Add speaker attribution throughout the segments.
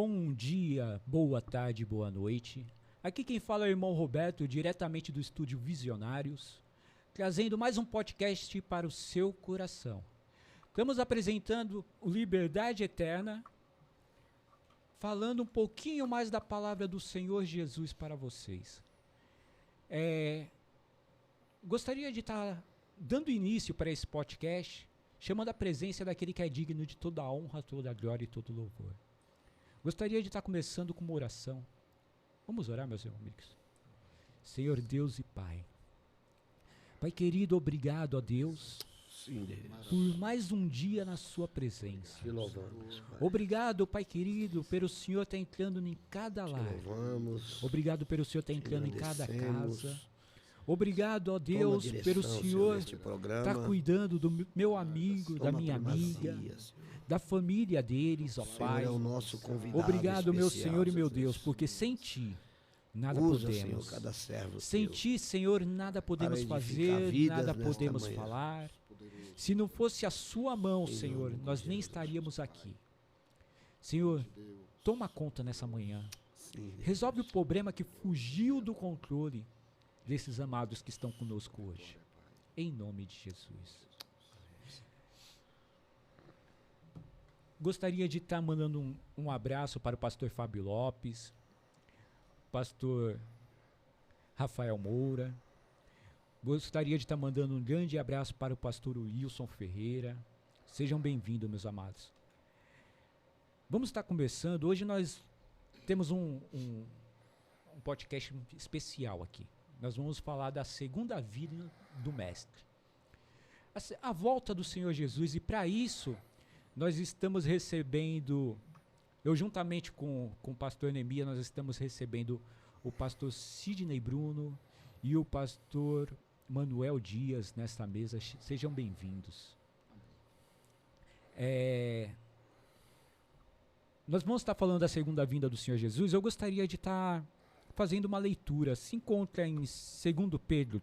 Speaker 1: Bom dia, boa tarde, boa noite. Aqui quem fala é o irmão Roberto, diretamente do estúdio Visionários, trazendo mais um podcast para o seu coração. Estamos apresentando o Liberdade Eterna, falando um pouquinho mais da palavra do Senhor Jesus para vocês. Gostaria de estar dando início para esse podcast, chamando a presença daquele que é digno de toda a honra, toda a glória e todo louvor. Gostaria de estar começando com uma oração. Vamos orar, meus amigos. Senhor Deus e Pai. Pai querido, obrigado a Deus.
Speaker 2: Sim, Deus.
Speaker 1: Por mais um dia na sua presença.
Speaker 2: Te louvamos, Pai.
Speaker 1: Obrigado, Pai querido, pelo Senhor estar entrando em cada lar.
Speaker 2: Te louvamos.
Speaker 1: Obrigado pelo Senhor estar entrando em cada casa. Obrigado, ó
Speaker 2: Toma
Speaker 1: Deus,
Speaker 2: direção,
Speaker 1: pelo Senhor
Speaker 2: neste programa.
Speaker 1: estar cuidando do meu amigo, da
Speaker 2: Toma
Speaker 1: minha amiga,
Speaker 2: primazia, Senhor.
Speaker 1: da família deles, ó
Speaker 2: O Senhor
Speaker 1: Pai.
Speaker 2: é o nosso convidado
Speaker 1: Obrigado, meu
Speaker 2: especial,
Speaker 1: Senhor e meu
Speaker 2: Jesus.
Speaker 1: Deus, porque sem Ti nada
Speaker 2: Usa,
Speaker 1: podemos.
Speaker 2: Senhor, cada servo
Speaker 1: Sem
Speaker 2: teu.
Speaker 1: Ti, Senhor, nada podemos
Speaker 2: para edificar
Speaker 1: fazer,
Speaker 2: vidas
Speaker 1: nada
Speaker 2: nesta
Speaker 1: podemos
Speaker 2: manhã.
Speaker 1: falar. Se não fosse a Sua mão,
Speaker 2: Em
Speaker 1: Senhor,
Speaker 2: nome de
Speaker 1: nós nem
Speaker 2: Jesus.
Speaker 1: estaríamos aqui. Senhor, toma conta nessa manhã.
Speaker 2: Sim,
Speaker 1: Resolve o problema que fugiu do controle desses amados que estão conosco hoje. Em nome de Jesus. Gostaria de estar mandando um abraço para o pastor Fábio Lopes, pastor Rafael Moura. Gostaria de estar mandando um grande abraço para o pastor Wilson Ferreira. Sejam bem-vindos, meus amados. Vamos estar conversando. Hoje nós temos um podcast especial aqui. Nós vamos falar da segunda vinda do Mestre. A volta do Senhor Jesus, e para isso nós estamos recebendo, eu juntamente com o pastor Neemias, nós estamos recebendo o pastor Sidney Bruno e o pastor Manuel Dias nesta mesa. Sejam bem-vindos. Nós vamos estar falando da segunda vinda do Senhor Jesus. Eu gostaria de estar fazendo uma leitura. Se encontra em 2 Pedro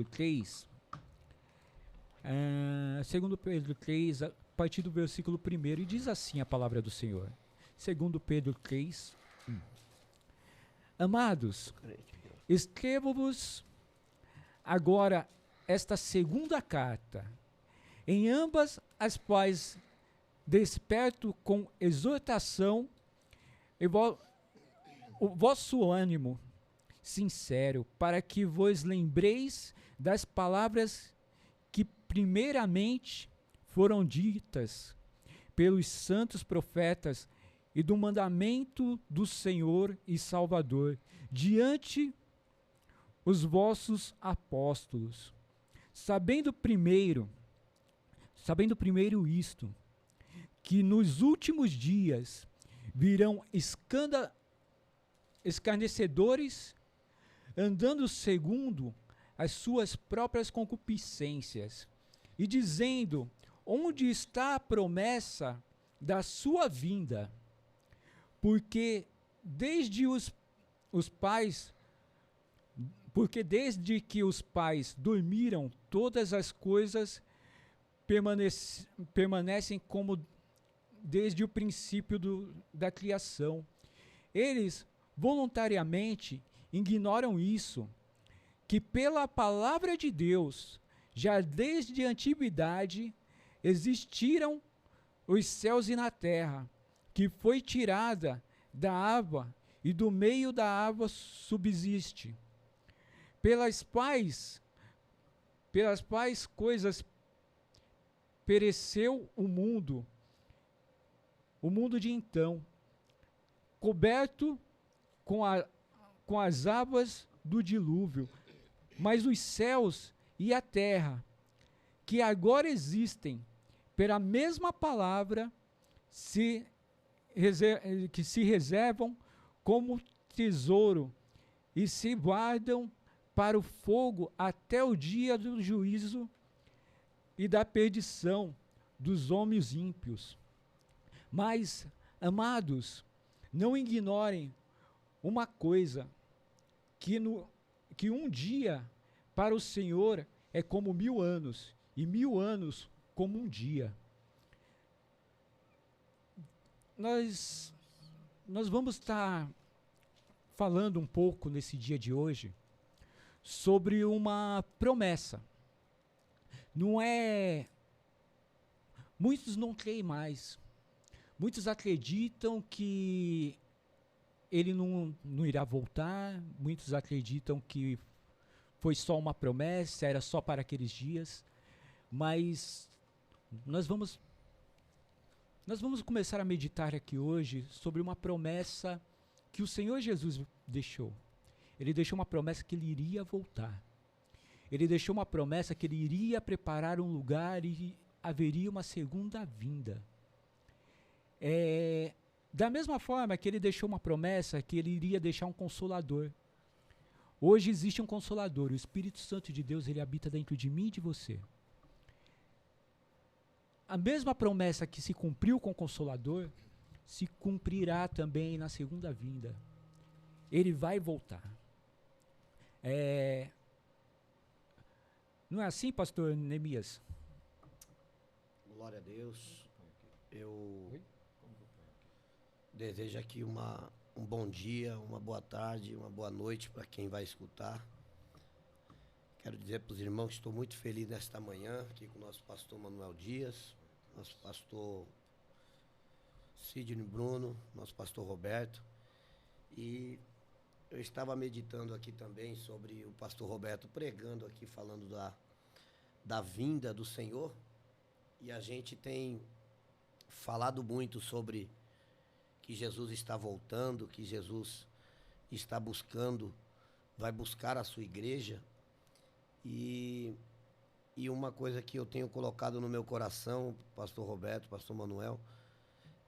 Speaker 1: 3, 2 Pedro 3, a partir do versículo 1, e diz assim a palavra do Senhor. 2 Pedro 3, 1. Amados, escrevo-vos agora esta segunda carta, em ambas as quais desperto com exortação o vosso ânimo sincero, para que vos lembreis das palavras que primeiramente foram ditas pelos santos profetas e do mandamento do Senhor e Salvador diante os vossos apóstolos, sabendo primeiro isto, que nos últimos dias virão escarnecedores, andando segundo as suas próprias concupiscências, e dizendo: onde está a promessa da sua vinda? Porque desde que os pais dormiram, todas as coisas permanecem como desde o princípio da criação. Eles voluntariamente ignoram isso, que pela palavra de Deus, já desde a antiguidade, existiram os céus e na terra, que foi tirada da água e do meio da água subsiste, pelas quais coisas pereceu o mundo de então, coberto com as águas do dilúvio. Mas os céus e a terra, que agora existem, pela mesma palavra, que se reservam como tesouro e se guardam para o fogo até o dia do juízo e da perdição dos homens ímpios. Mas, amados, não ignorem uma coisa, que um dia para o Senhor é como 1000 anos, e 1000 anos como um dia. nós vamos estar falando um pouco nesse dia de hoje sobre uma promessa. Não é... Muitos não creem mais. Muitos acreditam que ele não irá voltar. Muitos acreditam que foi só uma promessa, era só para aqueles dias. Mas nós vamos começar a meditar aqui hoje sobre uma promessa que o Senhor Jesus deixou. Ele deixou uma promessa que ele iria voltar. Ele deixou uma promessa que ele iria preparar um lugar e haveria uma segunda vinda. Da mesma forma que ele deixou uma promessa que ele iria deixar um consolador. Hoje existe um consolador, o Espírito Santo de Deus, ele habita dentro de mim e de você. A mesma promessa que se cumpriu com o Consolador, se cumprirá também na segunda vinda. Ele vai voltar. Não é assim, pastor Neemias?
Speaker 2: Glória a Deus. Eu desejo aqui um bom dia, uma boa tarde, uma boa noite para quem vai escutar. Quero dizer para os irmãos que estou muito feliz nesta manhã, aqui com o nosso pastor Manuel Dias, nosso pastor Sidney Bruno, nosso pastor Roberto. E eu estava meditando aqui também sobre o pastor Roberto pregando aqui, falando da vinda do Senhor. E a gente tem falado muito sobre que Jesus está voltando, que Jesus está buscando, vai buscar a sua igreja. E uma coisa que eu tenho colocado no meu coração, pastor Roberto, pastor Manuel,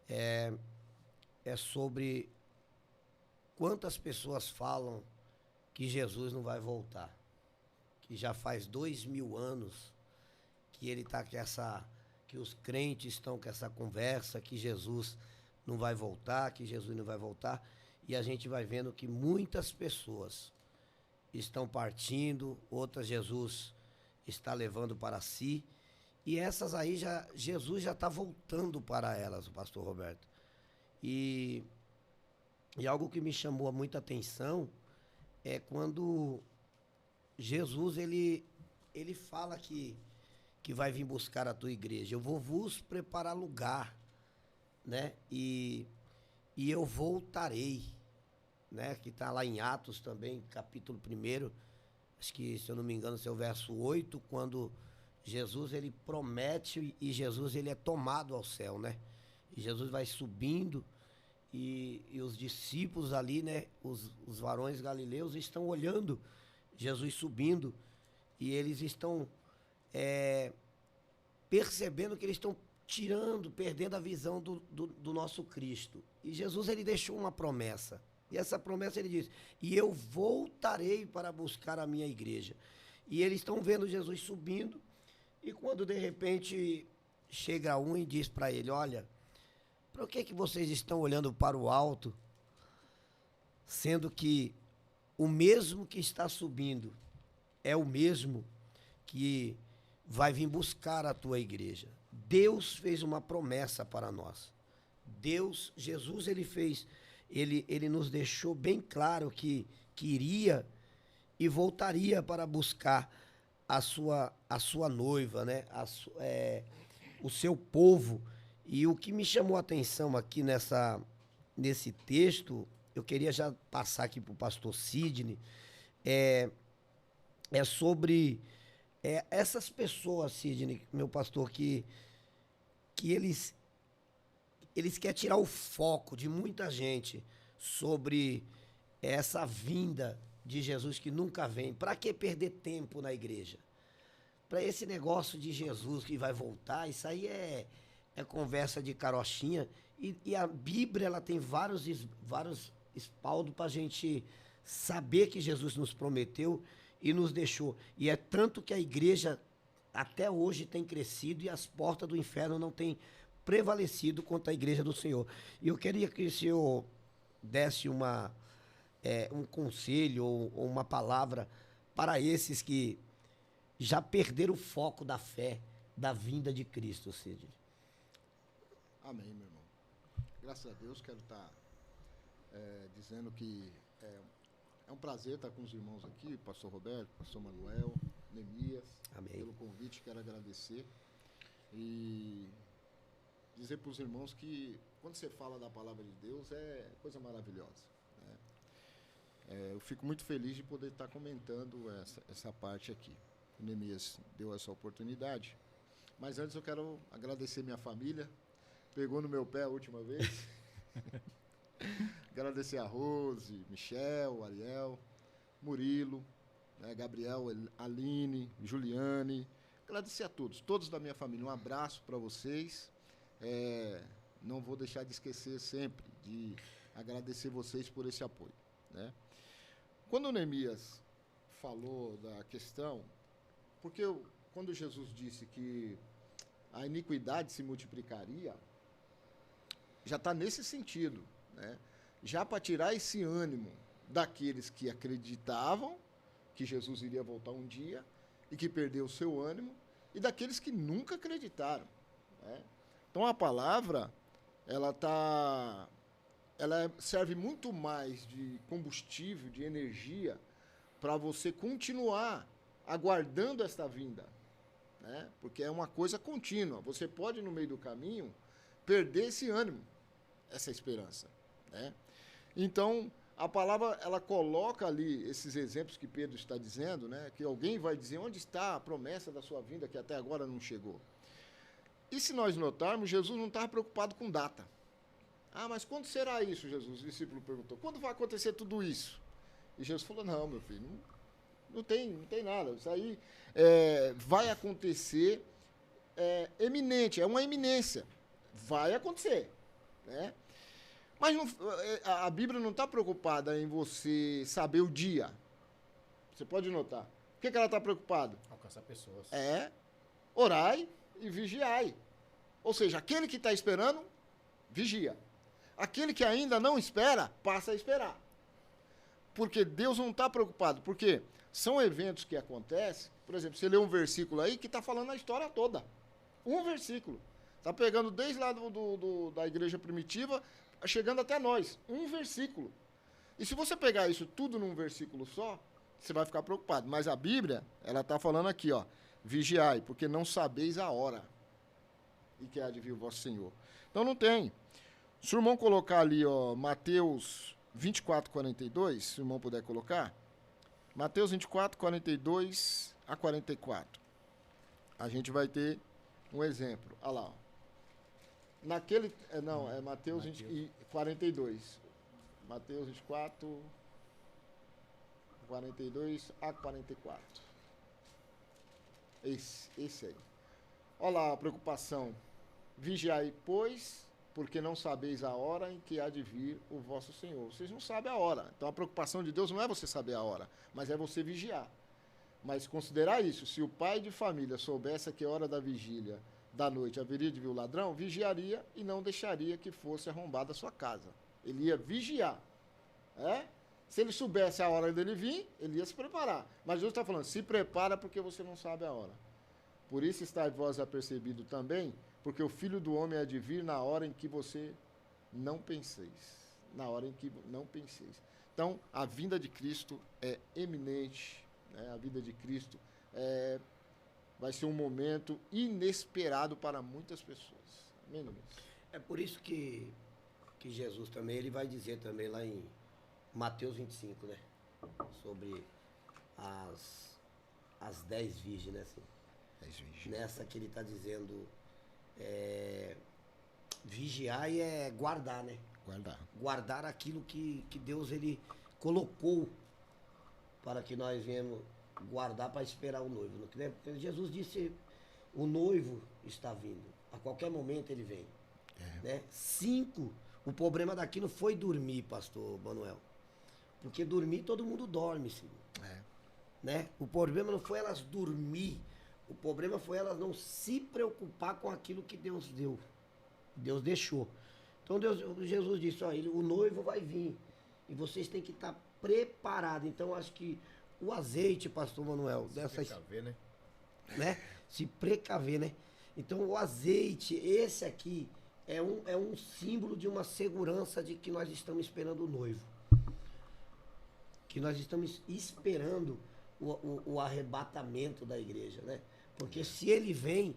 Speaker 2: é sobre quantas pessoas falam que Jesus não vai voltar. Que já faz 2000 anos que ele está que os crentes estão com essa conversa, que Jesus não vai voltar, que Jesus não vai voltar. E a gente vai vendo que muitas pessoas estão partindo, outras Jesus está levando para si, e essas aí Jesus já está voltando para elas, o pastor Roberto. E algo que me chamou muita atenção é quando Jesus ele fala que vai vir buscar a tua igreja. Eu vou vos preparar lugar, né? E eu voltarei, né? Que está lá em Atos também, capítulo 1, acho que, se eu não me engano, esse é o verso 8, quando Jesus ele promete e Jesus ele é tomado ao céu, né? E Jesus vai subindo e os discípulos ali, né? Os varões galileus estão olhando Jesus subindo e eles estão percebendo que eles estão perdendo a visão do nosso Cristo. E Jesus ele deixou uma promessa. E essa promessa ele diz: e eu voltarei para buscar a minha igreja. E eles estão vendo Jesus subindo, e quando de repente chega um e diz para ele: olha, para que vocês estão olhando para o alto, sendo que o mesmo que está subindo é o mesmo que vai vir buscar a tua igreja. Deus fez uma promessa para nós. Jesus ele fez... Ele nos deixou bem claro que iria e voltaria para buscar a sua noiva, né? O seu povo. E o que me chamou a atenção aqui nesse texto, eu queria já passar aqui para o pastor Sidney, é sobre essas pessoas, Sidney, meu pastor, que eles querem tirar o foco de muita gente sobre essa vinda de Jesus que nunca vem. Para que perder tempo na igreja? Para esse negócio de Jesus que vai voltar, isso aí é conversa de carochinha. E a Bíblia ela tem vários espaldos para a gente saber que Jesus nos prometeu e nos deixou. E é tanto que a igreja até hoje tem crescido e as portas do inferno não têm prevalecido contra a igreja do Senhor. E eu queria que o Senhor desse um conselho ou uma palavra para esses que já perderam o foco da fé, da vinda de Cristo, Sidney.
Speaker 3: Amém, meu irmão. Graças a Deus, quero estar dizendo que é um prazer estar com os irmãos aqui, pastor Roberto, pastor Manuel, Neemias.
Speaker 2: Amém.
Speaker 3: Pelo convite, quero agradecer e dizer para os irmãos que quando você fala da palavra de Deus é coisa maravilhosa, né? Eu fico muito feliz de poder estar comentando essa parte aqui. O Neemias deu essa oportunidade, mas antes eu quero agradecer minha família, pegou no meu pé a última vez. Agradecer a Rose, Michel, Ariel, Murilo, né, Gabriel, Aline, Juliane. Agradecer a todos da minha família. Um abraço para vocês. Não vou deixar de esquecer sempre de agradecer vocês por esse apoio, né? Quando o Neemias falou da questão, porque quando Jesus disse que a iniquidade se multiplicaria, já está nesse sentido, né? Já para tirar esse ânimo daqueles que acreditavam que Jesus iria voltar um dia e que perdeu o seu ânimo, e daqueles que nunca acreditaram, né? Então a palavra ela serve muito mais de combustível, de energia, para você continuar aguardando esta vinda, né? Porque é uma coisa contínua. Você pode, no meio do caminho, perder esse ânimo, essa esperança, né? Então, a palavra, ela coloca ali esses exemplos que Pedro está dizendo, né? Que alguém vai dizer, onde está a promessa da sua vinda que até agora não chegou? E se nós notarmos, Jesus não estava preocupado com data. Ah, mas quando será isso, Jesus? O discípulo perguntou. Quando vai acontecer tudo isso? E Jesus falou, não, meu filho, não tem nada. Isso aí vai acontecer eminente, é uma eminência. Vai acontecer, né? Mas a Bíblia não está preocupada em você saber o dia. Você pode notar. O que ela está preocupada?
Speaker 4: Alcançar pessoas.
Speaker 3: Orai e vigiai. Ou seja, aquele que está esperando, vigia. Aquele que ainda não espera, passa a esperar. Porque Deus não está preocupado. Porque são eventos que acontecem. Por exemplo, você lê um versículo aí que está falando a história toda. Um versículo. Está pegando desde lá da igreja primitiva, chegando até nós. Um versículo. E se você pegar isso tudo num versículo só, você vai ficar preocupado. Mas a Bíblia, ela está falando aqui, ó. Vigiai, porque não sabeis a hora e que há de vir o vosso Senhor. Então não tem. Se o irmão colocar ali, ó, Mateus 24, 42, se o irmão puder colocar. Mateus 24, 42 a 44. A gente vai ter um exemplo. Olha lá, ó. Naquele. É Mateus 42. Mateus 24, 42 a 44. Esse aí. Olha lá a preocupação. Vigiai, pois, porque não sabeis a hora em que há de vir o vosso Senhor. Vocês não sabem a hora. Então a preocupação de Deus não é você saber a hora, mas é você vigiar. Mas considerar isso, se o pai de família soubesse a que hora da vigília da noite haveria de vir o ladrão, vigiaria e não deixaria que fosse arrombada a sua casa. Ele ia vigiar. Se ele soubesse a hora dele vir, ele ia se preparar. Mas Jesus está falando, se prepara porque você não sabe a hora. Por isso está vós apercebido também, porque o Filho do Homem há de vir na hora em que você não penseis. Na hora em que não penseis. Então, a vinda de Cristo é eminente, né? A vinda de Cristo vai ser um momento inesperado para muitas pessoas. Amém, Luiz?
Speaker 2: É por isso que Jesus também, ele vai dizer também lá em Mateus 25, né? Sobre as 10 virgens, né? Assim,
Speaker 3: 10 virgens.
Speaker 2: Nessa que ele está dizendo, vigiar e guardar, né? Guardar aquilo que Deus ele colocou para que nós viemos guardar para esperar o noivo. Né? Jesus disse, o noivo está vindo. A qualquer momento ele vem. Né? 5, o problema daquilo foi dormir, pastor Manuel. Porque dormir, todo mundo dorme, sim. Né? O problema não foi elas dormir. O problema foi elas não se preocupar com aquilo que Deus deu. Deus deixou. Então Jesus disse, ó, o noivo vai vir. E vocês têm que estar preparados. Então acho que o azeite, pastor Manuel,
Speaker 4: Se precaver,
Speaker 2: né? Se precaver, né? Então o azeite, esse aqui, é um símbolo de uma segurança de que nós estamos esperando o noivo. Que nós estamos esperando o arrebatamento da igreja, né? Porque se ele vem,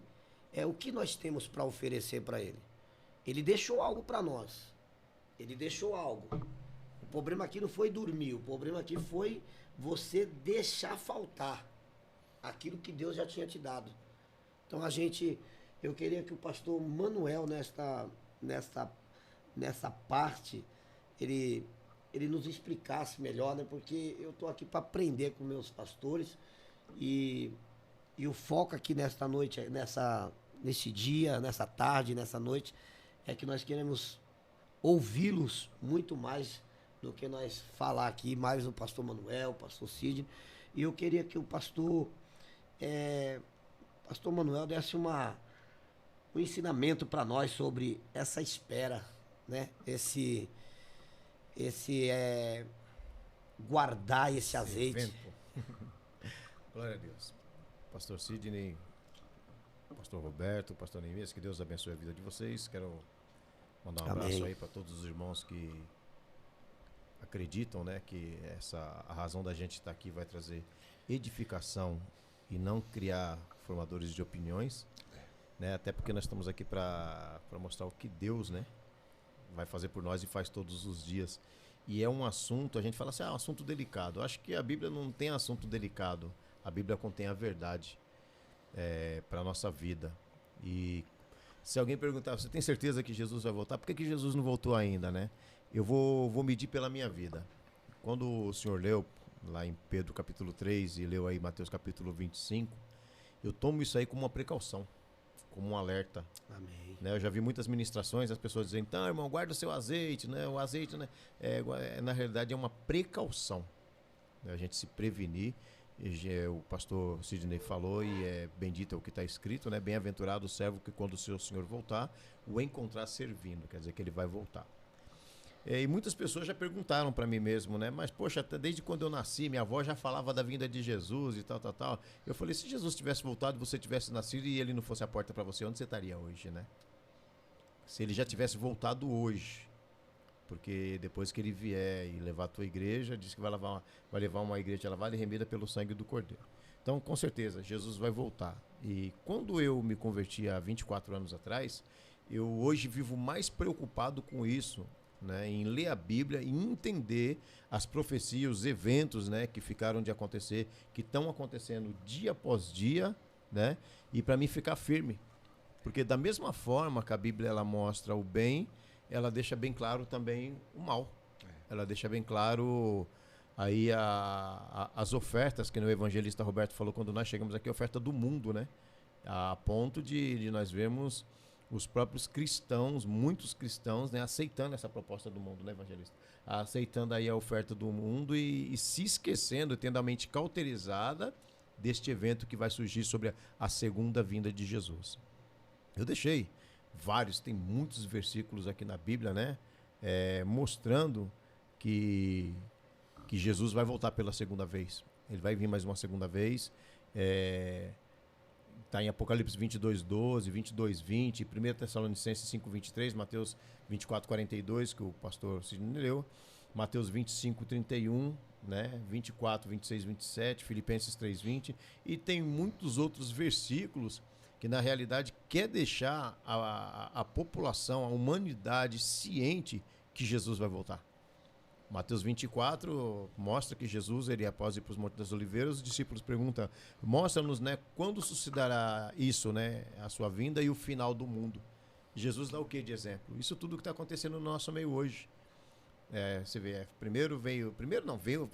Speaker 2: é o que nós temos para oferecer para ele. Ele deixou algo para nós. Ele deixou algo. O problema aqui não foi dormir, o problema aqui foi você deixar faltar aquilo que Deus já tinha te dado. Então eu queria que o pastor Manuel nessa parte, ele nos explicasse melhor, né? Porque eu estou aqui para aprender com meus pastores e o foco aqui nesta noite, nesse dia, nessa tarde, nessa noite, é que nós queremos ouvi-los muito mais do que nós falar aqui, mais o pastor Manuel, o pastor Sidney. E eu queria que o pastor Manuel desse um ensinamento para nós sobre essa espera, né? Guardar esse azeite.
Speaker 4: Evento. Glória a Deus. Pastor Sidney, pastor Roberto, pastor Neemias, que Deus abençoe a vida de vocês. Quero mandar um abraço aí para todos os irmãos que acreditam, né, que a razão da gente estar aqui vai trazer edificação e não criar formadores de opiniões, né? Até porque nós estamos aqui para mostrar o que Deus, né, vai fazer por nós e faz todos os dias. E é um assunto, a gente fala assim, é um assunto delicado. Eu acho que a Bíblia não tem assunto delicado. A Bíblia contém a verdade para a nossa vida. E se alguém perguntar, você tem certeza que Jesus vai voltar? Por que Jesus não voltou ainda, né? Eu vou medir pela minha vida. Quando o senhor leu lá em Pedro capítulo 3 e leu aí Mateus capítulo 25, eu tomo isso aí como uma precaução, como um alerta.
Speaker 2: Amém.
Speaker 4: Né? Eu já vi muitas ministrações, as pessoas dizendo, então, irmão, guarda o seu azeite, né? O azeite, né? Na realidade, é uma precaução, né? A gente se prevenir. O pastor Sidney falou, e é bendito é o que está escrito, né? Bem-aventurado o servo que quando o seu senhor voltar, o encontrar servindo, quer dizer que ele vai voltar. E muitas pessoas já perguntaram para mim mesmo, né? Mas, poxa, até desde quando eu nasci, minha avó já falava da vinda de Jesus e tal. Eu falei, se Jesus tivesse voltado, você tivesse nascido e ele não fosse a porta para você, onde você estaria hoje, né? Se ele já tivesse voltado hoje. Porque depois que ele vier e levar a tua igreja, diz que vai levar uma igreja lavada e remida pelo sangue do Cordeiro. Então, com certeza, Jesus vai voltar. E quando eu me converti há 24 anos atrás, eu hoje vivo mais preocupado com isso, né, em ler a Bíblia e entender as profecias, os eventos, né, que ficaram de acontecer, que estão acontecendo dia após dia, né, e para mim ficar firme. Porque da mesma forma que a Bíblia ela mostra o bem, ela deixa bem claro também o mal. Ela deixa bem claro aí as ofertas que o evangelista Roberto falou quando nós chegamos aqui, a oferta do mundo, né, a ponto de nós vermos os próprios cristãos, muitos cristãos, né, aceitando essa proposta do mundo, né, evangelista? Aceitando aí a oferta do mundo e se esquecendo, tendo a mente cauterizada deste evento que vai surgir sobre a segunda vinda de Jesus. Eu deixei tem muitos versículos aqui na Bíblia, né, mostrando que Jesus vai voltar pela segunda vez. Ele vai vir mais uma segunda vez. Está em Apocalipse 22:12, 22:20, 1 Tessalonicenses 5:23, Mateus 24:42, que o pastor Sidney leu, Mateus 25:31, né, 24, 26, 27, Filipenses 3:20, e tem muitos outros versículos que na realidade quer deixar a população, a humanidade ciente que Jesus vai voltar. Mateus 24 mostra que Jesus, ele após ir para os Montes das Oliveiras, os discípulos perguntam, mostra-nos, né, quando sucederá isso, né, a sua vinda e o final do mundo. Jesus dá o que de exemplo? Isso tudo que está acontecendo no nosso meio hoje. Você vê,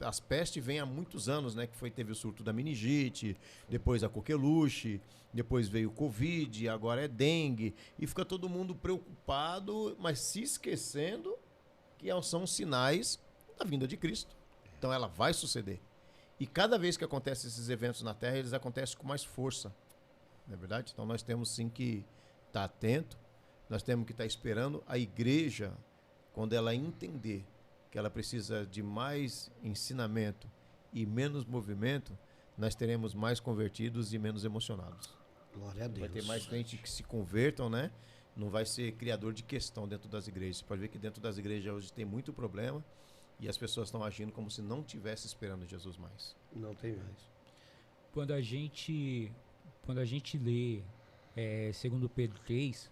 Speaker 4: as pestes vêm há muitos anos, né, teve o surto da meningite, depois a coqueluche, depois veio o Covid, agora é dengue, e fica todo mundo preocupado, mas se esquecendo que são sinais da vinda de Cristo. Então ela vai suceder. E cada vez que acontecem esses eventos na Terra, eles acontecem com mais força. Não é verdade? Então nós temos sim que estar atento, nós temos que estar esperando a igreja, quando ela entender que ela precisa de mais ensinamento e menos movimento, nós teremos mais convertidos e menos emocionados.
Speaker 2: Glória a Deus.
Speaker 4: Vai ter mais crentes que se convertam, né? não vai ser criador de questão dentro das igrejas. Você pode ver que dentro das igrejas hoje tem muito problema e as pessoas estão agindo como se não estivesse esperando Jesus mais.
Speaker 2: Não tem mais.
Speaker 1: Quando a gente lê segundo Pedro 3,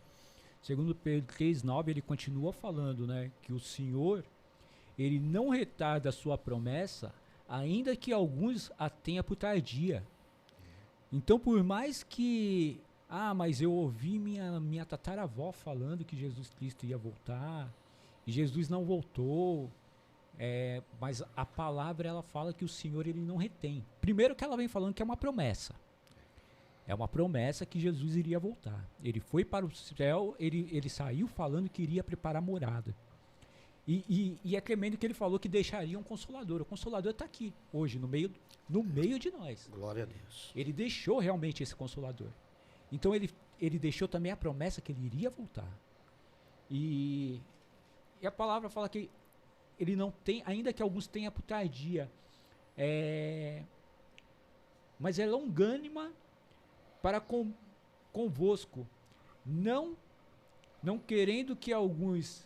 Speaker 1: segundo Pedro 3:9, ele continua falando, né, que o Senhor, ele não retarda a sua promessa, ainda que alguns a tenha por tardia. Então, por mais que mas eu ouvi minha tataravó falando que Jesus Cristo ia voltar, e Jesus não voltou, mas a palavra, ela fala que o Senhor, ele não retém. Primeiro que ela vem falando que é uma promessa. É uma promessa que Jesus iria voltar. Ele foi para o céu, ele saiu falando que iria preparar morada. E é tremendo que ele falou que deixaria um consolador. O consolador está aqui, hoje, no meio de nós.
Speaker 2: Glória a Deus.
Speaker 1: Ele deixou realmente esse consolador. Então ele deixou também a promessa que ele iria voltar. E a palavra fala que ele não tem, ainda que alguns tenham por tardia, mas é longânima para convosco, não querendo que alguns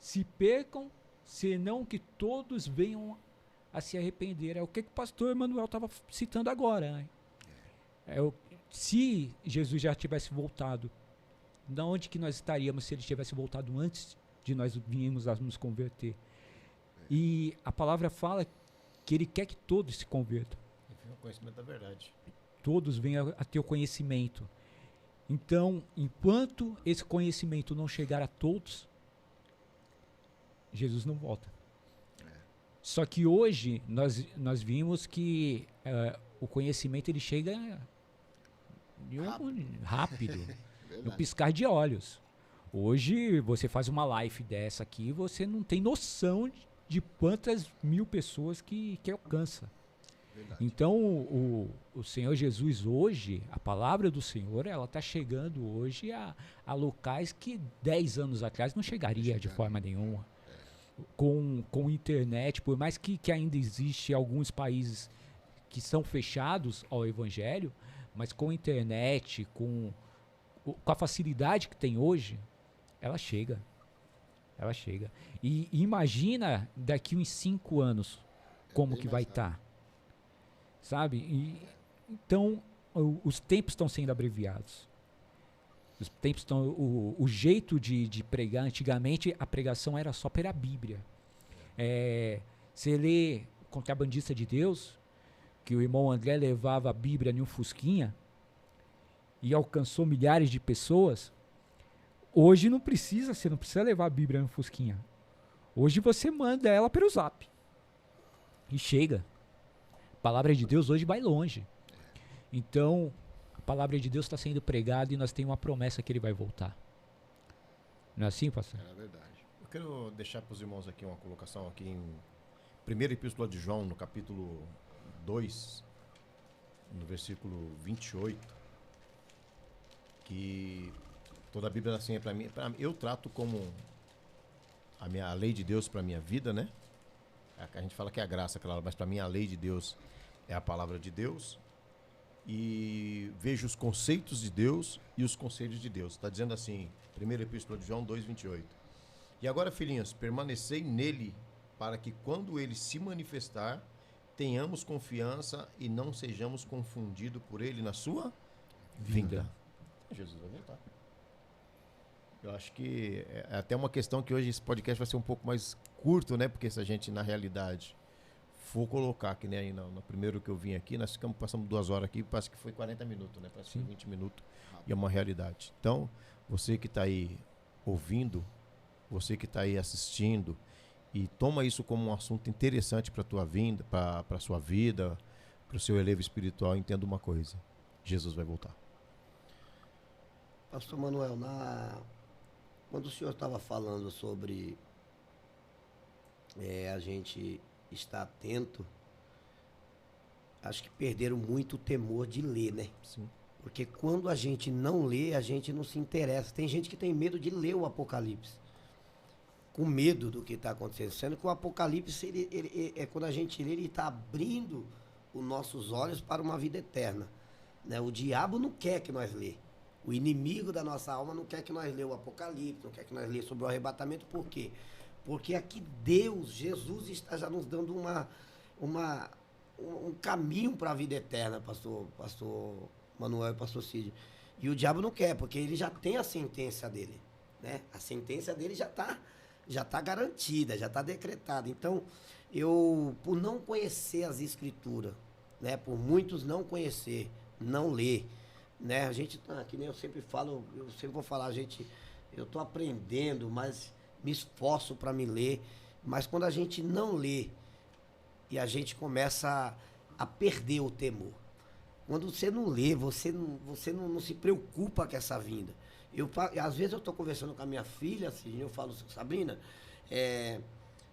Speaker 1: se percam, senão que todos venham a se arrepender. É o que o pastor Emanuel estava citando agora, né? Se Jesus já tivesse voltado, de onde que nós estaríamos se ele tivesse voltado antes de nós virmos a nos converter? E a palavra fala que ele quer que todos se convertam.
Speaker 4: O conhecimento da verdade.
Speaker 1: Todos venham a ter o conhecimento. Então, enquanto esse conhecimento não chegar a todos, Jesus não volta. Só que hoje nós vimos que o conhecimento, ele chega rápido, no piscar de olhos. Hoje você faz uma live dessa aqui, você não tem noção de quantas mil pessoas que alcança. Verdade. Então o Senhor Jesus hoje, a palavra do Senhor, ela está chegando hoje a locais que 10 anos atrás não chegaria de forma nenhuma. Com internet, por mais que ainda existe alguns países que são fechados ao evangelho, mas com internet, com a facilidade que tem hoje, ela chega. Ela chega. E imagina daqui uns 5 anos como que vai estar. Sabe? Então, os tempos estão sendo abreviados. Os tempos estão. O jeito de pregar, antigamente a pregação era só pela Bíblia. Você lê Contrabandista de Deus, que o irmão André levava a Bíblia em um fusquinha e alcançou milhares de pessoas. Hoje você não precisa levar a Bíblia no fusquinha. Hoje você manda ela pelo Zap. E chega. A palavra de Deus hoje vai longe. Então, a palavra de Deus está sendo pregada e nós temos uma promessa que ele vai voltar. Não é assim, pastor?
Speaker 4: É verdade. Eu quero deixar para os irmãos aqui uma colocação aqui em 1ª Epístola de João, no capítulo 2, no versículo 28, que toda a Bíblia assim é para mim, eu trato como a lei de Deus para minha vida, né? A gente fala que é a graça, claro, mas para mim a lei de Deus é a palavra de Deus. E vejo os conceitos de Deus e os conselhos de Deus. Está dizendo assim, 1ª Epístola de João 2:28. E agora, filhinhos, permanecei nele, para que quando ele se manifestar, tenhamos confiança e não sejamos confundidos por ele na sua vinda. Jesus vai voltar. Eu acho que é até uma questão que hoje esse podcast vai ser um pouco mais curto, né? Porque se a gente, na realidade, for colocar, que nem aí no primeiro que eu vim aqui, nós passamos 2 horas aqui, parece que foi 40 minutos, né? Parece que foi 20 minutos, e é uma realidade. Então, você que está aí ouvindo, você que está aí assistindo, e toma isso como um assunto interessante para a tua vida, para a sua vida, para o seu elevo espiritual, entenda uma coisa: Jesus vai voltar.
Speaker 2: Pastor Manuel, quando o senhor estava falando sobre a gente estar atento, acho que perderam muito o temor de ler, né?
Speaker 4: Sim.
Speaker 2: Porque quando a gente não lê, a gente não se interessa. Tem gente que tem medo de ler o Apocalipse, com medo do que está acontecendo. Sendo que o Apocalipse, ele quando a gente lê, ele está abrindo os nossos olhos para uma vida eterna, né? O diabo não quer que nós lê. O inimigo da nossa alma não quer que nós lê o Apocalipse, não quer que nós lê sobre o arrebatamento. Por quê? Porque aqui Deus, Jesus, está já nos dando um caminho para a vida eterna, pastor Manuel e pastor Cid. E o diabo não quer, porque ele já tem a sentença dele, né? A sentença dele já tá garantida, já está decretada. Então, eu, por não conhecer as escrituras, né? Por muitos não conhecer, não ler, né? A gente, que nem eu sempre falo, eu sempre vou falar, eu estou aprendendo, mas me esforço para me ler. Mas quando a gente não lê, e a gente começa a perder o temor. Quando você não lê, você não se preocupa com essa vinda. Às vezes eu estou conversando com a minha filha, assim, eu falo, Sabrina,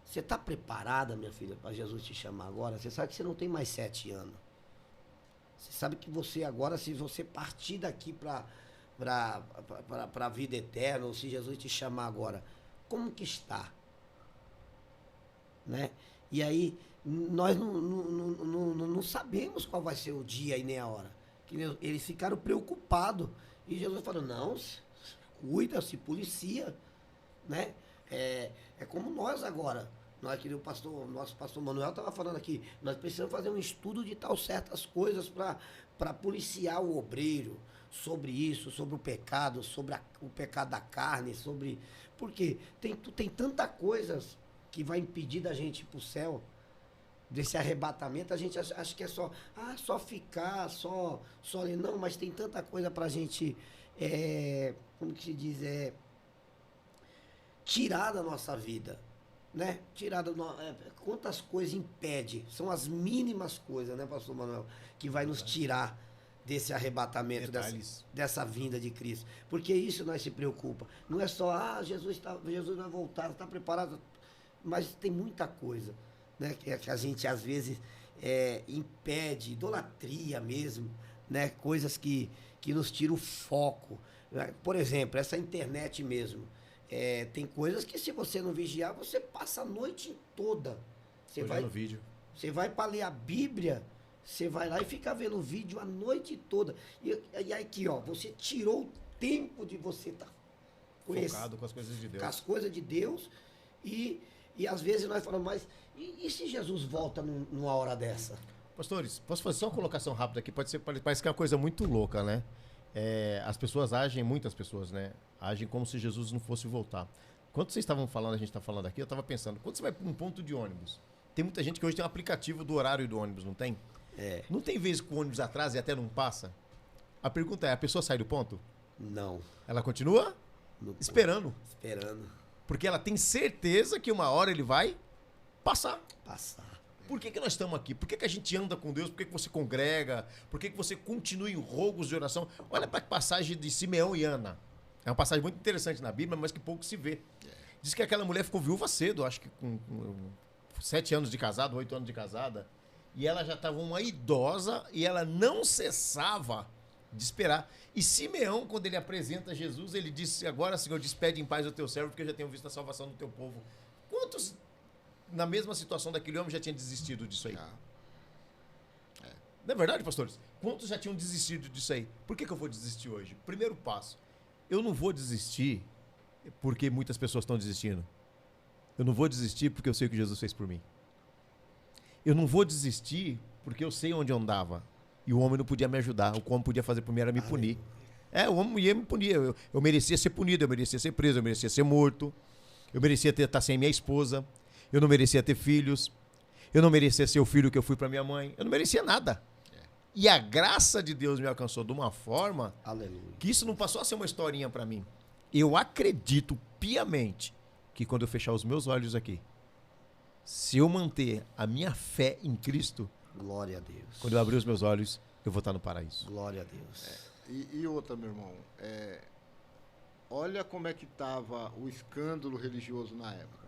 Speaker 2: você está preparada, minha filha, para Jesus te chamar agora? Você sabe que você não tem mais 7 anos. Você sabe que você agora, se você partir daqui para a vida eterna, ou se Jesus te chamar agora, como que está? Né? E aí, nós não sabemos qual vai ser o dia e nem a hora. Eles ficaram preocupados. E Jesus falou, não, cuida, se policia. Né? É como nós agora. Nós, que nosso pastor Manuel estava falando aqui, nós precisamos fazer um estudo de tal certas coisas para policiar o obreiro sobre isso, sobre o pecado, sobre o pecado da carne, sobre... Porque tem tanta coisas que vai impedir da gente ir para o céu, desse arrebatamento. A gente acha que é só ficar, só ler. Não, mas tem tanta coisa para a gente, como que se diz, tirar da nossa vida, né? Quantas coisas impede, são as mínimas coisas, né, pastor Manuel, que vai nos tirar desse arrebatamento, dessa vinda de Cristo. Porque isso nós se preocupa. Não é só, Jesus vai voltar, está preparado, mas tem muita coisa, né, que a gente às vezes impede, idolatria mesmo, né, coisas que nos tiram o foco. Por exemplo, essa internet mesmo. Tem coisas que, se você não vigiar, você passa a noite toda. Você vai para ler a Bíblia, você vai lá e fica vendo vídeo a noite toda. E aqui, ó, você tirou o tempo de você estar
Speaker 4: focado com as coisas de Deus.
Speaker 2: Com as coisas de Deus. E às vezes nós falamos, mas e se Jesus volta numa hora dessa?
Speaker 4: Pastores, posso fazer só uma colocação rápida aqui? Parece que é uma coisa muito louca, né? As pessoas muitas pessoas, né? Agem como se Jesus não fosse voltar. Quando vocês estavam falando, a gente está falando aqui, eu estava pensando, quando você vai para um ponto de ônibus, tem muita gente que hoje tem um aplicativo do horário do ônibus, não tem? Não tem vezes que o ônibus atrasa e até não passa? A pergunta é, a pessoa sai do ponto?
Speaker 2: Não.
Speaker 4: Ela continua esperando. Porque ela tem certeza que uma hora ele vai passar. Por que nós estamos aqui? Por que a gente anda com Deus? Por que você congrega? Por que você continua em rogos de oração? Olha para a passagem de Simeão e Ana. É uma passagem muito interessante na Bíblia, mas que pouco se vê. Diz que aquela mulher ficou viúva cedo, acho que com 7 anos de casada, 8 anos de casada. E ela já estava uma idosa e ela não cessava de esperar. E Simeão, quando ele apresenta Jesus, ele disse, agora, Senhor, despede em paz o teu servo, porque eu já tenho visto a salvação do teu povo. Quantos, na mesma situação daquele homem, já tinham desistido disso aí? Não é verdade, pastores? Quantos já tinham desistido disso aí? Por que eu vou desistir hoje? Primeiro passo. Eu não vou desistir porque muitas pessoas estão desistindo. Eu não vou desistir porque eu sei o que Jesus fez por mim. Eu não vou desistir porque eu sei onde eu andava. E o homem não podia me ajudar. O que o homem podia fazer por mim era me punir. O homem ia me punir. Eu merecia ser punido, eu merecia ser preso, eu merecia ser morto. Eu merecia estar sem minha esposa. Eu não merecia ter filhos. Eu não merecia ser o filho que eu fui para minha mãe. Eu não merecia nada. E a graça de Deus me alcançou de uma forma que isso não passou a ser uma historinha para mim. Eu acredito piamente que quando eu fechar os meus olhos aqui, se eu manter a minha fé em Cristo,
Speaker 2: glória a Deus.
Speaker 4: Quando eu abrir os meus olhos, eu vou estar no paraíso.
Speaker 2: Glória a Deus.
Speaker 3: E outra, meu irmão, olha como é que estava o escândalo religioso na época.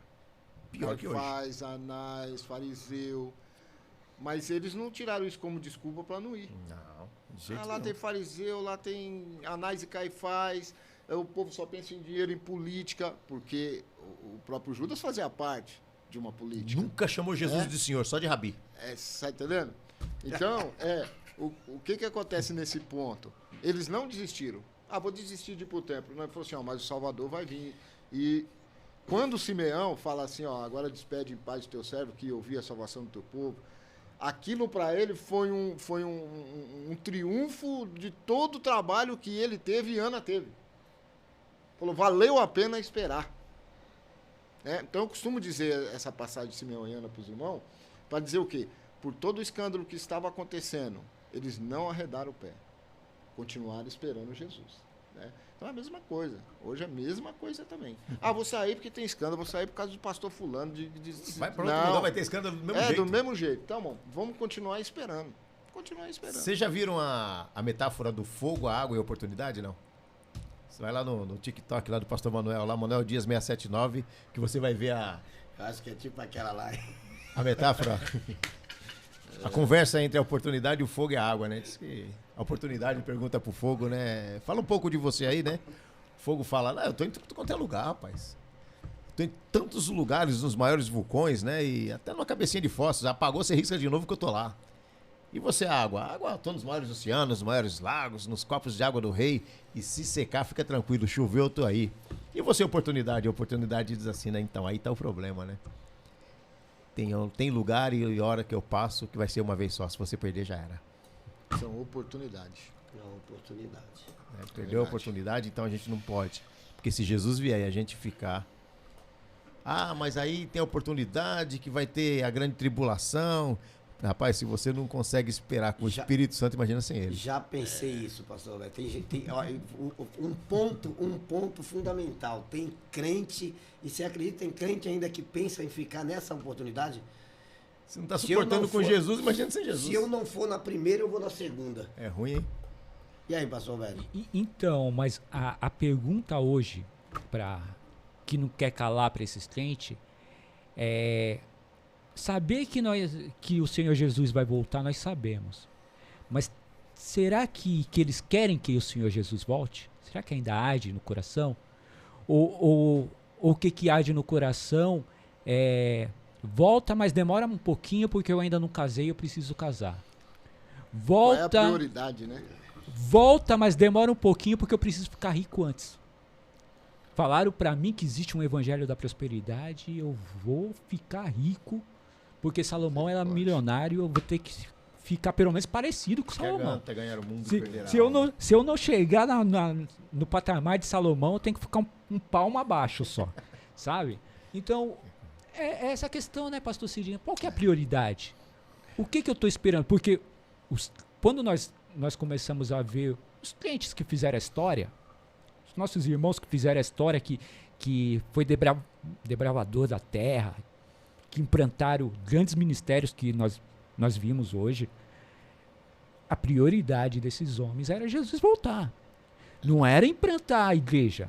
Speaker 4: Pior que hoje.
Speaker 3: Caifás, Anás, fariseu. Mas eles não tiraram isso como desculpa para não ir.
Speaker 4: Não, de jeito
Speaker 3: lá
Speaker 4: nenhum.
Speaker 3: tem fariseu, lá tem Anás e Caifás. O povo só pensa em dinheiro, em política, porque o próprio Judas fazia parte de uma política.
Speaker 4: Nunca chamou Jesus de senhor, só de rabi.
Speaker 3: Você tá entendendo? Então, o que acontece nesse ponto? Eles não desistiram. vou desistir de ir para o templo. Não, ele falou assim, ó, mas o Salvador vai vir. E quando Simeão fala assim, ó, agora despede em paz o teu servo, que ouvi a salvação do teu povo, aquilo para ele foi um triunfo de todo o trabalho que ele teve e Ana teve. Falou, valeu a pena esperar. Então eu costumo dizer essa passagem de Simeão e Ana para os irmãos, para dizer o quê? Por todo o escândalo que estava acontecendo, eles não arredaram o pé. Continuaram esperando Jesus. Né? Então é a mesma coisa. Hoje é a mesma coisa também. Vou sair porque tem escândalo, vou sair por causa do pastor fulano.
Speaker 4: Vai para outro lugar, vai ter escândalo do mesmo jeito.
Speaker 3: Do mesmo jeito. Então, bom, vamos continuar esperando.
Speaker 4: Vocês já viram a metáfora do fogo, a água e a oportunidade, não? Você vai lá no TikTok lá do pastor Manuel, lá, Manuel Dias 679, que você vai ver
Speaker 2: Eu acho que é tipo aquela lá.
Speaker 4: a metáfora. A conversa entre a oportunidade, o fogo e a água, né? Diz que a oportunidade pergunta pro fogo, né? Fala um pouco de você aí, né? O fogo fala, eu tô em tudo quanto é lugar, rapaz. Tô em tantos lugares, nos maiores vulcões, né? E até numa cabecinha de fósseis. Apagou, você risca de novo que eu tô lá. E você, a água? A água, tô nos maiores oceanos, nos maiores lagos, nos copos de água do rei. E se secar, fica tranquilo. Choveu, eu tô aí. E você, oportunidade? A oportunidade diz assim, né? Então, aí tá o problema, né? Tem lugar e hora que eu passo que vai ser uma vez só. Se você perder, já era.
Speaker 3: São oportunidades.
Speaker 4: Perdeu a oportunidade, então a gente não pode. Porque se Jesus vier e a gente ficar... mas aí tem a oportunidade que vai ter a grande tribulação. Rapaz, se você não consegue esperar com o Espírito Santo, imagina sem ele.
Speaker 2: Já pensei isso, pastor Roberto. Um ponto fundamental. Tem crente, e você acredita, tem crente ainda que pensa em ficar nessa oportunidade?
Speaker 4: Você não está suportando com Jesus, imagina sem Jesus.
Speaker 2: Se eu não for na primeira, eu vou na segunda.
Speaker 4: É ruim, hein?
Speaker 2: E aí, pastor Roberto?
Speaker 1: Então, mas a pergunta hoje, que não quer calar para esses crentes, é... Saber que o Senhor Jesus vai voltar, nós sabemos. Mas será que eles querem que o Senhor Jesus volte? Será que ainda arde no coração? Ou o que arde no coração volta, mas demora um pouquinho porque eu ainda não casei, eu preciso casar. Volta,
Speaker 3: qual é a prioridade, né?
Speaker 1: Volta, mas demora um pouquinho porque eu preciso ficar rico antes. Falaram para mim que existe um evangelho da prosperidade e eu vou ficar rico. Porque Salomão era milionário, eu vou ter que ficar pelo menos parecido com Salomão.
Speaker 4: Ganhar o mundo,
Speaker 1: se eu não chegar no patamar de Salomão, eu tenho que ficar um palmo abaixo só, sabe? Então, é essa questão, né, pastor Cidinha? Qual que é a prioridade? O que eu estou esperando? Porque quando nós começamos a ver os crentes que fizeram a história, os nossos irmãos que fizeram a história, que foi debravador da terra, que implantaram grandes ministérios que nós vimos hoje, a prioridade desses homens era Jesus voltar. Não era implantar a igreja.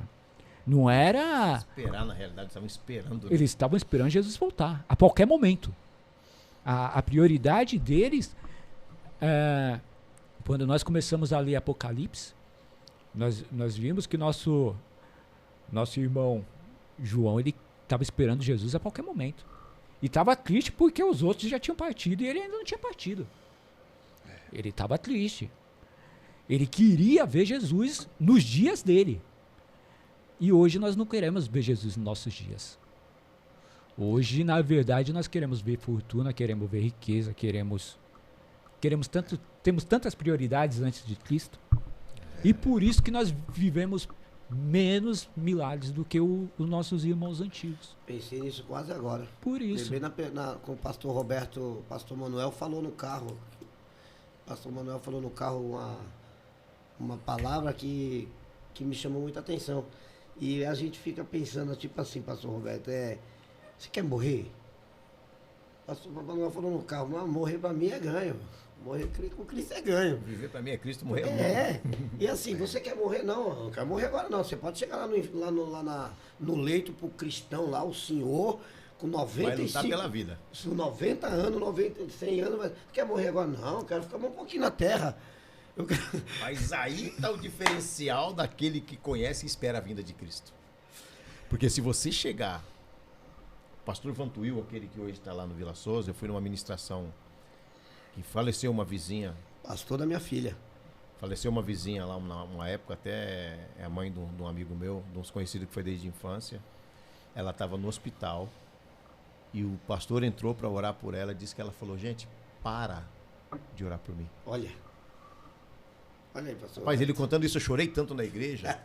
Speaker 1: Não era...
Speaker 4: Esperar, na realidade, estavam esperando.
Speaker 1: Eles estavam esperando Jesus voltar, a qualquer momento. A prioridade deles, quando nós começamos a ler Apocalipse, nós vimos que nosso irmão João, ele estava esperando Jesus a qualquer momento. E estava triste porque os outros já tinham partido e ele ainda não tinha partido. Ele estava triste. Ele queria ver Jesus nos dias dele. E hoje nós não queremos ver Jesus nos nossos dias. Hoje, na verdade, nós queremos ver fortuna, queremos ver riqueza, temos tantas prioridades antes de Cristo. E por isso que nós vivemos menos milagres do que os nossos irmãos antigos.
Speaker 2: Pensei nisso quase agora.
Speaker 1: Por isso.
Speaker 2: Com o pastor Roberto, o pastor Manuel falou no carro. O pastor Manuel falou no carro uma palavra que me chamou muita atenção. E a gente fica pensando, tipo assim, pastor Roberto, você quer morrer? O pastor Manuel falou no carro, não, morrer pra mim é ganho. Morrer com Cristo é ganho.
Speaker 4: Viver pra mim é Cristo, morrer
Speaker 2: é morrer. E assim, você quer morrer? Não, não quero morrer agora não. Você pode chegar lá no leito pro cristão lá, o senhor, com 95...
Speaker 4: Vai lutar pela vida.
Speaker 2: 90 anos, 100 anos, mas quer morrer agora? Não, quero ficar um pouquinho na terra.
Speaker 4: Mas aí tá o diferencial daquele que conhece e espera a vinda de Cristo. Porque se você chegar... O pastor Vantuil, aquele que hoje está lá no Vila Souza, eu fui numa ministração... que faleceu uma vizinha.
Speaker 2: Pastor da minha filha.
Speaker 4: Faleceu uma vizinha lá, uma época, até é a mãe de um amigo meu, de uns conhecidos que foi desde a infância. Ela estava no hospital e o pastor entrou para orar por ela e disse que ela falou, gente, para de orar por mim.
Speaker 2: Olha aí, pastor.
Speaker 4: Rapaz, ele contando isso, eu chorei tanto na igreja.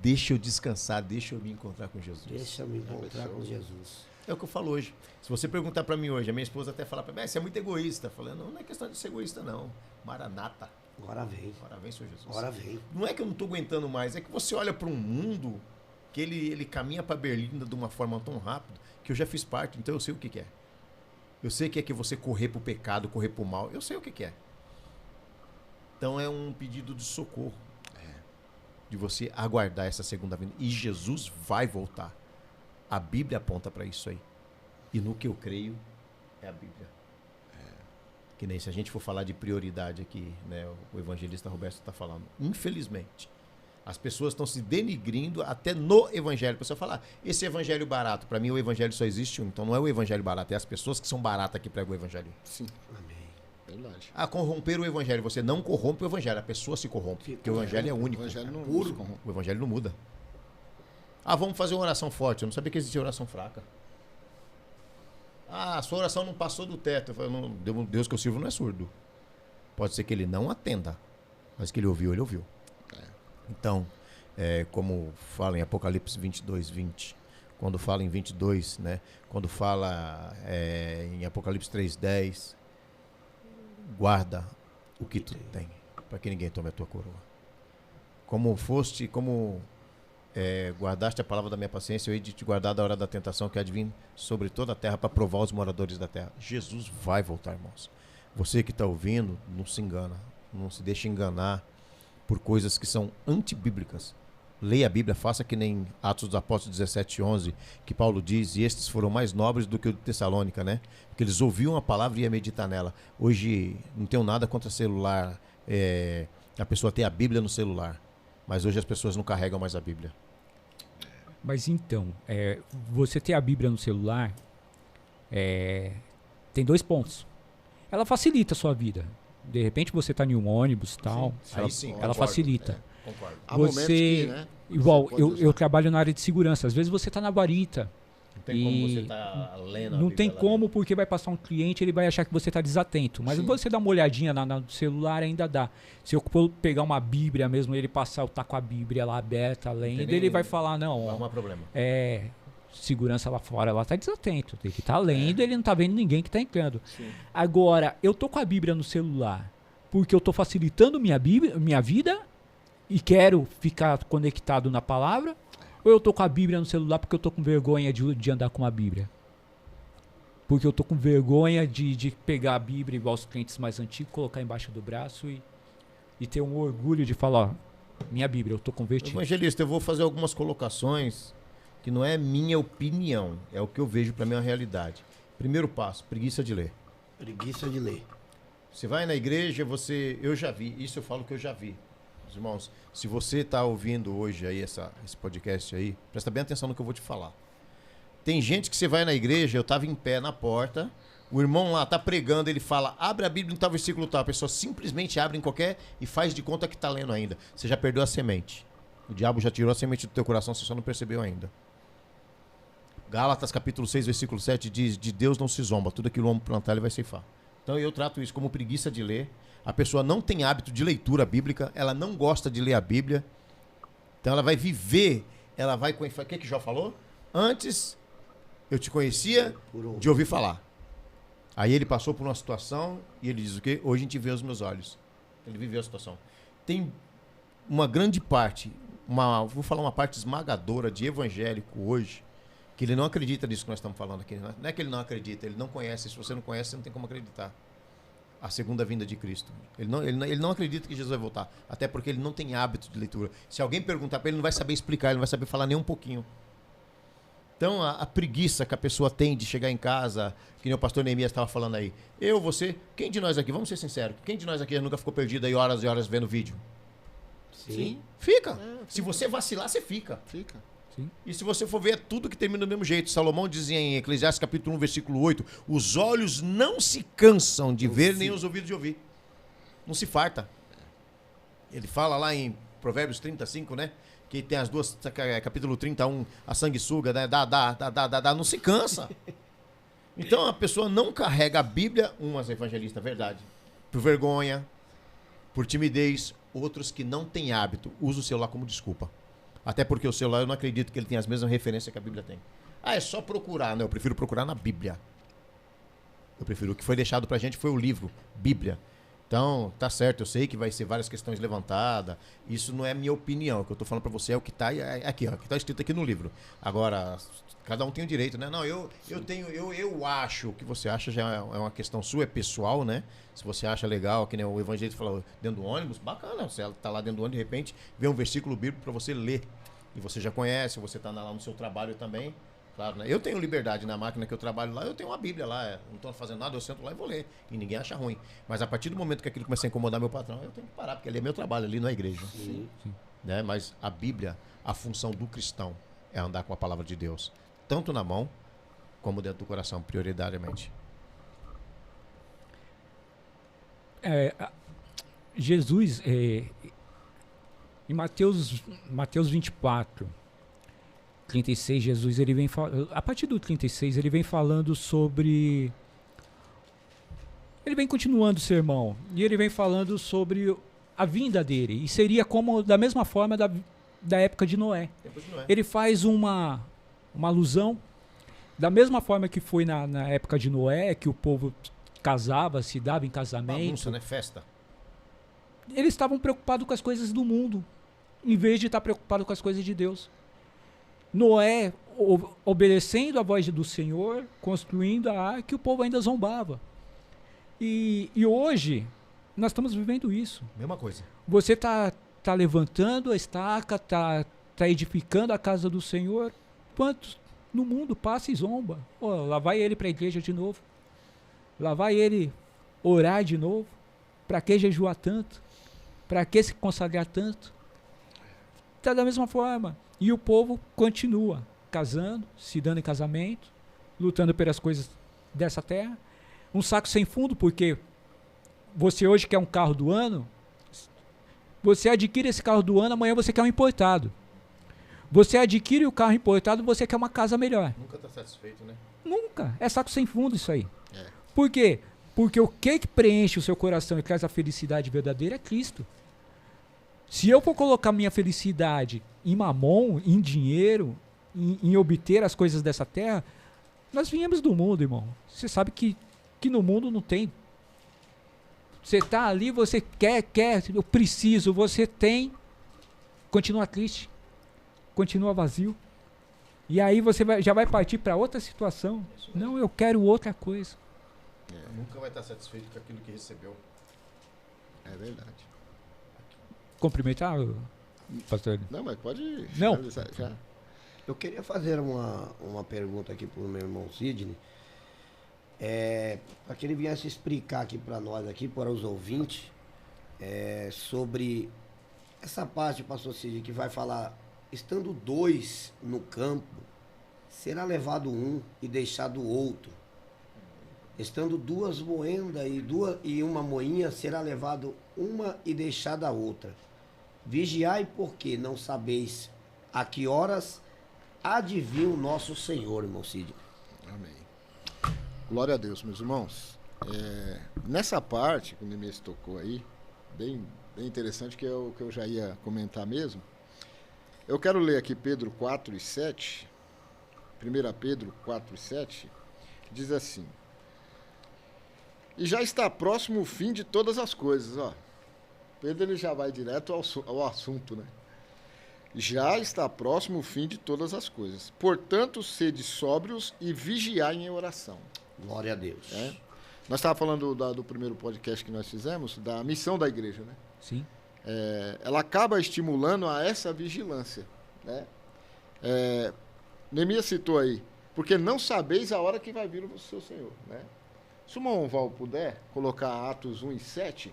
Speaker 4: Deixa eu descansar, deixa eu me encontrar com Jesus.
Speaker 2: Deixa eu me encontrar com Jesus.
Speaker 4: É o que eu falo hoje. Se você perguntar para mim hoje, a minha esposa até fala para mim, você é muito egoísta. Falando, não é questão de ser egoísta, não. Maranata.
Speaker 2: Agora vem.
Speaker 4: Agora vem, Senhor Jesus.
Speaker 2: Agora vem.
Speaker 4: Não é que eu não estou aguentando mais, é que você olha para um mundo que ele caminha para Berlinda de uma forma tão rápida que eu já fiz parte, então eu sei o que é. Eu sei que é que você correr pro pecado, correr pro mal, eu sei o que é. Então é um pedido de socorro. De você aguardar essa segunda vinda. E Jesus vai voltar. A Bíblia aponta para isso aí. E no que eu creio é a Bíblia. Que nem se a gente for falar de prioridade aqui, né, o evangelista Roberto está falando. Infelizmente, as pessoas estão se denigrindo até no evangelho. A pessoa fala, esse evangelho barato, para mim o evangelho só existe um. Então não é o evangelho barato, é as pessoas que são baratas que pregam o evangelho.
Speaker 3: Sim.
Speaker 2: Amém.
Speaker 3: Verdade.
Speaker 4: Corromper o evangelho. Você não corrompe o evangelho, a pessoa se corrompe. Porque o evangelho é único.
Speaker 3: O evangelho não
Speaker 4: puro.
Speaker 3: se corrompe.
Speaker 4: O evangelho não muda. Vamos fazer uma oração forte. Eu não sabia que existia oração fraca. A sua oração não passou do teto. Eu falei, não, Deus que eu sirvo não é surdo. Pode ser que ele não atenda, mas que ele ouviu, ele ouviu. Então, como fala em Apocalipse 22, 20, quando fala em 22, né? Quando fala em Apocalipse 3, 10, guarda o que tu tem, para que ninguém tome a tua coroa. Como guardaste a palavra da minha paciência, eu hei de te guardar da hora da tentação que há de vir sobre toda a terra para provar os moradores da terra. Jesus vai voltar, irmãos. Você que está ouvindo, não se engana, não se deixe enganar por coisas que são antibíblicas. Leia a Bíblia, faça que nem Atos dos Apóstolos 17:11, que Paulo diz, e estes foram mais nobres do que o de Tessalônica, né? Porque eles ouviam a palavra e iam meditar nela. Hoje, não tenho nada contra celular, a pessoa ter a Bíblia no celular, mas hoje as pessoas não carregam mais a Bíblia.
Speaker 1: Mas então, você ter a Bíblia no celular tem 2 pontos. Ela facilita a sua vida. De repente você está em um ônibus e tal, ela
Speaker 4: concordo,
Speaker 1: facilita.
Speaker 4: Concordo.
Speaker 3: Há momentos que, né,
Speaker 1: igual,
Speaker 3: você pode
Speaker 1: eu
Speaker 3: usar.
Speaker 1: trabalho na área de segurança. Às vezes você está na guarita.
Speaker 4: Não tem como você estar lendo a
Speaker 1: Não
Speaker 4: Bíblia
Speaker 1: tem
Speaker 4: lá
Speaker 1: como,
Speaker 4: dentro.
Speaker 1: porque vai passar um cliente, ele vai achar que você está desatento. Mas
Speaker 3: Sim.
Speaker 1: você dá uma olhadinha no celular, ainda dá. Se eu for pegar uma Bíblia mesmo, ele passar, eu tá com a Bíblia lá aberta, lendo,
Speaker 4: nem-
Speaker 1: ele vai falar, não,
Speaker 4: Não
Speaker 1: ó,
Speaker 4: arruma problema.
Speaker 1: segurança lá fora, ela tá desatento. Ele tá lendo, ele não tá vendo ninguém que tá entrando.
Speaker 3: Sim.
Speaker 1: Agora, eu tô com a Bíblia no celular porque eu tô facilitando minha vida e quero ficar conectado na palavra, ou eu tô com a Bíblia no celular porque eu tô com vergonha de andar com a Bíblia? Porque eu tô com vergonha de pegar a Bíblia igual os crentes mais antigos, colocar embaixo do braço e ter um orgulho de falar, ó, minha Bíblia, eu tô convertido.
Speaker 4: Evangelista, eu vou fazer algumas colocações que não é minha opinião, é o que eu vejo para mim a realidade. Primeiro passo, preguiça de ler.
Speaker 2: Preguiça de ler.
Speaker 4: Você vai na igreja, eu já vi, isso eu falo que eu já vi. Os irmãos, se você está ouvindo hoje aí esse podcast aí, presta bem atenção no que eu vou te falar. Tem gente que você vai na igreja, eu estava em pé na porta, o irmão lá está pregando, ele fala, abre a Bíblia em tal versículo tal, a pessoa simplesmente abre em qualquer e faz de conta que está lendo ainda. Você já perdeu a semente. O diabo já tirou a semente do teu coração, você só não percebeu ainda. Gálatas capítulo 6, versículo 7 diz, de Deus não se zomba, tudo aquilo que o homem plantar ele vai ceifar. Então eu trato isso como preguiça de ler. A pessoa não tem hábito de leitura bíblica, ela não gosta de ler a Bíblia. Então ela vai viver, ela vai... O que Jó falou? Antes eu te conhecia de ouvir falar. Aí ele passou por uma situação e ele diz o quê? Hoje a gente vê os meus olhos. Ele viveu a situação. Tem uma grande parte, vou falar uma parte esmagadora de evangélico hoje, que ele não acredita nisso que nós estamos falando aqui. Não é que ele não acredita, ele não conhece. Se você não conhece, você não tem como acreditar. A segunda vinda de Cristo. Ele não acredita que Jesus vai voltar. Até porque ele não tem hábito de leitura. Se alguém perguntar para ele, ele não vai saber explicar, ele não vai saber falar nem um pouquinho. Então, a preguiça que a pessoa tem de chegar em casa, que nem o pastor Neemias estava falando aí. Eu, você, quem de nós aqui, vamos ser sinceros, quem de nós aqui nunca ficou perdido aí horas e horas vendo vídeo?
Speaker 2: Sim.
Speaker 4: Fica. Se você vacilar, você fica.
Speaker 3: Fica.
Speaker 4: E se você for ver, é tudo que termina do mesmo jeito. Salomão dizia em Eclesiastes capítulo 1, versículo 8, os olhos não se cansam de ver, nem os ouvidos de ouvir. Não se farta. Ele fala lá em Provérbios 35, né? Que tem as duas, capítulo 31, a sanguessuga, né? Dá, não se cansa. Então a pessoa não carrega a Bíblia, umas evangelistas, verdade, por vergonha, por timidez, outros que não têm hábito, usam o celular como desculpa. Até porque o celular eu não acredito que ele tenha as mesmas referências que a Bíblia tem. Ah, é só procurar. Não, eu prefiro procurar na Bíblia. Eu prefiro. O que foi deixado pra gente foi o livro, Bíblia. Então, tá certo, eu sei que vai ser várias questões levantadas. Isso não é minha opinião. O que eu tô falando pra você é o que tá aqui, ó, que tá escrito aqui no livro. Agora, cada um tem o direito, né? Não, eu acho. O que você acha já é uma questão sua, é pessoal, né? Se você acha legal, que nem o evangelista falou, dentro do ônibus, bacana. Você tá lá dentro do ônibus, de repente, vê um versículo bíblico pra você ler. E você já conhece, você tá lá no seu trabalho também. Claro, né? Eu tenho liberdade na máquina que eu trabalho lá, eu tenho uma Bíblia lá, não estou fazendo nada, eu sento lá e vou ler. E ninguém acha ruim. Mas a partir do momento que aquilo começa a incomodar meu patrão, eu tenho que parar, porque ali é meu trabalho, ali não é igreja.
Speaker 2: Sim.
Speaker 4: Né? Mas a Bíblia, a função do cristão é andar com a palavra de Deus, tanto na mão como dentro do coração, prioritariamente.
Speaker 1: Jesus, em Mateus 24, 36, Jesus ele vem a partir do 36 ele vem falando sobre, ele vem continuando o sermão e ele vem falando sobre a vinda dele, e seria como da mesma forma da época de Noé. Ele faz uma alusão da mesma forma que foi na época de Noé, que o povo casava, se dava em casamento.
Speaker 4: Bagunça, né? Festa.
Speaker 1: Eles estavam preocupados com as coisas do mundo, em vez de estar preocupado com as coisas de Deus. Noé, obedecendo a voz do Senhor, construindo a arca, e o povo ainda zombava. E hoje, nós estamos vivendo isso.
Speaker 4: Mesma coisa.
Speaker 1: Você tá levantando a estaca, tá edificando a casa do Senhor. Quantos no mundo passa e zomba? Lá vai ele para a igreja de novo. Lá vai ele orar de novo. Para que jejuar tanto? Para que se consagrar tanto? Está da mesma forma. E o povo continua casando, se dando em casamento, lutando pelas coisas dessa terra. Um saco sem fundo, porque você hoje quer um carro do ano, você adquire esse carro do ano, amanhã você quer um importado. Você adquire o carro importado, você quer uma casa melhor.
Speaker 4: Nunca está satisfeito, né?
Speaker 1: Nunca. É saco sem fundo isso aí.
Speaker 3: É.
Speaker 1: Por quê? Porque o que preenche o seu coração e traz a felicidade verdadeira é Cristo. Se eu for colocar minha felicidade em mamon, em dinheiro, em obter as coisas dessa terra, nós viemos do mundo, irmão. Você sabe que no mundo não tem. Você está ali, você quer, eu preciso, você tem, continua triste, continua vazio. E aí você já vai partir para outra situação. Não, eu quero outra coisa.
Speaker 4: Nunca vai estar satisfeito com aquilo que recebeu.
Speaker 3: É verdade.
Speaker 1: Cumprimentar, pastor?
Speaker 3: Não, mas pode
Speaker 1: Não.
Speaker 3: já.
Speaker 2: Eu queria fazer uma pergunta aqui para o meu irmão Sidney. Para que ele viesse explicar aqui para nós, aqui para os ouvintes, sobre essa parte, pastor Sidney, que vai falar, estando dois no campo, será levado um e deixado o outro. Estando duas moendas e uma moinha, será levado uma e deixada a outra. Vigiai, porque não sabeis a que horas há de vir o nosso Senhor, irmão Cid.
Speaker 3: Amém. Glória a Deus, meus irmãos. Nessa parte, que o Neemias tocou aí, bem interessante, que é o que eu já ia comentar mesmo. Eu quero ler aqui Pedro 4 e 7. 1 Pedro 4 e 7, diz assim: e já está próximo o fim de todas as coisas, ó. Pedro ele já vai direto ao assunto, né? Já está próximo o fim de todas as coisas. Portanto, sede sóbrios e vigiai em oração.
Speaker 2: Glória a Deus.
Speaker 3: Nós estávamos falando do primeiro podcast que nós fizemos, da missão da igreja, né?
Speaker 1: Sim.
Speaker 3: Ela acaba estimulando a essa vigilância, né? Neemias citou aí, porque não sabeis a hora que vai vir o seu Senhor, né? Se o irmão Val puder colocar Atos 1 e 7,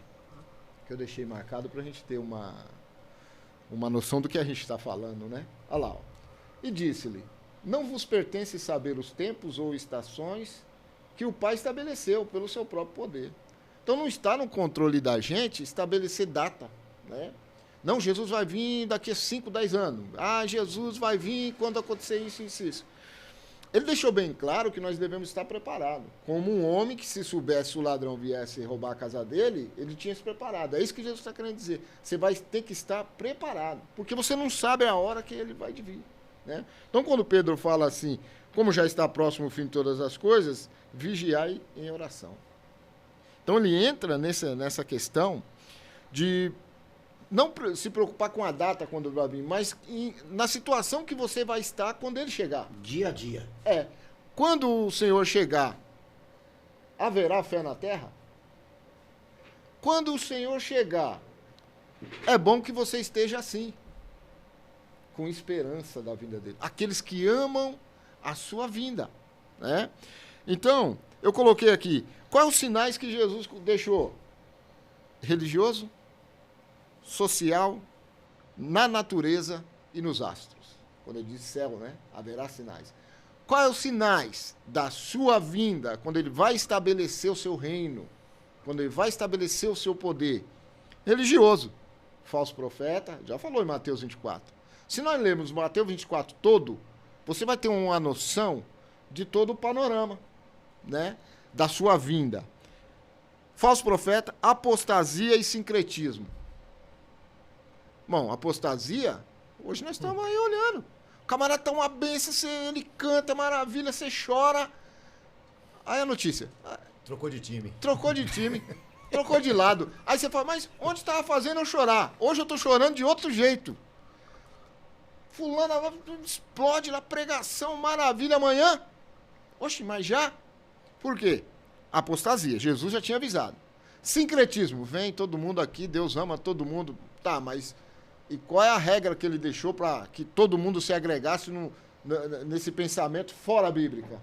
Speaker 3: que eu deixei marcado para a gente ter uma noção do que a gente está falando, né? Olha lá, ó. E disse-lhe: não vos pertence saber os tempos ou estações que o Pai estabeleceu pelo seu próprio poder. Então não está no controle da gente estabelecer data, né? Não, Jesus vai vir daqui a 5, 10 anos. Ah, Jesus vai vir quando acontecer isso, isso, isso. Ele deixou bem claro que nós devemos estar preparados. Como um homem que, se soubesse o ladrão viesse roubar a casa dele, ele tinha se preparado. É isso que Jesus está querendo dizer. Você vai ter que estar preparado, porque você não sabe a hora que ele vai vir. Né? Então, quando Pedro fala assim, como já está próximo o fim de todas as coisas, vigiai em oração. Então, ele entra nessa questão de não se preocupar com a data quando ele vai vir, mas na situação que você vai estar quando ele chegar.
Speaker 2: Dia a dia.
Speaker 3: Quando o Senhor chegar, haverá fé na terra? Quando o Senhor chegar, é bom que você esteja assim, com esperança da vinda dele. Aqueles que amam a sua vinda. Né? Então, eu coloquei aqui, quais os sinais que Jesus deixou? Religioso, social, na natureza e nos astros. Quando ele diz céu, né? Haverá sinais. Quais os sinais da sua vinda, quando ele vai estabelecer o seu reino, quando ele vai estabelecer o seu poder? Religioso, falso profeta, já falou em Mateus 24. Se nós lermos Mateus 24 todo, você vai ter uma noção de todo o panorama, né? Da sua vinda. Falso profeta, apostasia e sincretismo. Bom, apostasia, hoje nós estamos aí olhando. O camarada tá uma benção, ele canta, maravilha, você chora. Aí a notícia.
Speaker 4: Trocou de time.
Speaker 3: Trocou de time, trocou de lado. Aí você fala, mas onde estava fazendo eu chorar? Hoje eu tô chorando de outro jeito. Fulana explode lá, pregação, maravilha, amanhã. Oxe, mas já? Por quê? Apostasia, Jesus já tinha avisado. Sincretismo, vem todo mundo aqui, Deus ama todo mundo. Tá, mas e qual é a regra que ele deixou para que todo mundo se agregasse nesse pensamento fora bíblica?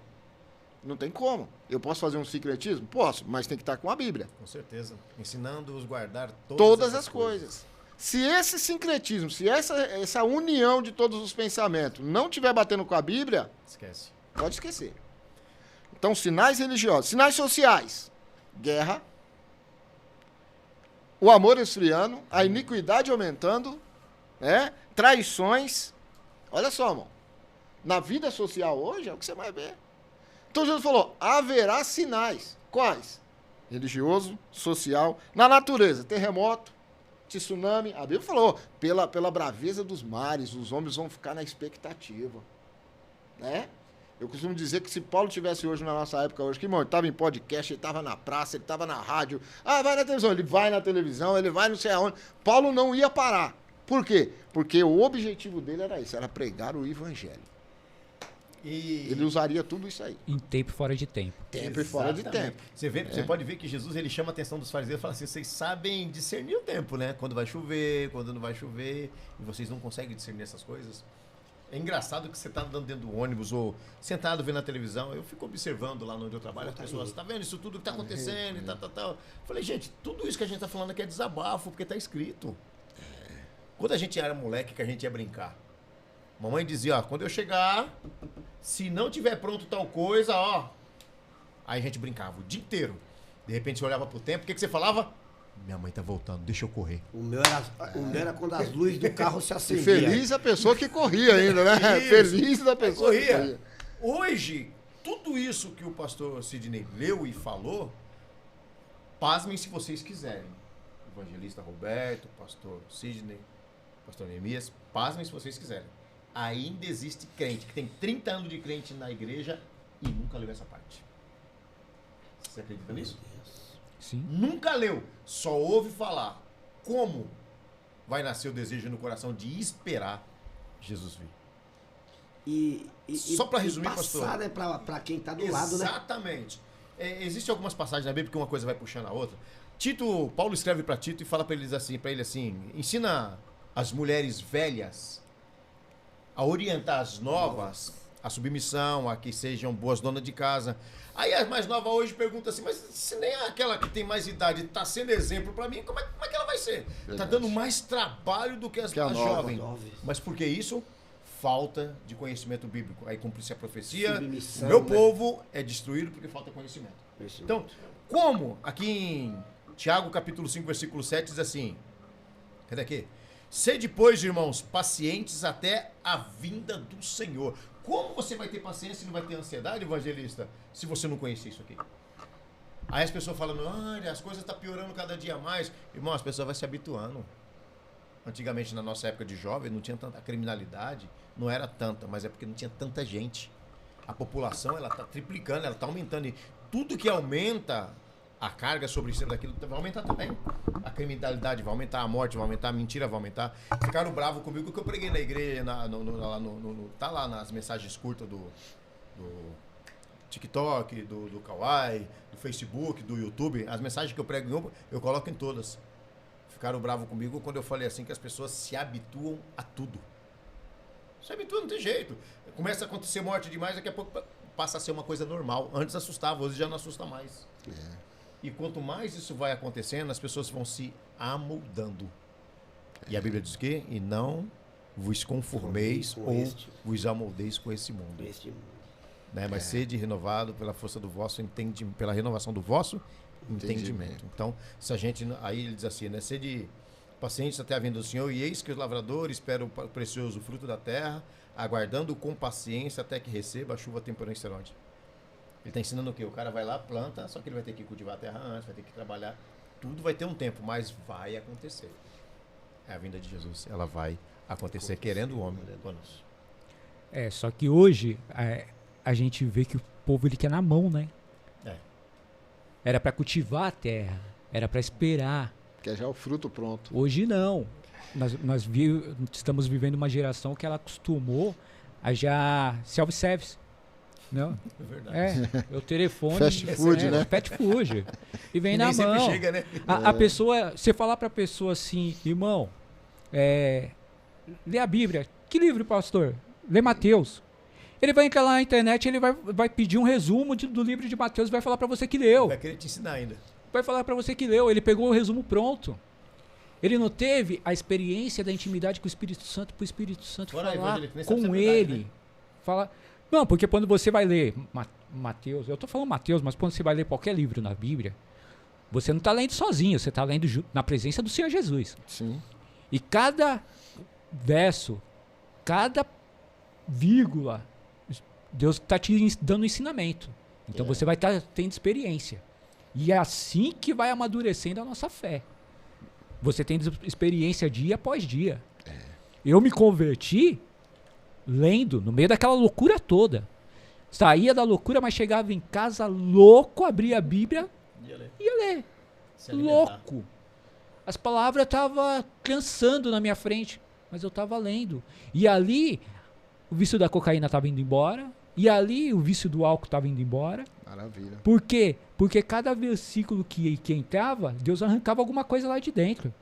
Speaker 3: Não tem como. Eu posso fazer um sincretismo? Posso, mas tem que estar com a Bíblia.
Speaker 4: Com certeza. Ensinando-os a guardar
Speaker 3: todas as coisas. Se esse sincretismo, se essa união de todos os pensamentos não estiver batendo com a Bíblia,
Speaker 4: esquece.
Speaker 3: Pode esquecer. Então, sinais religiosos. Sinais sociais. Guerra. O amor esfriando. A iniquidade aumentando. Né? Traições. Olha só, irmão. Na vida social hoje é o que você vai ver. Então, Jesus falou, haverá sinais. Quais? Religioso, social. Na natureza, terremoto, tsunami. A Bíblia falou, pela braveza dos mares, os homens vão ficar na expectativa. Né? Eu costumo dizer que se Paulo tivesse hoje, na nossa época hoje, que, irmão, ele estava em podcast, ele estava na praça, ele estava na rádio. Ah, vai na televisão. Ele vai na televisão, ele vai não sei aonde. Paulo não ia parar. Por quê? Porque o objetivo dele era isso, era pregar o evangelho. E ele usaria tudo isso aí.
Speaker 1: Em tempo e fora de tempo.
Speaker 3: Tempo e fora de tempo.
Speaker 4: Você pode ver que Jesus ele chama a atenção dos fariseus e fala assim, vocês sabem discernir o tempo, né? Quando vai chover, quando não vai chover, e vocês não conseguem discernir essas coisas. É engraçado que você está andando dentro do ônibus ou sentado vendo a televisão, eu fico observando lá onde eu trabalho, as pessoas, tá vendo isso tudo que está acontecendo e tal. Falei, gente, tudo isso que a gente está falando aqui é desabafo, porque está escrito. Quando a gente era moleque, que a gente ia brincar, mamãe dizia, ó, quando eu chegar, se não tiver pronto tal coisa, ó. Aí a gente brincava o dia inteiro. De repente você olhava pro tempo, o que você falava? Minha mãe tá voltando, deixa eu correr.
Speaker 2: O meu era quando as luzes do carro se acendiam.
Speaker 3: Feliz a pessoa que corria ainda, né?
Speaker 4: Isso.
Speaker 3: Feliz da pessoa que
Speaker 4: corria. Hoje, tudo isso que o pastor Sidney leu e falou, pasmem se vocês quiserem. Evangelista Roberto, pastor Sidney, pastor Neemias, pasmem se vocês quiserem. Ainda existe crente que tem 30 anos de crente na igreja e nunca leu essa parte. Você acredita nisso?
Speaker 1: Sim.
Speaker 4: Nunca leu, só ouve falar. Como vai nascer o desejo no coração de esperar Jesus vir? Só para resumir, pastor.
Speaker 2: Passar, né, para quem está do lado, né?
Speaker 4: Exatamente. Existem algumas passagens na Bíblia que uma coisa vai puxando a outra. Paulo escreve para Tito e fala para ele assim, ensina as mulheres velhas a orientar as novas, a submissão, a que sejam boas donas de casa. Aí a mais nova hoje pergunta assim, mas se nem aquela que tem mais idade está sendo exemplo para mim, como é que ela vai ser? Está dando mais trabalho do que as jovens. Mas por que isso? Falta de conhecimento bíblico. Aí cumpre-se a profecia, o meu povo é destruído porque falta conhecimento. Então, como aqui em Tiago capítulo 5, versículo 7 diz assim, cadê aqui? Sede, pois, irmãos, pacientes até a vinda do Senhor. Como você vai ter paciência e não vai ter ansiedade, evangelista, se você não conhecer isso aqui? Aí as pessoas falando, as coisas estão piorando cada dia mais. Irmão, as pessoas vão se habituando. Antigamente, na nossa época de jovem, não tinha tanta criminalidade, não era tanta, mas é porque não tinha tanta gente. A população, ela está triplicando, ela está aumentando. E tudo que aumenta a carga sobre cima daquilo vai aumentar também. A criminalidade vai aumentar, a morte vai aumentar, a mentira vai aumentar. Ficaram bravos comigo que eu preguei na igreja, tá lá nas mensagens curtas do TikTok, do Kawaii, do Facebook, do YouTube. As mensagens que eu prego eu coloco em todas. Ficaram bravos comigo quando eu falei assim que as pessoas se habituam a tudo. Se habituam, não tem jeito. Começa a acontecer morte demais, daqui a pouco passa a ser uma coisa normal. Antes assustava, hoje já não assusta mais. E quanto mais isso vai acontecendo, as pessoas vão se amoldando. E a Bíblia diz o quê? E não vos conformeis ou vos amoldeis com esse mundo. Né? Mas sede renovado pela força do vosso entendimento, pela renovação do vosso entendimento. Então, se a gente... Aí ele diz assim, né? Sede pacientes até a vinda do Senhor, e eis que os lavradores esperam o precioso fruto da terra, aguardando com paciência até que receba a chuva temporânea. Ele está ensinando o quê? O cara vai lá, planta, só que ele vai ter que cultivar a terra antes, vai ter que trabalhar. Tudo vai ter um tempo, mas vai acontecer. É a vinda de Jesus. Ela vai acontecer querendo o homem.
Speaker 1: Só que hoje a gente vê que o povo ele quer na mão, né? Era para cultivar a terra, era para esperar.
Speaker 3: Quer já o fruto pronto.
Speaker 1: Hoje não. Nós estamos vivendo uma geração que ela acostumou a já self-service. Não?
Speaker 4: É verdade.
Speaker 1: O telefone.
Speaker 3: Fast food, né?
Speaker 1: Fast food. E vem
Speaker 4: E
Speaker 1: na
Speaker 4: nem sempre
Speaker 1: mão.
Speaker 4: chega, né?
Speaker 1: A pessoa, você falar pra pessoa assim, irmão, lê a Bíblia. Que livro, pastor? Lê Mateus. Ele vai entrar lá na internet, ele vai pedir um resumo do livro de Mateus e vai falar pra você que leu.
Speaker 4: Vai querer te ensinar ainda.
Speaker 1: Vai falar pra você que leu. Ele pegou o resumo pronto. Ele não teve a experiência da intimidade com o Espírito Santo, pro Espírito Santo
Speaker 4: Fora aí,
Speaker 1: falar
Speaker 4: evangelho, nem sabe se é
Speaker 1: com
Speaker 4: verdade,
Speaker 1: ele.
Speaker 4: né?
Speaker 1: Falar... Não, porque quando você vai ler Mateus, eu tô falando Mateus, mas quando você vai ler qualquer livro na Bíblia, você não tá lendo sozinho, você tá lendo na presença do Senhor Jesus.
Speaker 3: Sim.
Speaker 1: E cada verso, cada vírgula, Deus está te dando ensinamento. Então você vai estar tendo experiência. E é assim que vai amadurecendo a nossa fé. Você tem experiência dia após dia. Eu me converti lendo, no meio daquela loucura toda. Saía da loucura, mas chegava em casa louco, abria a Bíblia e ia ler. Louco. As palavras estavam cansando na minha frente, mas eu estava lendo. E ali, o vício da cocaína estava indo embora. E ali, o vício do álcool estava indo embora.
Speaker 3: Maravilha.
Speaker 1: Por quê? Porque cada versículo que entrava, Deus arrancava alguma coisa lá de dentro.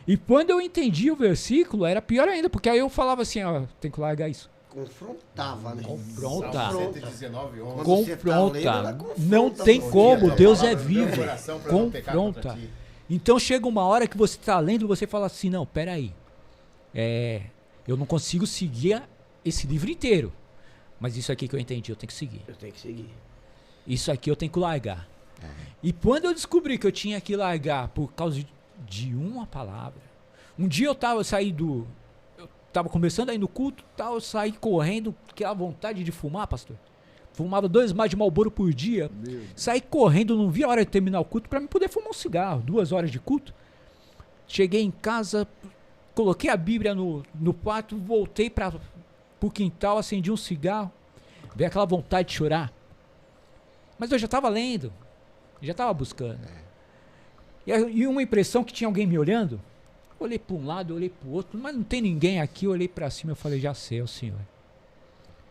Speaker 1: E quando eu entendi o versículo, era pior ainda, porque aí eu falava assim, tem que largar isso.
Speaker 2: Confrontava, né?
Speaker 1: Confronta.
Speaker 4: Salmo 119, 11.
Speaker 2: Quando você tá lendo, ela
Speaker 1: Confronta.
Speaker 2: confronta
Speaker 1: Não tem
Speaker 2: você.
Speaker 1: como,
Speaker 4: Tua
Speaker 1: Deus
Speaker 4: palavra
Speaker 1: é
Speaker 4: no meu
Speaker 1: vivo.
Speaker 4: coração pra não pecar contra
Speaker 1: Confronta.
Speaker 4: ti.
Speaker 1: Então chega uma hora que você está lendo e você fala assim, não, peraí. Eu não consigo seguir esse livro inteiro. Mas isso aqui que eu entendi, eu tenho que seguir.
Speaker 2: Eu tenho que seguir.
Speaker 1: Isso aqui eu tenho que largar. E quando eu descobri que eu tinha que largar por causa de uma palavra. Um dia eu tava começando a ir no culto, eu saí correndo, aquela vontade de fumar, pastor. Fumava 2 maços de Marlboro por dia. Saí correndo, não vi a hora de terminar o culto para me poder fumar um cigarro. 2 horas de culto. Cheguei em casa, coloquei a Bíblia no quarto, voltei pro quintal, acendi um cigarro. Veio aquela vontade de chorar. Mas eu já estava lendo, já estava buscando. E uma impressão que tinha alguém me olhando. Olhei para um lado, olhei para o outro, mas não tem ninguém aqui. Eu olhei para cima e falei, já sei, é o Senhor.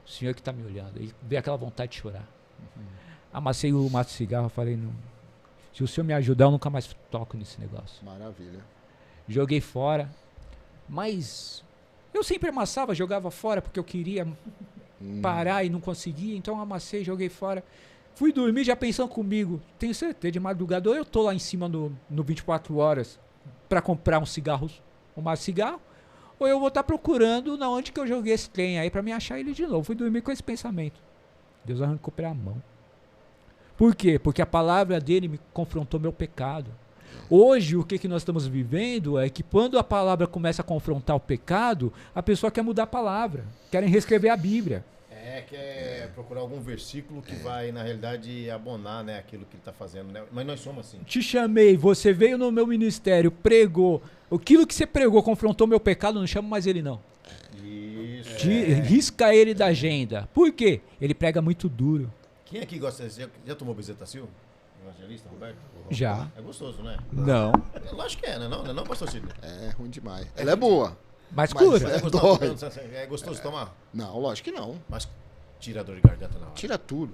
Speaker 1: O Senhor que está me olhando. E veio aquela vontade de chorar. Amassei o maço de cigarro, falei, não, se o Senhor me ajudar, eu nunca mais toco nesse negócio.
Speaker 3: Maravilha.
Speaker 1: Joguei fora, mas eu sempre amassava, jogava fora porque eu queria parar e não conseguia, então amassei, joguei fora. Fui dormir já pensando comigo, tenho certeza, de madrugada, ou eu tô lá em cima no 24 horas para comprar um cigarro, um maço de cigarro, ou eu vou estar procurando na onde que eu joguei esse trem aí para me achar ele de novo. Fui dormir com esse pensamento. Deus arrancou pela mão. Por quê? Porque a palavra dele me confrontou meu pecado. Hoje, o que nós estamos vivendo é que quando a palavra começa a confrontar o pecado, a pessoa quer mudar a palavra, querem reescrever a Bíblia.
Speaker 4: Quer procurar algum versículo que vai, na realidade, abonar, né, aquilo que ele está fazendo, né? Mas nós somos assim.
Speaker 1: Te chamei, você veio no meu ministério, pregou. Aquilo que você pregou confrontou meu pecado, não chamo mais ele não.
Speaker 4: Isso.
Speaker 1: Risca ele da agenda. Por quê? Ele prega muito duro.
Speaker 4: Quem aqui gosta? Já tomou bezetacil? Evangelista, Roberto?
Speaker 1: Já.
Speaker 4: É gostoso, né?
Speaker 1: Não.
Speaker 4: Lógico que é, né? Não, não, pastor Sidney?
Speaker 3: É ruim demais. Ela é boa.
Speaker 1: Mas cura.
Speaker 3: é
Speaker 4: gostoso,
Speaker 3: dói.
Speaker 4: é gostoso tomar?
Speaker 3: Não, lógico que não.
Speaker 4: Mas tira a dor de garganta na hora.
Speaker 3: Tira tudo.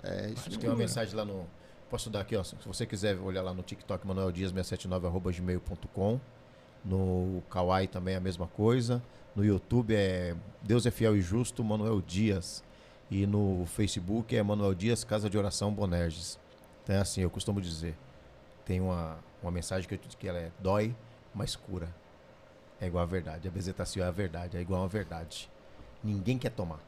Speaker 3: É isso.
Speaker 4: Tem uma mensagem lá no... Posso dar aqui, ó. Se você quiser olhar lá no TikTok, Manuel Dias 679@gmail.com. No Kawaii também é a mesma coisa. No YouTube é Deus é Fiel e Justo, Manuel Dias. E no Facebook é Manuel Dias, Casa de Oração Bonerges. Então é assim, eu costumo dizer. Tem uma mensagem que ela dói, mas cura. É igual a verdade. A bezetacil é a verdade, é igual a verdade. Ninguém quer tomar.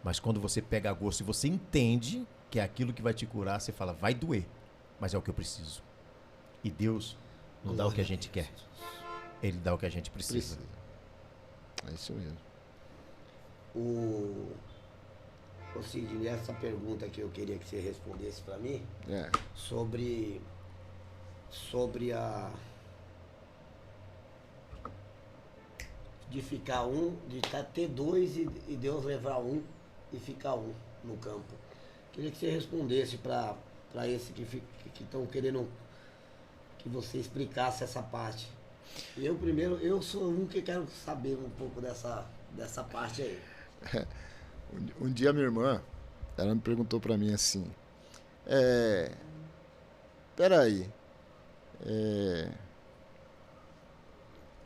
Speaker 4: Mas quando você pega gosto e você entende que é aquilo que vai te curar, você fala, vai doer, mas é o que eu preciso. E Deus não dá o que a gente quer. Ele dá o que a gente precisa.
Speaker 3: É isso mesmo.
Speaker 2: Ô Sidney, essa pergunta que eu queria que você respondesse para mim, sobre a... de ficar ter dois e Deus levar um e ficar um no campo. Queria que você respondesse para esse que estão querendo que você explicasse essa parte. Eu sou um que quero saber um pouco dessa parte aí.
Speaker 3: Um dia minha irmã, ela me perguntou para mim assim, peraí,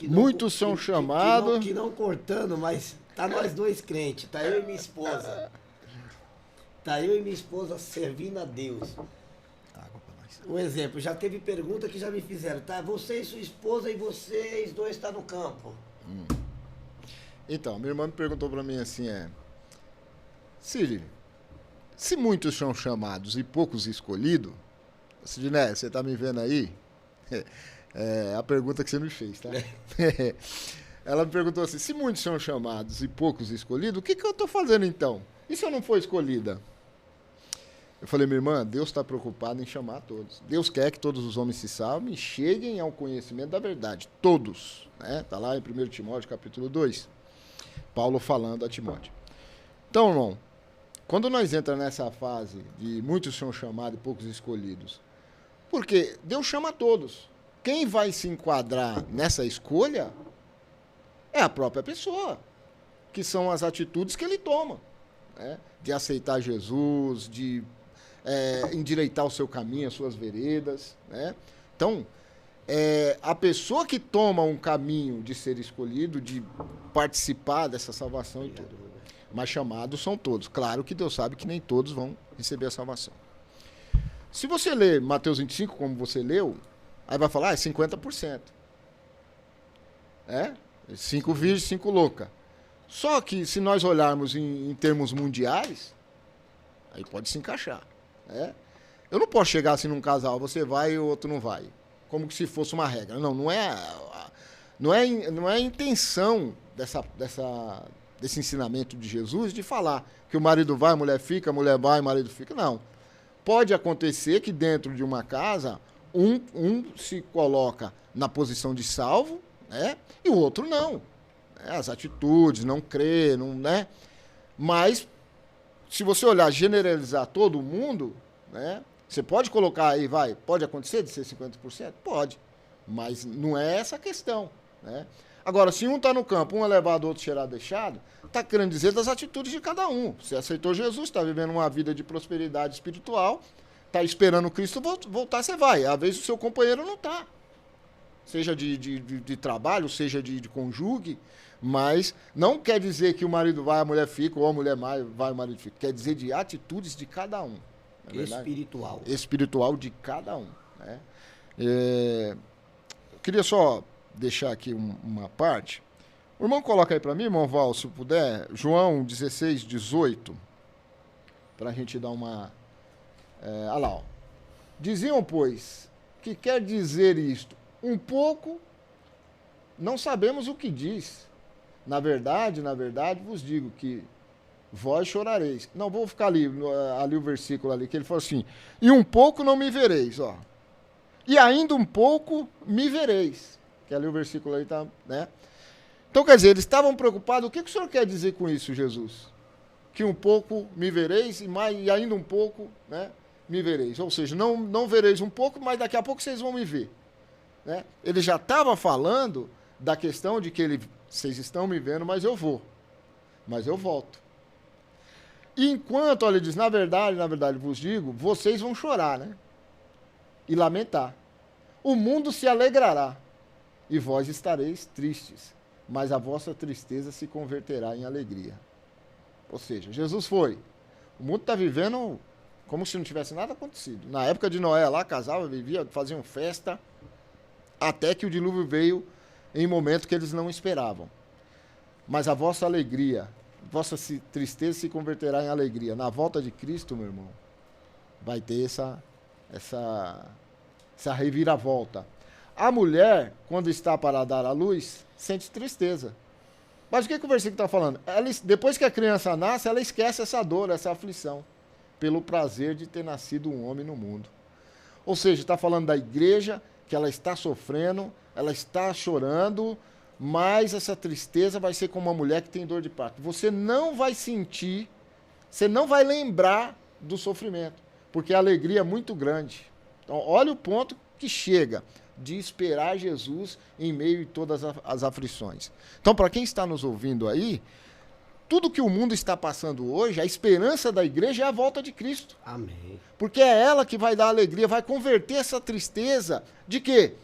Speaker 3: muitos são chamados...
Speaker 2: Que não cortando, mas tá nós dois crentes, tá eu e minha esposa. Tá eu e minha esposa servindo a Deus. Um exemplo, já teve pergunta que já me fizeram, tá? Você e sua esposa e vocês dois estão no campo.
Speaker 3: Então, minha irmã me perguntou para mim assim, Sidney, se muitos são chamados e poucos escolhidos, Sidney, você tá me vendo aí? É a pergunta que você me fez, tá? Ela me perguntou assim, se muitos são chamados e poucos escolhidos, o que eu tô fazendo então? E se eu não for escolhida? Eu falei, minha irmã, Deus está preocupado em chamar todos. Deus quer que todos os homens se salvem e cheguem ao conhecimento da verdade. Todos. Está lá em 1 Timóteo, capítulo 2. Paulo falando a Timóteo. Então, irmão, quando nós entramos nessa fase de muitos são chamados e poucos escolhidos, porque Deus chama todos. Quem vai se enquadrar nessa escolha é a própria pessoa, que são as atitudes que ele toma. De aceitar Jesus, de endireitar o seu caminho, as suas veredas. Então, a pessoa que toma um caminho de ser escolhido, de participar dessa salvação e tudo. Mas chamados são todos. Claro que Deus sabe que nem todos vão receber a salvação. Se você ler Mateus 25, como você leu, aí vai falar, 50%. 5 virgens, 5 loucas. Só que se nós olharmos em termos mundiais, aí pode se encaixar. Eu não posso chegar assim num casal, você vai e o outro não vai. Como que se fosse uma regra. Não é a intenção desse ensinamento de Jesus de falar que o marido vai, a mulher fica, a mulher vai, o marido fica. Não. Pode acontecer que dentro de uma casa, um se coloca na posição de salvo, e o outro não. As atitudes, não crê, não, Mas, se você olhar, generalizar todo mundo, você pode colocar aí, pode acontecer de ser 50%? Pode, mas não é essa a questão. Agora, se um está no campo, um é levado, outro será deixado, está querendo dizer das atitudes de cada um. Você aceitou Jesus, está vivendo uma vida de prosperidade espiritual, está esperando Cristo voltar, você vai. Às vezes o seu companheiro não está. Seja de trabalho, seja de conjugue, mas não quer dizer que o marido vai, a mulher fica, ou a mulher vai, o marido fica. Quer dizer de atitudes de cada um.
Speaker 2: Espiritual.
Speaker 3: Espiritual de cada um. Eu queria só deixar aqui uma parte. O irmão coloca aí para mim, irmão Val, se puder, João 16, 18, para a gente dar uma... olha lá, ó. Diziam, pois, que quer dizer isto? Um pouco, não sabemos o que diz. Na verdade, vos digo que vós chorareis. Não, vou ficar ali o versículo ali, que ele falou assim, e um pouco não me vereis, ó. E ainda um pouco me vereis. Que ali o versículo aí tá, né? Então, quer dizer, eles estavam preocupados. O que o senhor quer dizer com isso, Jesus? Que um pouco me vereis e ainda um pouco, né, me vereis. Ou seja, não vereis um pouco, mas daqui a pouco vocês vão me ver. Né? Ele já estava falando da questão de que vocês estão me vendo, mas eu vou. Mas eu volto. E enquanto, olha, ele diz, na verdade vos digo, vocês vão chorar, né? E lamentar. O mundo se alegrará, e vós estareis tristes, mas a vossa tristeza se converterá em alegria. Ou seja, Jesus foi. O mundo está vivendo como se não tivesse nada acontecido. Na época de Noé lá, casava, vivia, faziam festa, até que o dilúvio veio em momento que eles não esperavam. Mas a vossa alegria, vossa tristeza se converterá em alegria. Na volta de Cristo, meu irmão, vai ter essa reviravolta. A mulher, quando está para dar à luz, sente tristeza. Mas o que o versículo está falando? Depois que a criança nasce, ela esquece essa dor, essa aflição, pelo prazer de ter nascido um homem no mundo. Ou seja, está falando da igreja, que ela está sofrendo, ela está chorando, mas essa tristeza vai ser como uma mulher que tem dor de parto. Você não vai sentir, você não vai lembrar do sofrimento, porque a alegria é muito grande. Então, olha o ponto que chega de esperar Jesus em meio a todas as aflições. Então, para quem está nos ouvindo aí, tudo que o mundo está passando hoje, a esperança da igreja é a volta de Cristo.
Speaker 2: Amém.
Speaker 3: Porque é ela que vai dar alegria, vai converter essa tristeza de quê?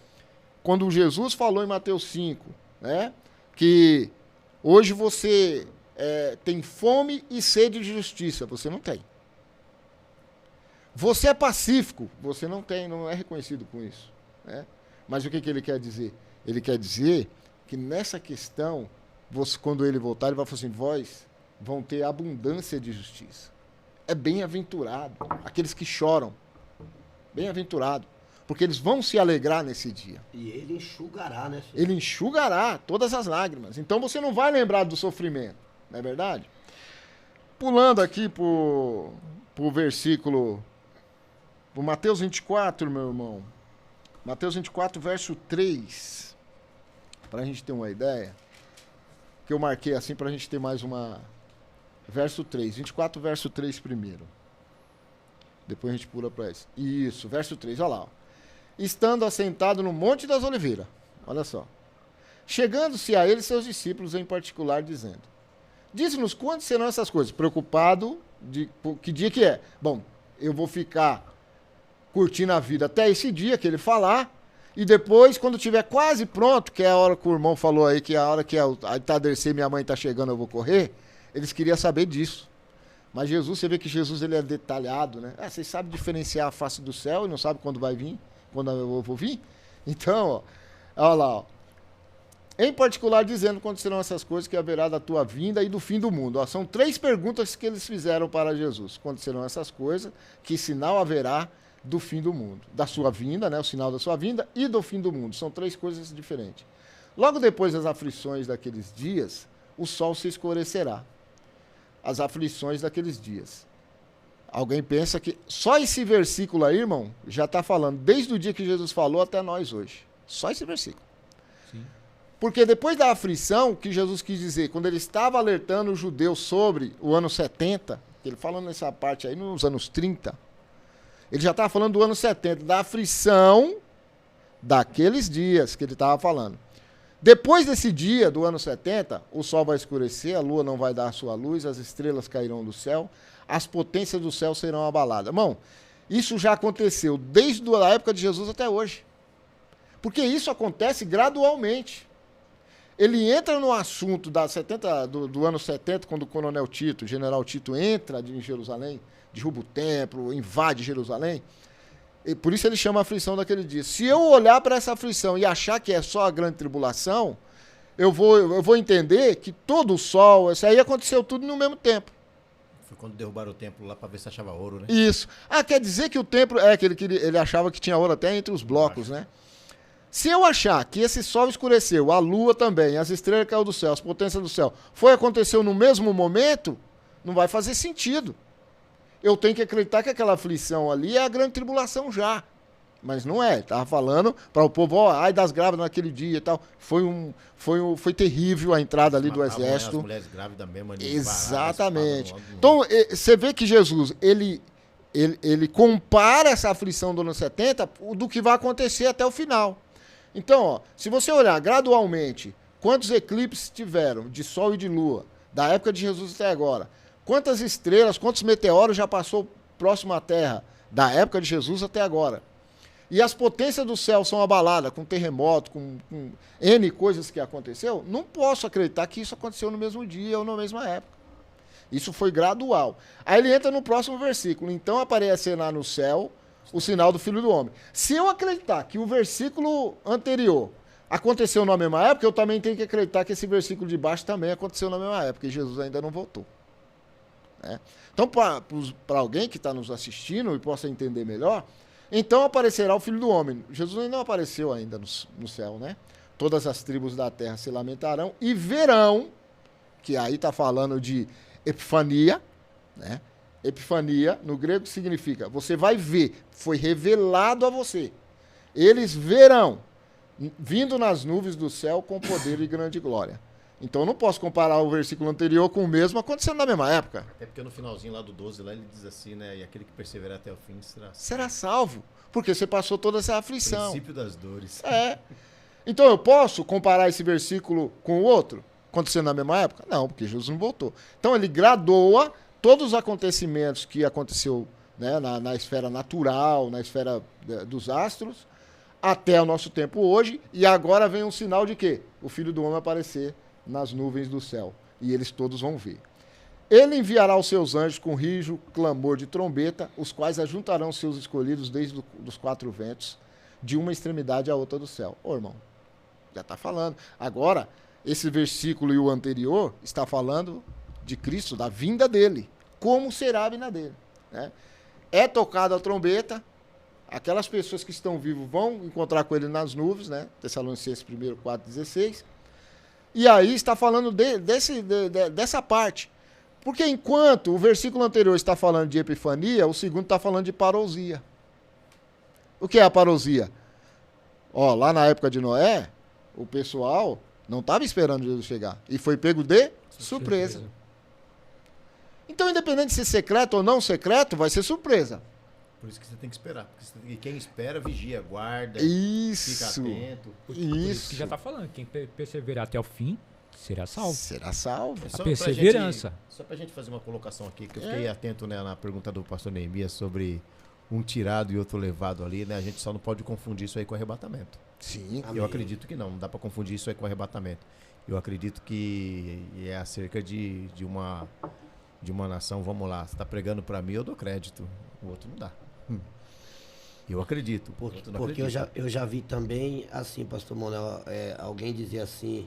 Speaker 3: Quando Jesus falou em Mateus 5, né, que hoje você tem fome e sede de justiça, você não tem. Você é pacífico, você não tem, não é reconhecido com isso. Né? Mas o que ele quer dizer? Ele quer dizer que nessa questão, quando ele voltar, ele vai falar assim, vós vão ter abundância de justiça. É bem-aventurado, aqueles que choram. Bem-aventurado, porque eles vão se alegrar nesse dia.
Speaker 2: E ele enxugará, né, senhor?
Speaker 3: Ele enxugará todas as lágrimas. Então você não vai lembrar do sofrimento, não é verdade? Pulando aqui pro versículo, pro Mateus 24, meu irmão. Mateus 24, verso 3, para a gente ter uma ideia, que eu marquei assim para a gente ter mais uma... Verso 3, 24, verso 3 primeiro. Depois a gente pula para esse. Isso, verso 3, olha lá. Ó. Estando assentado no Monte das Oliveiras, olha só. Chegando-se a ele seus discípulos em particular, dizendo, diz-nos quando serão essas coisas? Preocupado de que dia que é. Bom, eu vou ficar curtindo a vida até esse dia que ele falar, e depois, quando estiver quase pronto, que é a hora que o irmão falou aí, que é a hora que a entardecer, minha mãe está chegando, eu vou correr, eles queriam saber disso. Mas Jesus, você vê que Jesus ele é detalhado, né? Vocês sabem diferenciar a face do céu e não sabem quando vai vir, quando eu vou vir? Então, olha lá, ó. Em particular, dizendo quando serão essas coisas que haverá da tua vinda e do fim do mundo. Ó, são 3 perguntas que eles fizeram para Jesus. Quando serão essas coisas, que sinal haverá do fim do mundo, da sua vinda, né, o sinal da sua vinda e do fim do mundo. São 3 coisas diferentes. Logo depois das aflições daqueles dias, o sol se escurecerá. As aflições daqueles dias. Alguém pensa que só esse versículo aí, irmão, já está falando desde o dia que Jesus falou até nós hoje. Só esse versículo.
Speaker 1: Sim.
Speaker 3: Porque depois da aflição que Jesus quis dizer, quando ele estava alertando os judeus sobre o ano 70, ele falando nessa parte aí nos anos 30, ele já estava falando do ano 70, da aflição daqueles dias que ele estava falando. Depois desse dia, do ano 70, o sol vai escurecer, a lua não vai dar sua luz, as estrelas cairão do céu, as potências do céu serão abaladas. Irmão, isso já aconteceu desde a época de Jesus até hoje. Porque isso acontece gradualmente. Ele entra no assunto do ano 70, quando o coronel Tito, o general Tito, entra em Jerusalém, derruba o templo, invade Jerusalém. E por isso ele chama a aflição daquele dia. Se eu olhar para essa aflição e achar que é só a grande tribulação, eu vou entender que todo o sol, isso aí aconteceu tudo no mesmo tempo.
Speaker 4: Foi quando derrubaram o templo lá para ver se achava ouro, né?
Speaker 3: Isso. Ah, quer dizer que o templo... que ele achava que tinha ouro até entre os blocos, né? Se eu achar que esse sol escureceu, a lua também, as estrelas caíram do céu, as potências do céu, aconteceu no mesmo momento, não vai fazer sentido. Eu tenho que acreditar que aquela aflição ali é a grande tribulação já. Mas não é. Estava falando para o povo, ai das grávidas naquele dia e tal. Foi terrível a entrada ali do exército.
Speaker 4: As mulheres grávidas mesmo ali.
Speaker 3: Exatamente. Então, você vê que Jesus, ele compara essa aflição do ano 70 do que vai acontecer até o final. Então, ó, se você olhar gradualmente quantos eclipses tiveram de Sol e de Lua, da época de Jesus até agora, quantas estrelas, quantos meteoros já passou próximo à Terra, da época de Jesus até agora. E as potências do céu são abaladas com terremoto, com N coisas que aconteceu, não posso acreditar que isso aconteceu no mesmo dia ou na mesma época. Isso foi gradual. Aí ele entra no próximo versículo. Então aparecerá no céu o sinal do Filho do Homem. Se eu acreditar que o versículo anterior aconteceu na mesma época, eu também tenho que acreditar que esse versículo de baixo também aconteceu na mesma época, e Jesus ainda não voltou. Né? Então, para alguém que está nos assistindo e possa entender melhor, então aparecerá o Filho do Homem. Jesus ainda não apareceu ainda no céu, né? Todas as tribos da terra se lamentarão e verão, que aí está falando de epifania, né? Epifania, no grego, significa, você vai ver, foi revelado a você. Eles verão, vindo nas nuvens do céu com poder e grande glória. Então eu não posso comparar o versículo anterior com o mesmo acontecendo na mesma época.
Speaker 4: Até porque no finalzinho lá do 12, lá ele diz assim, né? E aquele que perseverar até o fim
Speaker 3: será salvo. Porque você passou toda essa aflição.
Speaker 4: Princípio das dores.
Speaker 3: Então eu posso comparar esse versículo com o outro? Acontecendo na mesma época? Não, porque Jesus não voltou. Então ele gradoa todos os acontecimentos que aconteceu, né, na esfera natural, na esfera dos astros, até o nosso tempo hoje, e agora vem um sinal de quê? O Filho do Homem aparecer nas nuvens do céu, e eles todos vão ver. Ele enviará os seus anjos com rijo, clamor de trombeta, os quais ajuntarão seus escolhidos desde os 4 ventos, de uma extremidade à outra do céu. Ô, irmão, já está falando. Agora, esse versículo e o anterior está falando de Cristo, da vinda dele. Como será a vinda dele? Né? É tocada a trombeta, aquelas pessoas que estão vivas vão encontrar com ele nas nuvens, né? Tessalonicenses 1, 4:16. E aí está falando dessa parte. Porque enquanto o versículo anterior está falando de epifania, o segundo está falando de parousia. O que é a parousia? Ó, lá na época de Noé, o pessoal não estava esperando Jesus chegar. E foi pego de surpresa. Então, independente de ser secreto ou não secreto, vai ser surpresa.
Speaker 4: Por isso que você tem que esperar. Porque quem espera, vigia, guarda,
Speaker 3: isso,
Speaker 4: fica atento.
Speaker 1: Por isso que já está falando. Quem perseverar até o fim, será salvo.
Speaker 3: Será salvo.
Speaker 1: A perseverança.
Speaker 4: Só para a gente fazer uma colocação aqui, que eu fiquei atento, né, na pergunta do pastor Neemias sobre um tirado e outro levado ali, né? A gente só não pode confundir isso aí com arrebatamento.
Speaker 3: Sim.
Speaker 4: Eu acredito que não dá para confundir isso aí com arrebatamento. Eu acredito que é acerca de uma nação, vamos lá, você está pregando para mim, eu dou crédito, o outro não dá. Eu acredito.
Speaker 2: Porque eu já vi também, assim, pastor Manuel, alguém dizer assim,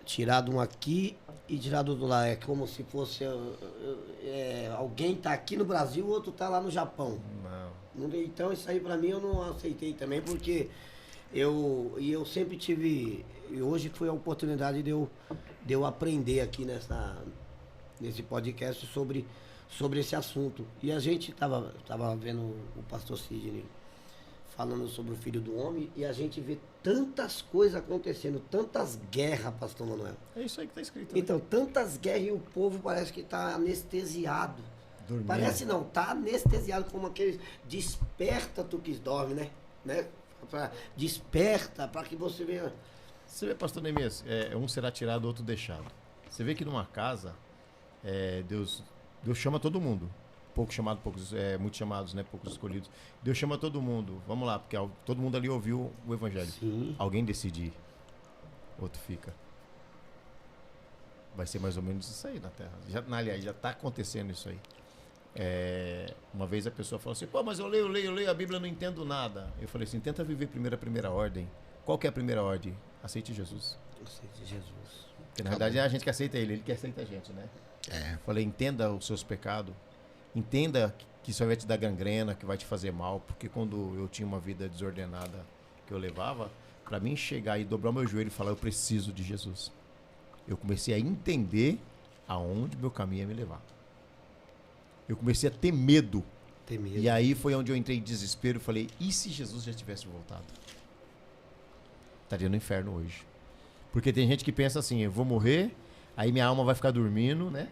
Speaker 2: tirado um aqui e tirado do lá. É como se fosse alguém tá aqui no Brasil, o outro tá lá no Japão. Não. Então isso aí pra mim eu não aceitei também, porque eu sempre tive, e hoje foi a oportunidade de eu aprender aqui nesse podcast sobre esse assunto. E a gente tava vendo o pastor Sidney falando sobre o Filho do Homem, e a gente vê tantas coisas acontecendo, tantas guerras, pastor Manuel.
Speaker 4: É isso aí que está escrito.
Speaker 2: Então, tantas guerras, e o povo parece que está anestesiado.
Speaker 4: Dormindo.
Speaker 2: Parece não, está anestesiado, como aqueles desperta tu que dorme, né? Desperta para que você veja.
Speaker 4: Você vê, pastor Neemias, um será tirado, outro deixado. Você vê que numa casa, Deus chama todo mundo. Poucos chamados, muitos chamados, né? Poucos escolhidos. Deus chama todo mundo. Vamos lá, porque todo mundo ali ouviu o evangelho.
Speaker 2: Sim.
Speaker 4: Alguém decide ir, outro fica. Vai ser mais ou menos isso aí na Terra. Aliás, já está acontecendo isso aí. Uma vez a pessoa falou assim, pô, mas eu leio, a Bíblia não entendo nada. Eu falei assim, tenta viver primeiro a primeira ordem. Qual que é a primeira ordem? Aceite Jesus.
Speaker 2: Aceite Jesus.
Speaker 4: Porque, na verdade, é a gente que aceita ele que aceita a gente, né? Falei, entenda os seus pecados, entenda que isso vai te dar gangrena, que vai te fazer mal, porque quando eu tinha uma vida desordenada que eu levava, para mim chegar e dobrar o meu joelho e falar, eu preciso de Jesus. Eu comecei a entender aonde meu caminho ia me levar. Eu comecei a ter medo. E aí foi onde eu entrei em desespero e falei, e se Jesus já tivesse voltado? Estaria no inferno hoje. Porque tem gente que pensa assim, eu vou morrer, aí minha alma vai ficar dormindo, né?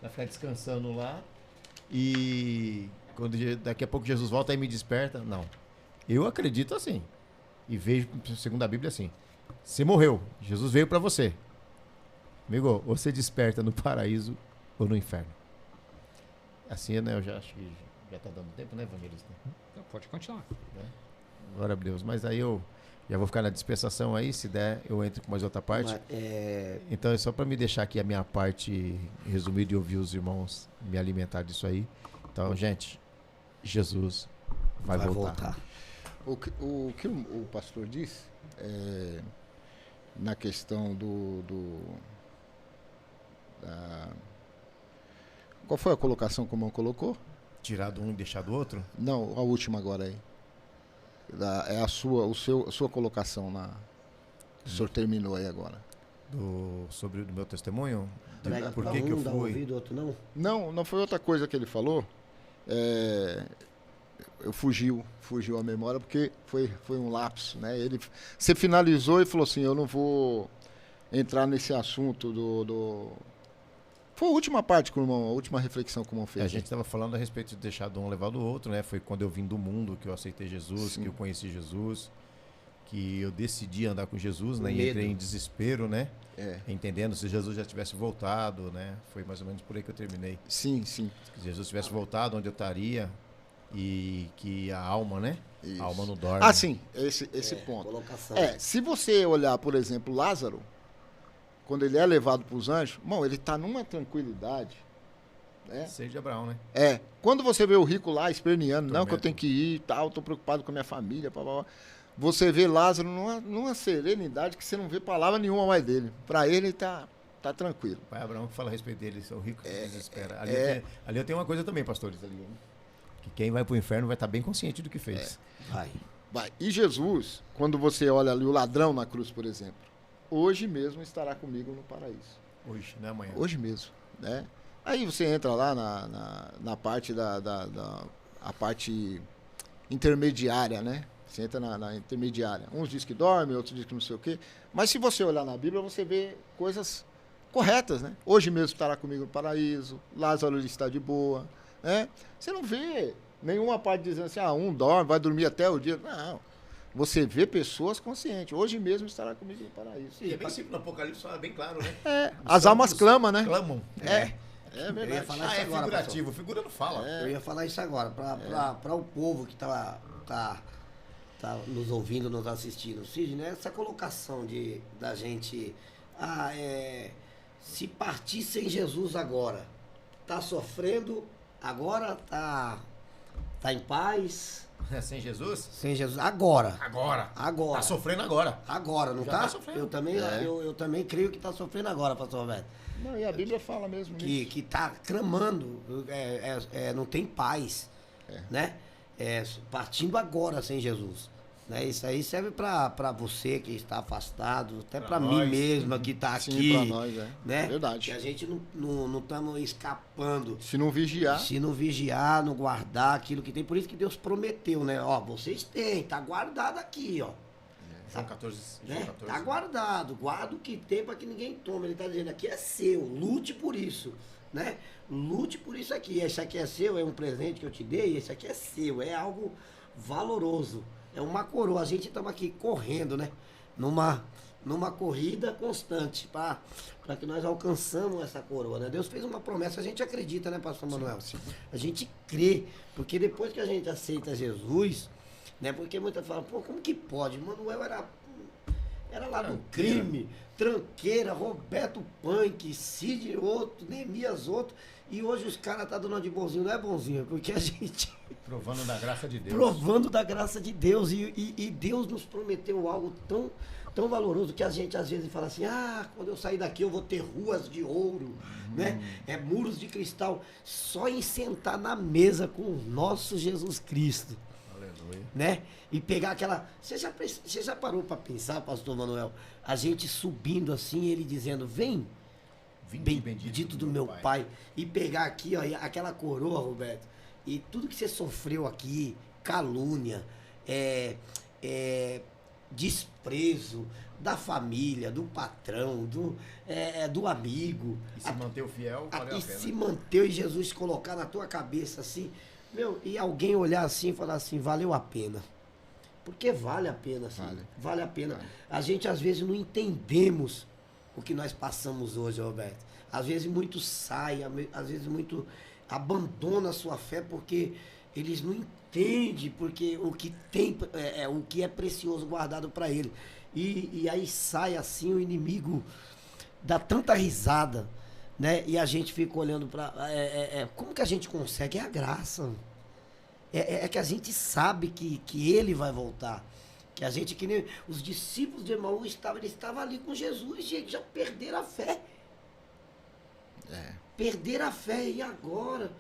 Speaker 4: Vai ficar descansando lá. E quando daqui a pouco Jesus volta e me desperta. Não. Eu acredito assim. E vejo, segundo a Bíblia, assim. Você morreu. Jesus veio para você. Amigo, você desperta no paraíso ou no inferno. Assim, né? Eu já acho que já tá dando tempo, né, evangelista?
Speaker 1: Então, pode continuar.
Speaker 4: Glória a Deus. Mas aí eu já vou ficar na dispensação aí. Se der, eu entro com mais outra parte. Então é só para me deixar aqui a minha parte resumida e ouvir os irmãos me alimentar disso aí. Então, gente, Jesus vai voltar.
Speaker 3: O que o pastor disse na questão qual foi a colocação que o irmão colocou?
Speaker 4: Tirar do um e deixar do outro?
Speaker 3: Não, a última agora aí. É a sua colocação que o senhor terminou aí agora.
Speaker 4: Sobre o meu testemunho?
Speaker 2: Por que eu fui? Ouvido, outro não?
Speaker 3: Não foi outra coisa que ele falou. Eu fugiu a memória porque foi um lapso, né? Você finalizou e falou assim, eu não vou entrar nesse assunto Foi a última parte que a última reflexão que o irmão fez.
Speaker 4: A gente estava falando a respeito de deixar de um levar do outro, né? Foi quando eu vim do mundo que eu aceitei Jesus, Sim. que eu conheci Jesus, que eu decidi andar com Jesus, né? E entrei em desespero, né? Entendendo se Jesus já tivesse voltado, né? Foi mais ou menos por aí que eu terminei.
Speaker 3: Sim.
Speaker 4: Se Jesus tivesse voltado, onde eu estaria e que a alma, né? Isso. A alma não dorme.
Speaker 3: Sim, esse ponto.
Speaker 2: Colocação.
Speaker 3: Se você olhar, por exemplo, Lázaro, quando ele é levado para os anjos, irmão, ele está numa tranquilidade. Né?
Speaker 4: Seja de Abraão, né?
Speaker 3: Quando você vê o rico lá esperneando, não, que eu tenho que ir, tal, estou preocupado com a minha família, você vê Lázaro numa serenidade que você não vê palavra nenhuma mais dele. Para ele tá tranquilo.
Speaker 4: O pai Abraão que fala a respeito dele, o rico se desespera. Ali eu tenho uma coisa também, pastores, ali, que quem vai para o inferno vai estar bem consciente do que fez.
Speaker 3: Vai. E Jesus, quando você olha ali o ladrão na cruz, por exemplo, hoje mesmo estará comigo no paraíso.
Speaker 4: Hoje, não é amanhã.
Speaker 3: Hoje mesmo, né? Aí você entra lá na parte a parte intermediária, né? Você entra na intermediária. Uns dizem que dorme, outros dizem que não sei o quê. Mas se você olhar na Bíblia, você vê coisas corretas, né? Hoje mesmo estará comigo no paraíso, Lázaro está de boa, né? Você não vê nenhuma parte dizendo assim, um dorme, vai dormir até o dia. Não. Você vê pessoas conscientes. Hoje mesmo estará comigo no paraíso.
Speaker 4: Sim, é bem simples, no Apocalipse fala bem claro, né?
Speaker 3: As almas clamam, né?
Speaker 4: Clamam.
Speaker 3: É verdade.
Speaker 2: Eu ia falar isso agora,
Speaker 4: figurativo, figura não fala.
Speaker 2: Eu ia falar isso agora, para o povo que tá nos ouvindo, nos assistindo. Sidney, essa colocação da gente, se partir sem Jesus agora, tá sofrendo, agora tá em paz...
Speaker 4: Sem Jesus?
Speaker 2: Sem Jesus. Agora.
Speaker 4: Tá sofrendo agora.
Speaker 2: Agora, não
Speaker 4: já
Speaker 2: tá?
Speaker 4: Tá sofrendo.
Speaker 2: Eu também creio que tá sofrendo agora, pastor Roberto.
Speaker 3: Não, e a Bíblia fala mesmo nisso.
Speaker 2: Que tá clamando, não tem paz, né? Partindo agora sem Jesus. Né? Isso aí serve para você que está afastado, até para mim mesmo que está aqui.
Speaker 3: Sim, para nós,
Speaker 2: né?
Speaker 3: É verdade.
Speaker 2: Que a gente não estamos escapando.
Speaker 3: Se não vigiar.
Speaker 2: Se não vigiar, não guardar aquilo que tem. Por isso que Deus prometeu, né? Ó, vocês têm, tá guardado aqui, ó.
Speaker 4: João 14,
Speaker 2: né?
Speaker 4: 14.
Speaker 2: Tá guardado, guarda o que tem para que ninguém tome. Ele está dizendo, aqui é seu, lute por isso, né? Lute por isso aqui. Esse aqui é seu, é um presente que eu te dei, esse aqui é seu, é algo valoroso. É uma coroa. A gente estamos aqui correndo, né? Numa corrida constante para que nós alcançamos essa coroa, né? Deus fez uma promessa, a gente acredita, né, pastor Manuel?
Speaker 3: Sim.
Speaker 2: A gente crê, porque depois que a gente aceita Jesus, né? Porque muitas falam, pô, como que pode? Manuel era lá do crime, tranqueira, Roberto Punk, Cid outro, Neemias outro, e hoje os caras tá dando de bonzinho, não é bonzinho, porque a gente...
Speaker 4: Provando da graça de Deus.
Speaker 2: Provando da graça de Deus, e Deus nos prometeu algo tão valoroso que a gente às vezes fala assim, quando eu sair daqui eu vou ter ruas de ouro, né? Muros de cristal. Só em sentar na mesa com o nosso Jesus Cristo.
Speaker 4: Aleluia.
Speaker 2: Né? E pegar aquela... Você já parou para pensar, pastor Manuel? A gente subindo assim, ele dizendo, vem, bendito do meu pai. E pegar aqui, ó, aquela coroa, Roberto, e tudo que você sofreu aqui, calúnia, desprezo da família, do patrão, do amigo.
Speaker 4: E se manter fiel, valeu a pena.
Speaker 2: Se manter e Jesus colocar na tua cabeça assim, e alguém olhar assim e falar assim, valeu a pena. Porque vale a pena, assim, vale a pena. A gente às vezes não entendemos o que nós passamos hoje, Roberto. Às vezes muito sai, às vezes muito abandona a sua fé porque eles não entendem porque o que tem o que é precioso guardado para ele. E aí sai assim, o inimigo dá tanta risada, né? E a gente fica olhando para como que a gente consegue? É a graça. É que a gente sabe que ele vai voltar. Que a gente, que nem os discípulos de Emaús estavam ali com Jesus, gente, já perderam a fé. Perderam a fé, e agora?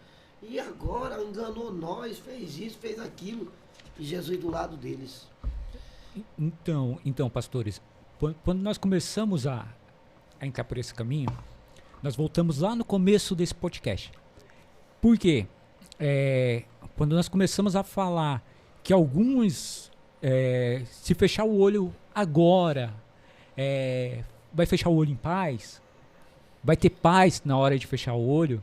Speaker 2: E agora? Enganou nós, fez isso, fez aquilo. E Jesus do lado deles.
Speaker 1: Então, pastores, quando nós começamos a entrar por esse caminho, nós voltamos lá no começo desse podcast. Por quê? Quando nós começamos a falar que alguns, se fechar o olho agora, vai fechar o olho em paz, vai ter paz na hora de fechar o olho,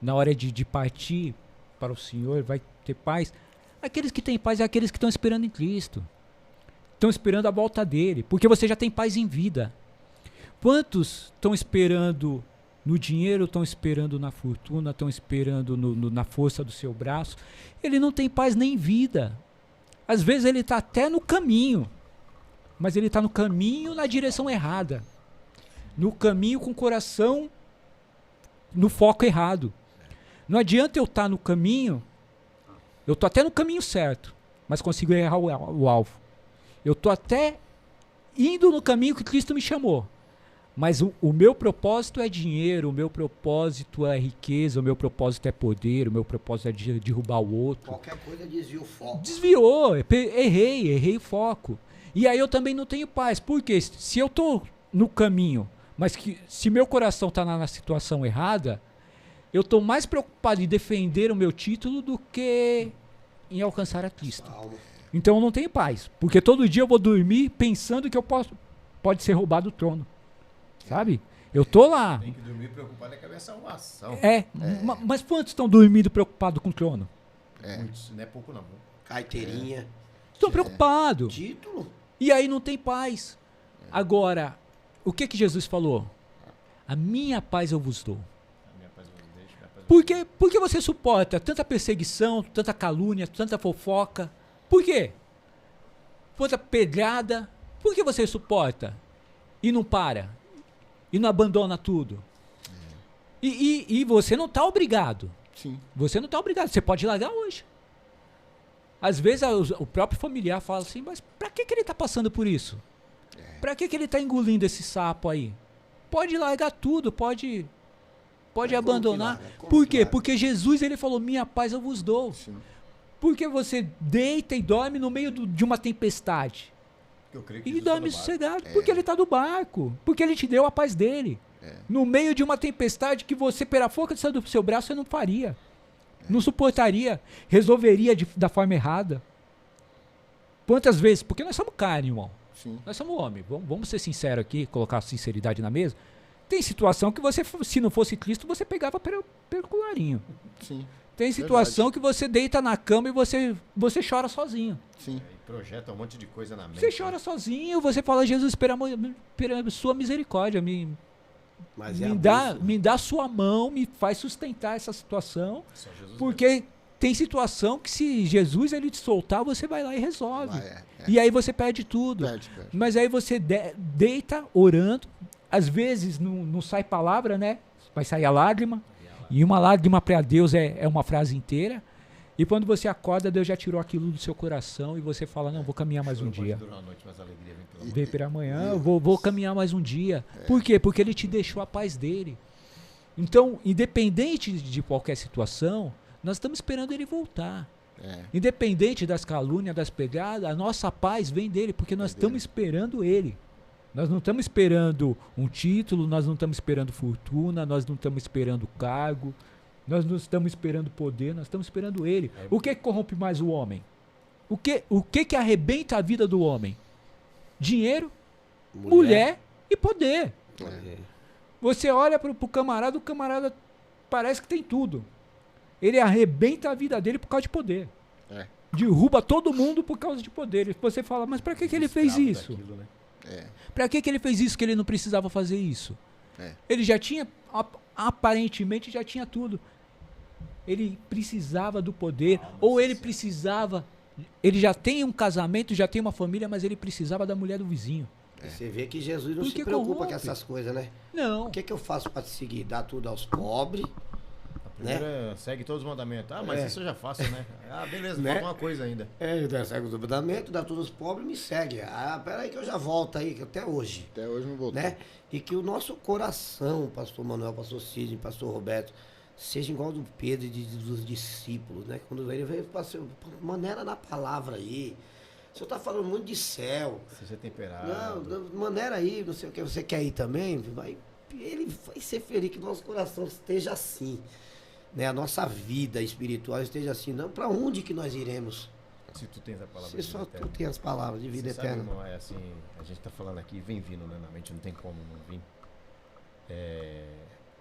Speaker 1: na hora de partir para o Senhor, vai ter paz. Aqueles que têm paz é aqueles que estão esperando em Cristo. Estão esperando a volta dele, porque você já tem paz em vida. Quantos estão esperando no dinheiro, estão esperando na fortuna, estão esperando na força do seu braço? Ele não tem paz nem em vida. Às vezes ele está até no caminho, mas ele está no caminho na direção errada. No caminho com o coração no foco errado. Não adianta eu estar no caminho, eu estou até no caminho certo, mas consigo errar o alvo. Eu estou até indo no caminho que Cristo me chamou. Mas o meu propósito é dinheiro, o meu propósito é riqueza, o meu propósito é poder, o meu propósito é derrubar o outro.
Speaker 2: Qualquer coisa desvia o foco.
Speaker 1: Desviou, errei o foco. E aí eu também não tenho paz. Por quê? Se eu estou no caminho, mas se meu coração está na situação errada, eu estou mais preocupado em defender o meu título do que em alcançar a Cristo. Então eu não tenho paz, porque todo dia eu vou dormir pensando que pode ser roubado o trono. Sabe? Eu tô lá.
Speaker 4: Tem que dormir preocupado com a minha salvação.
Speaker 1: Mas quantos estão dormindo preocupados com o trono?
Speaker 4: Muitos, não é pouco não.
Speaker 2: Carteirinha.
Speaker 1: Estão preocupados.
Speaker 2: Título.
Speaker 1: E aí não tem paz. Agora, o que Jesus falou? A minha paz eu vos dou. Por que você suporta tanta perseguição, tanta calúnia, tanta fofoca? Por quê? Tanta pedrada. Por que você suporta? E não para? E não abandona tudo? E você não está obrigado.
Speaker 3: Sim.
Speaker 1: Você não está obrigado. Você pode largar hoje. Às vezes o próprio familiar fala assim, mas para que ele está passando por isso? Para que ele está engolindo esse sapo aí? Pode largar tudo, pode abandonar. Por quê? Porque Jesus ele falou, minha paz eu vos dou.
Speaker 3: Sim.
Speaker 1: Porque você deita e dorme no meio de uma tempestade.
Speaker 4: Eu creio que
Speaker 1: E
Speaker 4: Jesus
Speaker 1: dorme
Speaker 4: tá no barco.
Speaker 1: sossegado, porque ele está no barco. Porque ele te deu a paz dele. No meio de uma tempestade que você, pela força do seu braço, você não faria. Não suportaria. Resolveria da forma errada. Quantas vezes? Porque nós somos carne, irmão.
Speaker 3: Sim.
Speaker 1: Nós somos homem. Vamos ser sinceros aqui, colocar a sinceridade na mesa. Tem situação que você, se não fosse Cristo, você pegava pelo colarinho.
Speaker 3: Sim.
Speaker 1: Tem situação que você deita na cama e você chora sozinho.
Speaker 3: Sim.
Speaker 4: E projeta um monte de coisa na mente.
Speaker 1: Você chora sozinho, você fala, Jesus, pela sua misericórdia,
Speaker 2: Mas
Speaker 1: me dá sua mão, me faz sustentar essa situação.
Speaker 4: Só Jesus
Speaker 1: Porque tem situação que se Jesus ele te soltar, você vai lá e resolve.
Speaker 3: Vai,
Speaker 1: E aí você perde tudo.
Speaker 3: Perde.
Speaker 1: Mas aí você deita orando, às vezes não sai palavra, né? Vai sair a lágrima. E uma lágrima para Deus é uma frase inteira. E quando você acorda, Deus já tirou aquilo do seu coração e você fala, não, vou caminhar mais um
Speaker 4: Não pode
Speaker 1: dia.
Speaker 4: durar uma noite, mas a alegria vem pela manhã.
Speaker 1: Vem pela manhã, eu vou caminhar mais um dia. Por quê? Porque ele te deixou a paz dele. Então, independente de qualquer situação, nós estamos esperando ele voltar. Independente das calúnias, das pegadas, a nossa paz vem dele, porque nós estamos esperando ele. Nós não estamos esperando um título, nós não estamos esperando fortuna, nós não estamos esperando cargo, nós não estamos esperando poder, nós estamos esperando ele. O que corrompe mais o homem? O que arrebenta a vida do homem? Dinheiro, mulher e poder. Você olha para o camarada, o camarada parece que tem tudo. Ele arrebenta a vida dele por causa de poder. Derruba todo mundo por causa de poder. E você fala, mas para que ele fez isso?
Speaker 4: Daquilo, né?
Speaker 1: Para que ele fez isso que ele não precisava fazer isso? Ele já tinha, aparentemente já tinha tudo. Ele precisava do poder, ou ele precisava, ele já tem um casamento, já tem uma família, mas ele precisava da mulher do vizinho.
Speaker 2: Você vê que Jesus não
Speaker 1: Porque
Speaker 2: se preocupa
Speaker 1: corrompe.
Speaker 2: com essas coisas, né?
Speaker 1: Não.
Speaker 2: O que eu faço para te seguir? Dar tudo aos pobres,
Speaker 4: Primeiro, segue todos os mandamentos. Ah, mas isso eu já faço, né? Ah, beleza,
Speaker 2: Né?
Speaker 4: falta uma coisa ainda.
Speaker 2: segue os mandamentos, dá tudo aos pobres e me segue. Ah, peraí que eu já volto aí, que até hoje.
Speaker 3: Até hoje não voltou.
Speaker 2: Né? E que o nosso coração, pastor Manuel, pastor Sidney, pastor Roberto, seja igual ao do Pedro e dos discípulos, né? Quando ele veio, pastor, maneira na palavra aí. O senhor está falando muito de céu.
Speaker 4: Seja temperado.
Speaker 2: Não, maneira aí, não sei o que você quer ir também. Ele vai ser feliz que nosso coração esteja assim. Né? A nossa vida espiritual esteja assim. Não, para onde que nós iremos?
Speaker 4: Se tu tens a palavra
Speaker 2: Se
Speaker 4: de
Speaker 2: só
Speaker 4: vida
Speaker 2: tu
Speaker 4: eterna.
Speaker 2: tem as palavras de vida
Speaker 4: Você sabe,
Speaker 2: eterna.
Speaker 4: irmão, é assim, a gente tá falando aqui, vem vindo, né, na mente, não tem como não vir.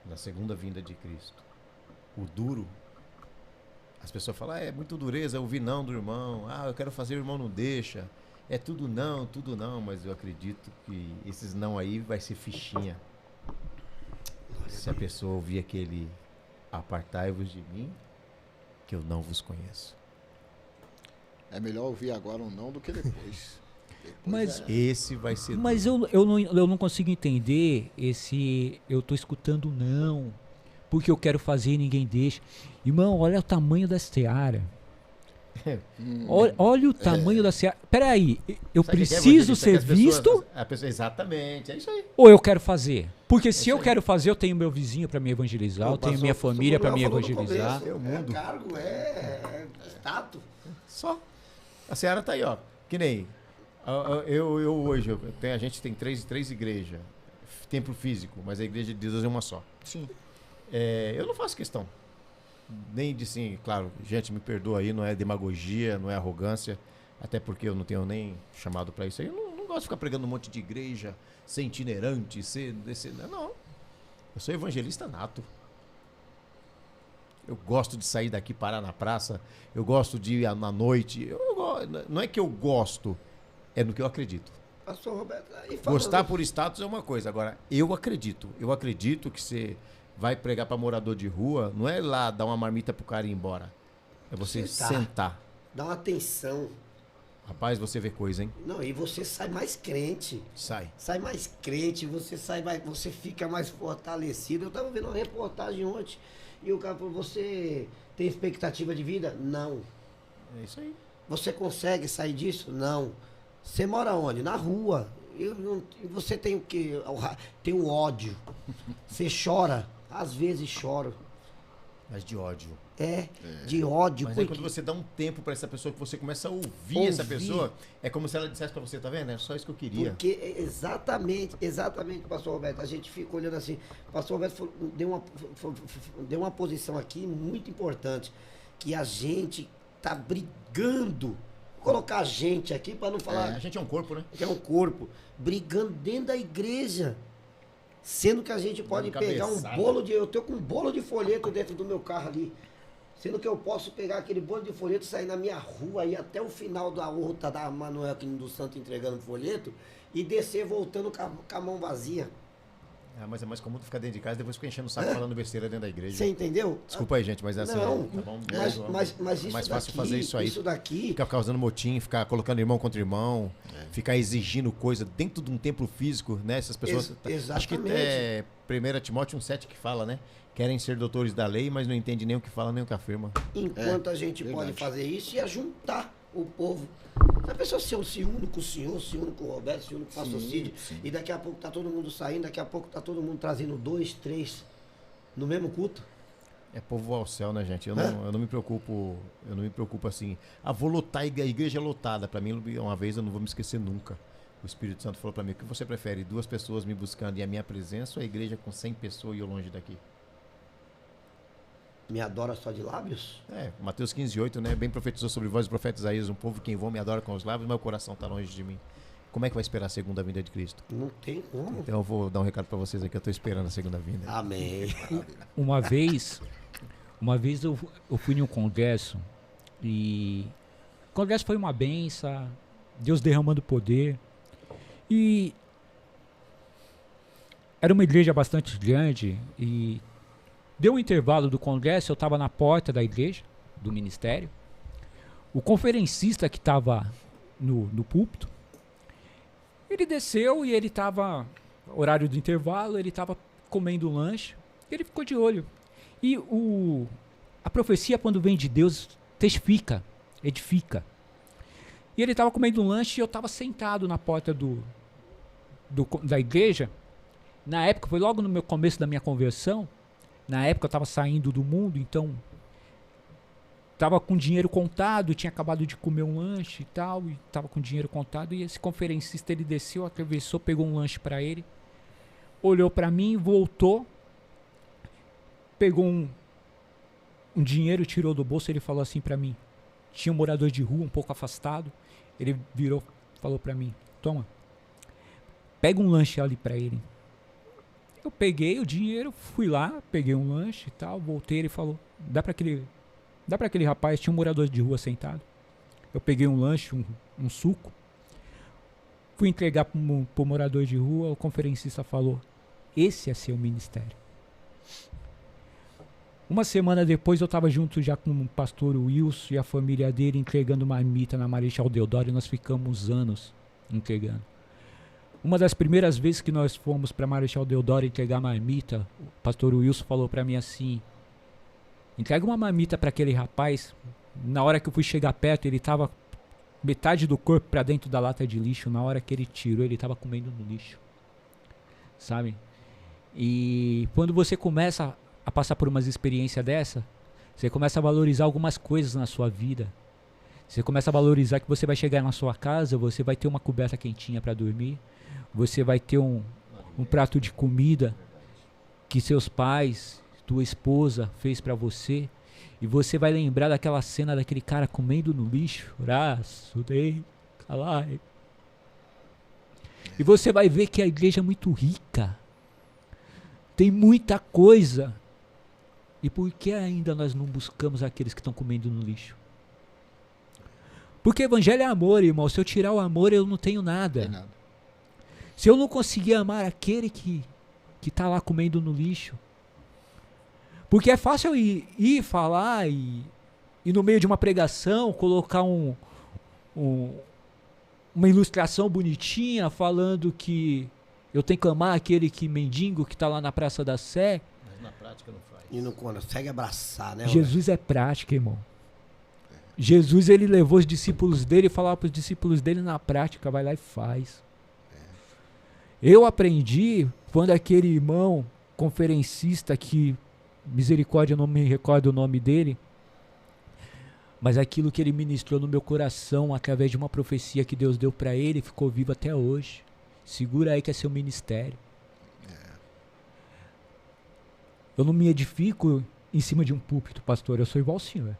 Speaker 4: Na segunda vinda de Cristo. O duro, as pessoas falam, é muito dureza, ouvir não do irmão, eu quero fazer, o irmão não deixa. É tudo não, mas eu acredito que esses não aí vai ser fichinha. Se a pessoa ouvir aquele apartai-vos de mim, que eu não vos conheço.
Speaker 3: É melhor ouvir agora um não do que depois.
Speaker 1: Mas,
Speaker 4: Esse vai ser
Speaker 1: mas
Speaker 4: duro.
Speaker 1: eu não consigo entender esse. Eu tô escutando não, porque eu quero fazer e ninguém deixa. Irmão, olha o tamanho da seara. Olha o tamanho da seara. Peraí, eu
Speaker 4: Sabe o que é,
Speaker 1: preciso
Speaker 4: evangelista?
Speaker 1: ser
Speaker 4: Que as pessoas-
Speaker 1: visto
Speaker 4: a pessoa, exatamente, é isso aí.
Speaker 1: ou eu quero fazer? Porque se eu
Speaker 4: aí.
Speaker 1: quero fazer, eu tenho meu vizinho para me evangelizar, eu tenho minha família para me evangelizar.
Speaker 2: É
Speaker 4: mundo.
Speaker 2: cargo, é status.
Speaker 4: Só. A Seara tá aí, ó. Que nem. Eu hoje, a gente tem três igrejas. Templo físico, mas a igreja de Deus é uma só.
Speaker 3: Sim.
Speaker 4: Eu não faço questão. Nem de sim, claro, gente, me perdoa aí, não é demagogia, não é arrogância. Até porque eu não tenho nem chamado pra isso aí. Eu não gosto de ficar pregando um monte de igreja, ser itinerante, não. Eu sou evangelista nato. Eu gosto de sair daqui, parar na praça. Eu gosto de ir na noite. Não é que eu gosto, é no que eu acredito.
Speaker 2: Pastor Roberto, aí fala-
Speaker 4: Gostar por status é uma coisa. Agora, eu acredito. Eu acredito que você vai pregar para morador de rua, não é lá dar uma marmita pro cara ir embora. É você
Speaker 2: Sentar.
Speaker 4: sentar.
Speaker 2: Dá uma atenção.
Speaker 4: Rapaz, você vê coisa, hein?
Speaker 2: Não, e você sai mais crente.
Speaker 4: Sai.
Speaker 2: Sai mais crente, você fica mais fortalecido. Eu estava vendo uma reportagem ontem e o cara falou, você tem expectativa de vida? Não.
Speaker 4: É isso aí.
Speaker 2: Você consegue sair disso? Não. Você mora onde? Na rua. Você tem o quê? Tem o ódio. Você chora. Às vezes chora.
Speaker 4: Mas de ódio.
Speaker 2: De ódio.
Speaker 4: Mas aí
Speaker 2: porque-
Speaker 4: quando você dá um tempo para essa pessoa, que você começa a ouvir essa pessoa, é como se ela dissesse para você, tá vendo? É só isso que eu queria.
Speaker 2: Porque exatamente, pastor Roberto, a gente fica olhando assim, pastor Roberto deu uma posição aqui muito importante, que a gente tá brigando, vou colocar a gente aqui para não falar
Speaker 4: A gente é um corpo, né?
Speaker 2: que é um corpo, brigando dentro da igreja, sendo que a gente pode
Speaker 4: Dando
Speaker 2: pegar um
Speaker 4: cabeçada.
Speaker 2: bolo de, eu tô com um bolo de folheto dentro do meu carro ali, sendo que eu posso pegar aquele bolo de folheto, sair na minha rua e até o final da outra da Manuel aqui do Santo entregando folheto e descer voltando com a mão vazia.
Speaker 4: Mas é mais comum tu ficar dentro de casa e depois ficar enchendo o saco falando besteira dentro da igreja.
Speaker 2: Você entendeu?
Speaker 4: Desculpa aí, gente, mas assim,
Speaker 2: Não,
Speaker 4: tá bom?
Speaker 2: mas isso
Speaker 4: mais fácil
Speaker 2: daqui,
Speaker 4: fazer isso aí.
Speaker 2: Isso daqui...
Speaker 4: Ficar causando motim, ficar colocando irmão contra irmão, ficar exigindo coisa dentro de um templo físico, né? Essas pessoas... Acho que é 1 Timóteo 1,7 que fala, né? Querem ser doutores da lei, mas não entendem nem o que fala, nem o que afirma.
Speaker 2: Enquanto a gente pode fazer isso e juntar o povo. Se a pessoa se une com o senhor, se une com o Roberto, se une com o pastor Cid, e daqui a pouco tá todo mundo saindo, daqui a pouco tá todo mundo trazendo 2, 3 no mesmo culto.
Speaker 4: É povo ao céu, né, gente? Eu não me preocupo assim. Vou lotar a igreja lotada. Pra mim, uma vez eu não vou me esquecer nunca. O Espírito Santo falou pra mim: o que você prefere? 2 pessoas me buscando e a minha presença, ou a igreja com 100 pessoas e eu longe daqui?
Speaker 2: Me adora só de lábios?
Speaker 4: Mateus 15:8, né? Bem profetizou sobre vós, o profeta Isaías: um povo que em vão me adora com os lábios, mas o coração está longe de mim. Como é que vai esperar a segunda vinda de Cristo?
Speaker 2: Não tem como.
Speaker 4: Então eu vou dar um recado para vocês aqui, eu estou esperando a segunda vinda.
Speaker 2: Amém.
Speaker 1: Uma vez eu fui em um congresso e o congresso foi uma benção, Deus derramando poder, e era uma igreja bastante grande e deu um intervalo do congresso, eu estava na porta da igreja, do ministério. O conferencista que estava no púlpito, ele desceu e ele estava, horário do intervalo, ele estava comendo um lanche, ele ficou de olho. E a profecia, quando vem de Deus, testifica, edifica. E ele estava comendo um lanche e eu estava sentado na porta da igreja. Na época, foi logo no meu começo da minha conversão. Na época eu estava saindo do mundo, então estava com dinheiro contado, tinha acabado de comer um lanche e tal, e estava com dinheiro contado, e esse conferencista, ele desceu, atravessou, pegou um lanche para ele, olhou para mim, voltou, pegou um dinheiro, tirou do bolso, ele falou assim para mim, tinha um morador de rua um pouco afastado, ele virou, falou para mim: toma, pega um lanche ali para ele. Eu peguei o dinheiro, fui lá, peguei um lanche e tal, voltei, ele falou: dá pra aquele rapaz, tinha um morador de rua sentado. Eu peguei um lanche, um suco, fui entregar pro morador de rua, o conferencista falou: esse é seu ministério. Uma semana depois eu estava junto já com o pastor Wilson e a família dele entregando marmita na Marechal Deodoro, e nós ficamos anos entregando. Uma das primeiras vezes que nós fomos para Marechal Deodoro entregar marmita, o pastor Wilson falou para mim assim: entrega uma marmita para aquele rapaz. Na hora que eu fui chegar perto, ele estava metade do corpo para dentro da lata de lixo. Na hora que ele tirou, ele estava comendo no lixo, sabe? E quando você começa a passar por umas experiências dessa, você começa a valorizar algumas coisas na sua vida. Você começa a valorizar que você vai chegar na sua casa, você vai ter uma coberta quentinha para dormir, você vai ter um prato de comida que seus pais, tua esposa fez para você, e você vai lembrar daquela cena daquele cara comendo no lixo, e você vai ver que a igreja é muito rica, tem muita coisa. E por que ainda nós não buscamos aqueles que estão comendo no lixo? Porque evangelho é amor, irmão. Se eu tirar o amor, eu não tenho nada.
Speaker 3: Tem nada.
Speaker 1: Se eu não conseguir amar aquele que está lá comendo no lixo. Porque é fácil ir falar e no meio de uma pregação colocar uma ilustração bonitinha falando que eu tenho que amar aquele mendigo que está lá na Praça da Sé.
Speaker 4: Mas na prática não faz.
Speaker 2: E não consegue abraçar, né?
Speaker 1: Jesus é prática, irmão. Jesus, ele levou os discípulos dele e falava para os discípulos dele na prática: vai lá e faz. Eu aprendi quando aquele irmão conferencista, que misericórdia, eu não me recordo o nome dele, mas aquilo que ele ministrou no meu coração através de uma profecia que Deus deu para ele ficou vivo até hoje. Segura aí que é seu ministério. Eu não me edifico em cima de um púlpito, pastor, eu sou igual ao senhor.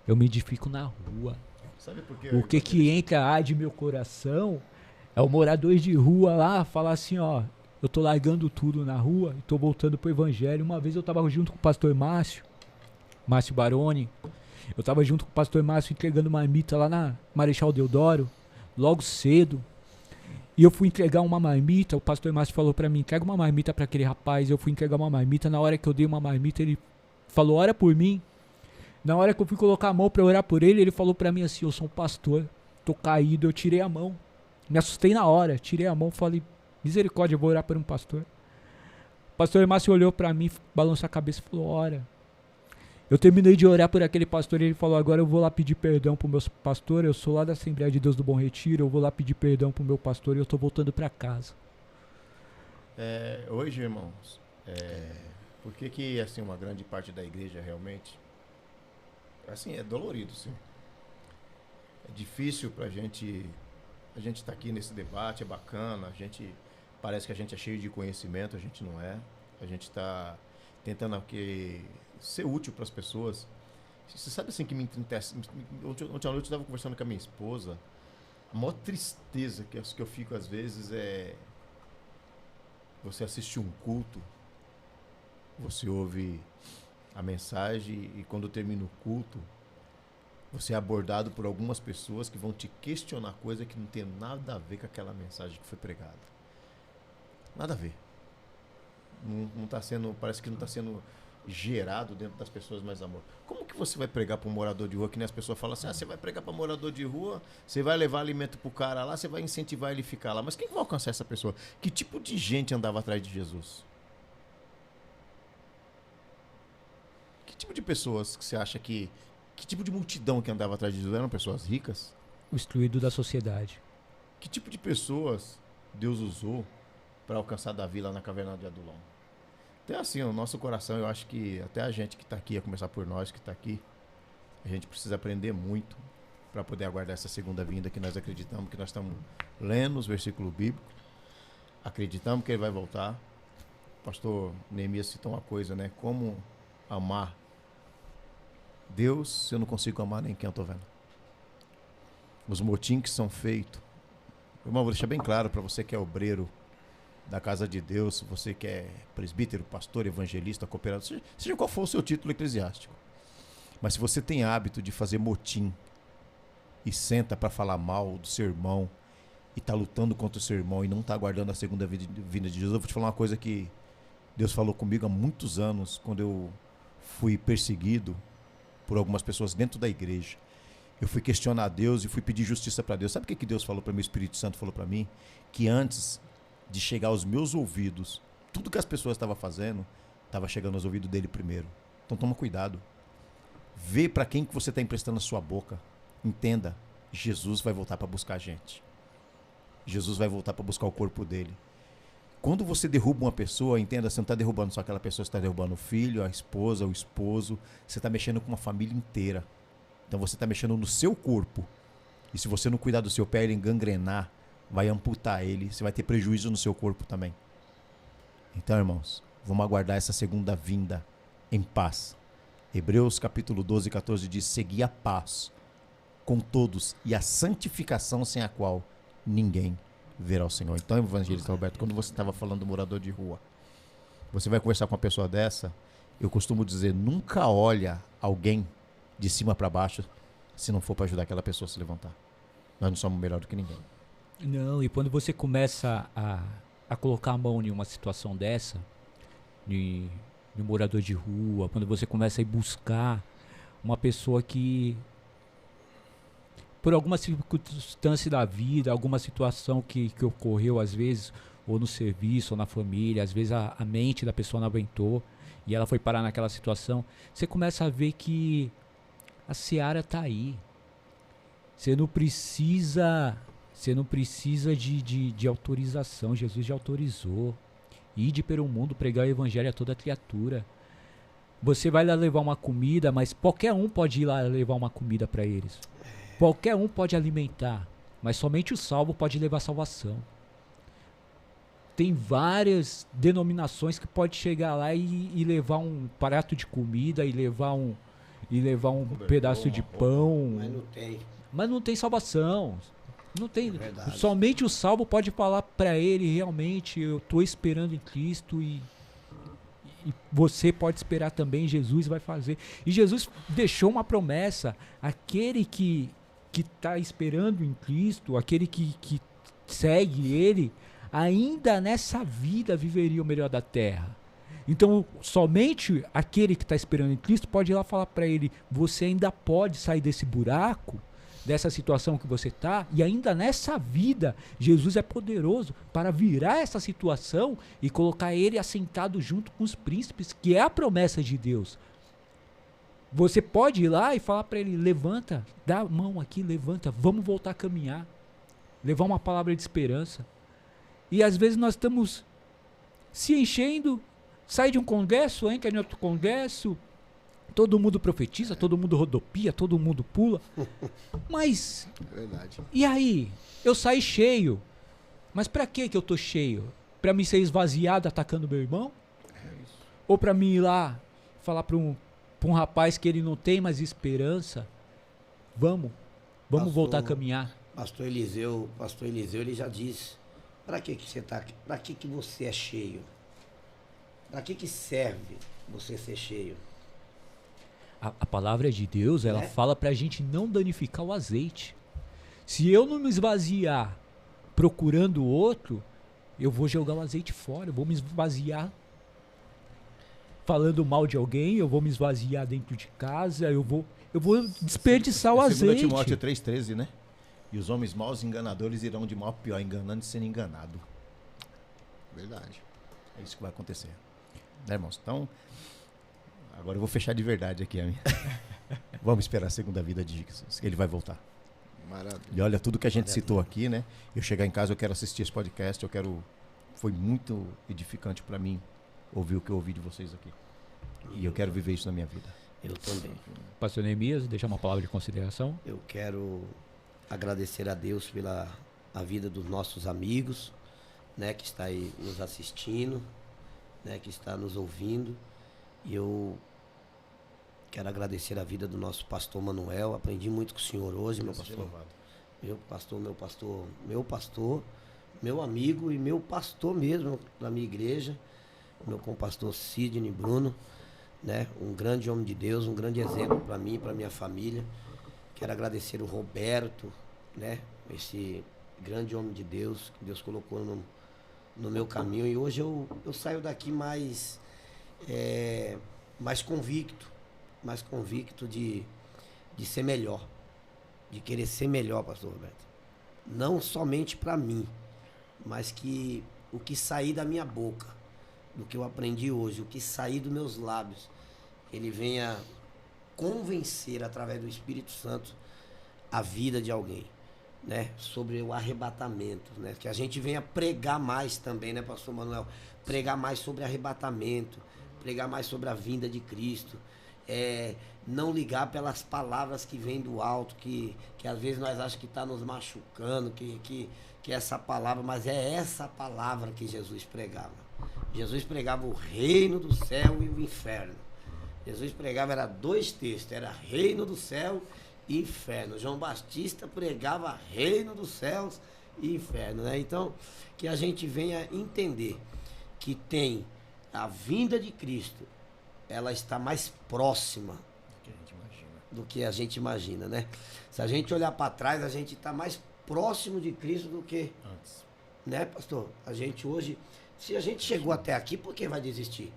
Speaker 1: Eu me edifico na rua.
Speaker 4: Sabe por quê?
Speaker 1: O que entra de meu coração é o morador de rua lá falar assim: ó, eu tô largando tudo na rua e tô voltando pro evangelho. Uma vez eu tava junto com o pastor Márcio Baroni, eu tava junto com o pastor Márcio entregando marmita lá na Marechal Deodoro, logo cedo. E eu fui entregar uma marmita, o pastor Márcio falou pra mim, entrega uma marmita pra aquele rapaz. Eu fui entregar uma marmita, na hora que eu dei uma marmita, ele falou, ora por mim. Na hora que eu fui colocar a mão pra orar por ele, ele falou pra mim assim, eu sou um pastor, tô caído, eu tirei a mão. Me assustei na hora, tirei a mão, falei, misericórdia, eu vou orar por um pastor. O pastor Márcio olhou pra mim, balançou a cabeça e falou, ora. Eu terminei de orar por aquele pastor e ele falou, agora eu vou lá pedir perdão pro meu pastor, eu sou lá da Assembleia de Deus do Bom Retiro, eu vou lá pedir perdão pro meu pastor e eu tô voltando pra casa.
Speaker 4: Hoje, irmãos, por que assim, uma grande parte da igreja realmente, assim, é dolorido, sim. É difícil pra gente, a gente tá aqui nesse debate, é bacana, parece que a gente é cheio de conhecimento, a gente não é. A gente está tentando aqui ser útil para as pessoas. Você sabe assim que me entristece? Ontem à noite eu estava conversando com a minha esposa. A maior tristeza que eu fico às vezes é você assistir um culto, você ouve a mensagem e quando termina o culto, você é abordado por algumas pessoas que vão te questionar coisa que não tem nada a ver com aquela mensagem que foi pregada. Nada a ver. Não tá sendo, parece que não está sendo gerado dentro das pessoas mais amor. Como que você vai pregar para um morador de rua, que nem as pessoas falam assim, você vai pregar para morador de rua, você vai levar alimento pro cara lá, você vai incentivar ele a ficar lá. Mas quem vai alcançar essa pessoa? Que tipo de gente andava atrás de Jesus? Que tipo de pessoas que você acha que tipo de multidão que andava atrás de Jesus? Eram pessoas ricas?
Speaker 1: O excluído da sociedade.
Speaker 4: Que tipo de pessoas Deus usou para alcançar Davi lá na caverna de Adulão? Então assim, o nosso coração, eu acho que até a gente que está aqui, a começar por nós que está aqui, a gente precisa aprender muito para poder aguardar essa segunda vinda, que nós acreditamos que nós estamos lendo os versículos bíblicos, acreditamos que ele vai voltar. O pastor Neemias citou uma coisa, né? Como amar Deus se eu não consigo amar nem quem eu estou vendo? Os motins que são feitos. Irmão, vou deixar bem claro para você que é obreiro da casa de Deus, você que é presbítero, pastor, evangelista, cooperador, seja qual for o seu título eclesiástico. Mas se você tem hábito de fazer motim e senta para falar mal do seu irmão e está lutando contra o seu irmão e não está aguardando a segunda vinda de Jesus, eu vou te falar uma coisa que Deus falou comigo há muitos anos, quando eu fui perseguido por algumas pessoas dentro da igreja. Eu fui questionar a Deus e fui pedir justiça para Deus. Sabe o que Deus falou para mim, o Espírito Santo falou para mim? Que antes de chegar aos meus ouvidos, tudo que as pessoas estavam fazendo, estava chegando aos ouvidos dele primeiro. Então toma cuidado. Vê para quem que você está emprestando a sua boca. Entenda, Jesus vai voltar para buscar a gente. Jesus vai voltar para buscar o corpo dele. Quando você derruba uma pessoa, entenda, você não está derrubando só aquela pessoa, você está derrubando o filho, a esposa, o esposo, você está mexendo com uma família inteira. Então você está mexendo no seu corpo. E se você não cuidar do seu pé, ele engangrenar, vai amputar ele, você vai ter prejuízo no seu corpo também. Então, irmãos, vamos aguardar essa segunda vinda em paz. Hebreus capítulo 12 e 14 diz, segui a paz com todos e a santificação sem a qual ninguém verá o Senhor. Então, evangelista Roberto, quando você estava falando do morador de rua, você vai conversar com uma pessoa dessa, eu costumo dizer, nunca olha alguém de cima para baixo se não for para ajudar aquela pessoa a se levantar. Nós não somos melhor do que ninguém.
Speaker 1: Não, e quando você começa a colocar a mão em uma situação dessa, de morador de rua, quando você começa a ir buscar uma pessoa que, por alguma circunstância da vida, alguma situação que ocorreu às vezes, ou no serviço, ou na família, às vezes a mente da pessoa não aguentou, e ela foi parar naquela situação, você começa a ver que a seara está aí. Você não precisa de autorização. Jesus já autorizou. Ide pelo mundo pregar o evangelho a toda criatura. Você vai lá levar uma comida, mas qualquer um pode ir lá levar uma comida para eles. Qualquer um pode alimentar, mas somente o salvo pode levar salvação. Tem várias denominações que pode chegar lá e levar um prato de comida e levar um pedaço de pão. Mas não tem salvação. Não tem.
Speaker 2: Verdade.
Speaker 1: Somente o salvo pode falar para ele, realmente, eu estou esperando em Cristo e você pode esperar também, Jesus vai fazer. E Jesus deixou uma promessa, aquele que está esperando em Cristo, aquele que segue ele, ainda nessa vida viveria o melhor da terra. Então, somente aquele que está esperando em Cristo pode ir lá falar para ele: você ainda pode sair desse buraco, dessa situação que você está, e ainda nessa vida, Jesus é poderoso para virar essa situação e colocar ele assentado junto com os príncipes, que é a promessa de Deus. Você pode ir lá e falar para ele: levanta, dá a mão aqui, levanta, vamos voltar a caminhar. Levar uma palavra de esperança. E às vezes nós estamos se enchendo, sai de um congresso, entra em outro congresso, todo mundo profetiza, todo mundo rodopia, todo mundo pula. Mas,
Speaker 3: Verdade.
Speaker 1: e aí? Eu saí cheio. Mas pra que eu tô cheio? Pra mim ser esvaziado atacando meu irmão? Ou pra mim ir lá falar pra um rapaz que ele não tem mais esperança? Vamos voltar a caminhar.
Speaker 2: Pastor Eliseu, ele já disse: para que você está aqui? Para que você é cheio? Para que serve você ser cheio?
Speaker 1: A palavra de Deus, ela fala pra gente não danificar o azeite. Se eu não me esvaziar procurando outro, eu vou jogar o azeite fora, eu vou me esvaziar falando mal de alguém, eu vou me esvaziar dentro de casa, eu vou desperdiçar o azeite.
Speaker 4: 2 Timóteo 3,13, né? E os homens maus enganadores irão de mal a pior, enganando e sendo enganado.
Speaker 3: Verdade.
Speaker 4: É isso que vai acontecer. Né, irmãos? Então, agora eu vou fechar de verdade aqui a minha. Vamos esperar a segunda vida de Jesus, que ele vai voltar.
Speaker 3: Maravilha.
Speaker 4: E olha, tudo que a gente citou aqui, né? Eu chegar em casa, eu quero assistir esse podcast, foi muito edificante para mim ouvir o que eu ouvi de vocês aqui. E eu quero viver isso na minha vida.
Speaker 2: Eu também.
Speaker 1: Pastor Neemias, deixa uma palavra de consideração.
Speaker 2: Eu quero agradecer a Deus pela a vida dos nossos amigos, né, que está aí nos assistindo, né, que está nos ouvindo. E eu quero agradecer a vida do nosso pastor Manuel. Aprendi muito com o senhor hoje, meu pastor. Meu pastor, meu amigo e meu pastor mesmo da minha igreja, o meu compastor Sidney Bruno, né, um grande homem de Deus, um grande exemplo para mim, para minha família. Quero agradecer o Roberto, né, esse grande homem de Deus que Deus colocou no meu caminho. E hoje eu saio daqui mais convicto de ser melhor, de querer ser melhor, pastor Roberto. Não somente para mim, mas que o que sair da minha boca, do que eu aprendi hoje, o que sair dos meus lábios, ele venha convencer através do Espírito Santo a vida de alguém, né? Sobre o arrebatamento, né? Que a gente venha pregar mais também, né, pastor Manuel? Pregar mais sobre arrebatamento, pregar mais sobre a vinda de Cristo. Não ligar pelas palavras que vêm do alto, que às vezes nós achamos que está nos machucando, que essa palavra, mas é essa palavra que Jesus pregava. Jesus pregava o reino do céu e o inferno. Jesus pregava, era 2 textos, era reino do céu e inferno. João Batista pregava reino dos céus e inferno, né? Então, que a gente venha entender que tem a vinda de Cristo, ela está mais próxima do que a gente imagina, né? Se a gente olhar para trás, a gente está mais próximo de Cristo do que
Speaker 4: Antes.
Speaker 2: Né, pastor? A gente hoje, se a gente chegou até aqui, por que vai desistir?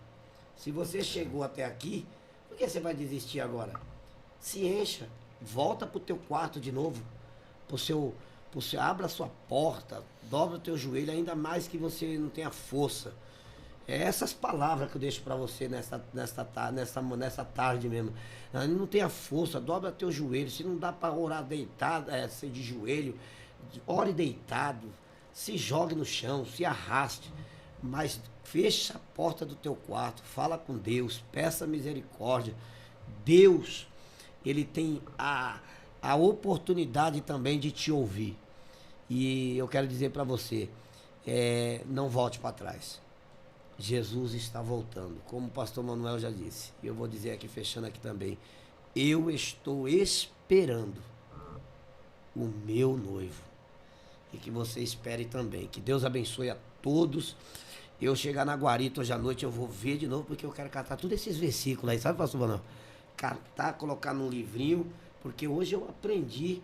Speaker 2: Se você chegou até aqui, por que você vai desistir agora? Se encha, volta pro teu quarto de novo, abra a sua porta, dobra o teu joelho, ainda mais que você não tenha força. É essas palavras que eu deixo para você nessa tarde mesmo. Não tenha força, dobra teu joelho. Se não dá para orar deitado, ser de joelho, ore deitado, se jogue no chão, se arraste, mas fecha a porta do teu quarto, fala com Deus, peça misericórdia. Deus, ele tem a oportunidade também de te ouvir. E eu quero dizer para você, não volte para trás. Jesus está voltando, como o pastor Manuel já disse. E eu vou dizer aqui, fechando aqui também, eu estou esperando o meu noivo. E que você espere também. Que Deus abençoe a todos. Eu chegar na guarita hoje à noite, eu vou ver de novo, porque eu quero catar todos esses versículos aí, sabe, pastor Manuel? Catar, colocar num livrinho, porque hoje eu aprendi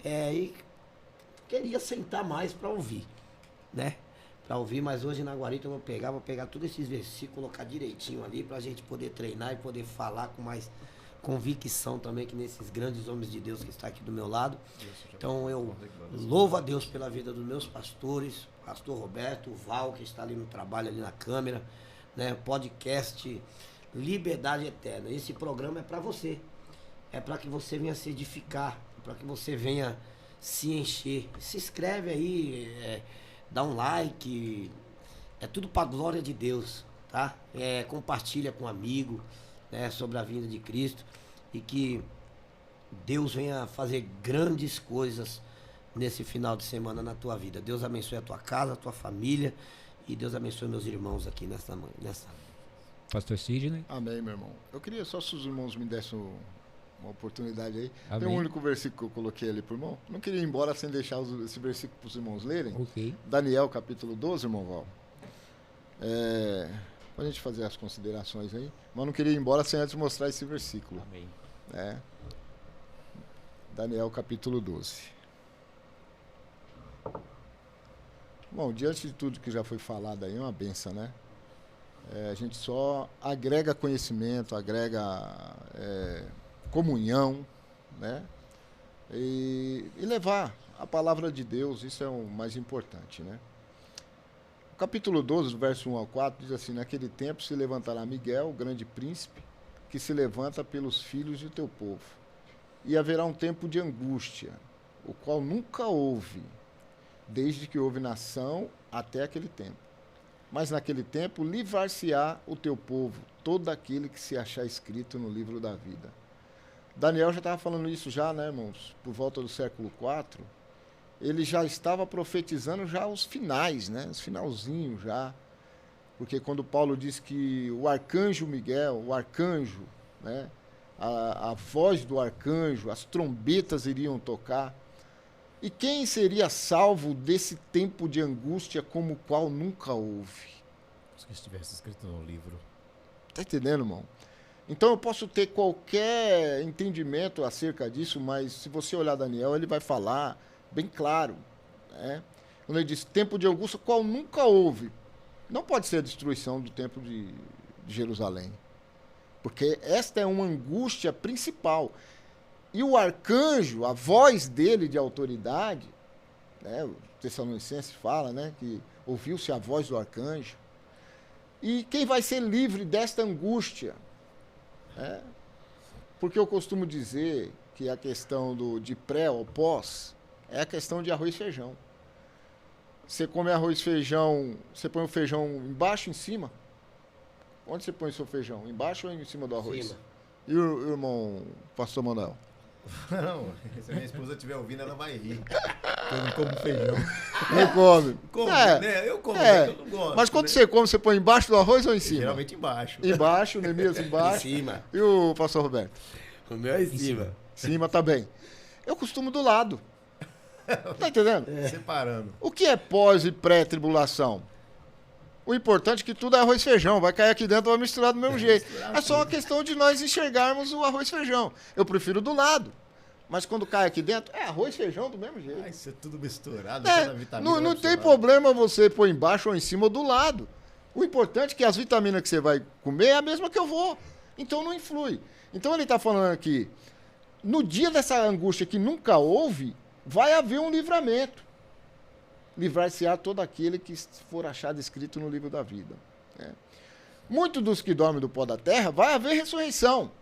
Speaker 2: e queria sentar mais para ouvir. né? Para ouvir, mas hoje na guarita eu vou pegar todos esses versículos, colocar direitinho ali pra gente poder treinar e poder falar com mais convicção também, que nesses grandes homens de Deus que está aqui do meu lado. Então eu louvo a Deus pela vida dos meus pastores, pastor Roberto, o Val, que está ali no trabalho, ali na câmera, né? Podcast Liberdade Eterna. Esse programa é para você, é para que você venha se edificar, para que você venha se encher. Se inscreve aí, dá um like, é tudo para a glória de Deus, tá? Compartilha com um amigo, né, sobre a vinda de Cristo, e que Deus venha fazer grandes coisas nesse final de semana na tua vida. Deus abençoe a tua casa, a tua família, e Deus abençoe meus irmãos aqui nessa.
Speaker 1: Pastor Sidney.
Speaker 3: Amém, meu irmão. Eu queria só se os irmãos me dessem uma oportunidade aí.
Speaker 1: Amém.
Speaker 3: Tem um único versículo que eu coloquei ali pro irmão. Não queria ir embora sem deixar esse versículo para os irmãos lerem.
Speaker 1: Ok.
Speaker 3: Daniel, capítulo 12, irmão Val. Pra gente fazer as considerações aí. Mas não queria ir embora sem antes mostrar esse versículo.
Speaker 1: Amém.
Speaker 3: Daniel, capítulo 12. Bom, diante de tudo que já foi falado aí, é uma benção, né? A gente só agrega conhecimento, agrega comunhão, né? E levar a palavra de Deus, isso é o mais importante, né? O capítulo 12, verso 1 ao 4, diz assim: naquele tempo se levantará Miguel, o grande príncipe, que se levanta pelos filhos de teu povo. E haverá um tempo de angústia, o qual nunca houve, desde que houve nação até aquele tempo. Mas naquele tempo livrar-se-á o teu povo, todo aquele que se achar escrito no livro da vida. Daniel já estava falando isso já, né, irmãos? Por volta do século IV. Ele já estava profetizando já os finais, né? Os finalzinhos já. Porque quando Paulo diz que o arcanjo Miguel, o arcanjo, né? A voz do arcanjo, as trombetas iriam tocar. E quem seria salvo desse tempo de angústia como o qual nunca houve?
Speaker 4: Se estivesse escrito no livro.
Speaker 3: Tá entendendo, irmão? Então eu posso ter qualquer entendimento acerca disso, mas se você olhar Daniel, ele vai falar bem claro, né? Quando ele diz tempo de angústia, qual nunca houve. Não pode ser a destruição do templo de Jerusalém. Porque esta é uma angústia principal. E o arcanjo, a voz dele de autoridade, né, o Tessalonicenses fala, né, que ouviu-se a voz do arcanjo. E quem vai ser livre desta angústia? Porque eu costumo dizer que a questão de pré ou pós é a questão de arroz e feijão. Você come arroz e feijão, você põe o feijão embaixo ou em cima? Onde você põe o seu feijão? Embaixo ou em cima do arroz?
Speaker 2: Cima.
Speaker 3: E o irmão pastor Manuel?
Speaker 4: Não, se a minha esposa estiver ouvindo, ela vai rir. Eu não como feijão.
Speaker 3: Não come.
Speaker 4: Como, né? Eu como, eu não gosto.
Speaker 3: Mas quando
Speaker 4: né?
Speaker 3: você come, você põe embaixo do arroz ou em cima?
Speaker 4: Geralmente embaixo.
Speaker 3: Embaixo, Neemias embaixo.
Speaker 2: Em cima.
Speaker 3: E o pastor Roberto?
Speaker 2: O meu é em cima.
Speaker 3: Cima tá bem. Eu costumo do lado. Tá entendendo?
Speaker 4: Separando.
Speaker 3: O que é pós e pré-tribulação? O importante é que tudo é arroz e feijão. Vai cair aqui dentro, vai misturar do mesmo jeito. É só uma questão de nós enxergarmos o arroz e feijão. Eu prefiro do lado. Mas quando cai aqui dentro, é arroz e feijão do mesmo jeito.
Speaker 4: Isso é tudo misturado. Toda a vitamina
Speaker 3: Não
Speaker 4: vai
Speaker 3: tem
Speaker 4: pro seu
Speaker 3: problema você pôr embaixo ou em cima ou do lado. O importante é que as vitaminas que você vai comer é a mesma que eu vou. Então não influi. Então ele está falando aqui, no dia dessa angústia que nunca houve, vai haver um livramento. Livrar-se-á todo aquele que for achado escrito no livro da vida. Muitos dos que dormem do pó da terra, vai haver ressurreição.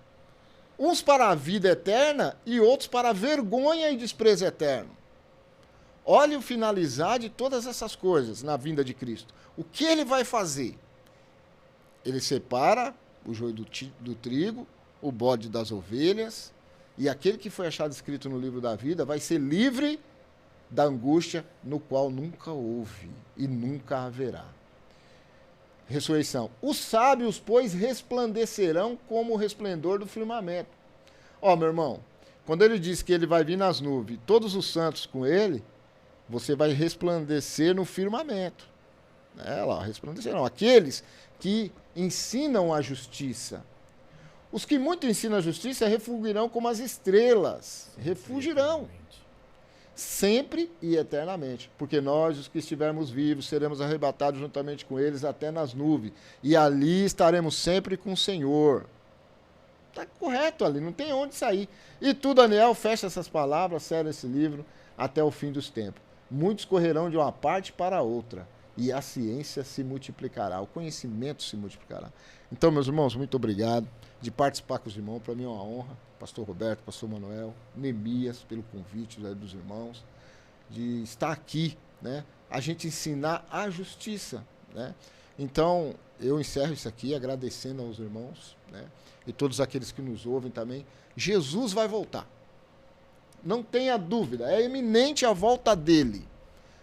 Speaker 3: Uns para a vida eterna e outros para a vergonha e desprezo eterno. Olhe o finalizar de todas essas coisas na vinda de Cristo. O que ele vai fazer? Ele separa o joio do trigo, o bode das ovelhas, e aquele que foi achado escrito no livro da vida vai ser livre da angústia no qual nunca houve e nunca haverá. Ressurreição. Os sábios, pois, resplandecerão como o resplendor do firmamento. Ó, meu irmão, quando ele diz que ele vai vir nas nuvens, todos os santos com ele, você vai resplandecer no firmamento. Lá, resplandecerão. Aqueles que ensinam a justiça. Os que muito ensinam a justiça refugirão como as estrelas. Refugirão. sempre e eternamente. Porque nós, os que estivermos vivos, seremos arrebatados juntamente com eles até nas nuvens. E ali estaremos sempre com o Senhor. Está correto ali, não tem onde sair. E tu, Daniel, fecha essas palavras, sela esse livro até o fim dos tempos. Muitos correrão de uma parte para a outra, e a ciência se multiplicará, o conhecimento se multiplicará. Então, meus irmãos, muito obrigado de participar com os irmãos. Para mim é uma honra. Pastor Roberto, Pastor Manuel, Neemias, pelo convite dos irmãos, de estar aqui, né? A gente ensinar a justiça, né? Então, eu encerro isso aqui agradecendo aos irmãos, né? E todos aqueles que nos ouvem também. Jesus vai voltar. Não tenha dúvida, é iminente a volta dele.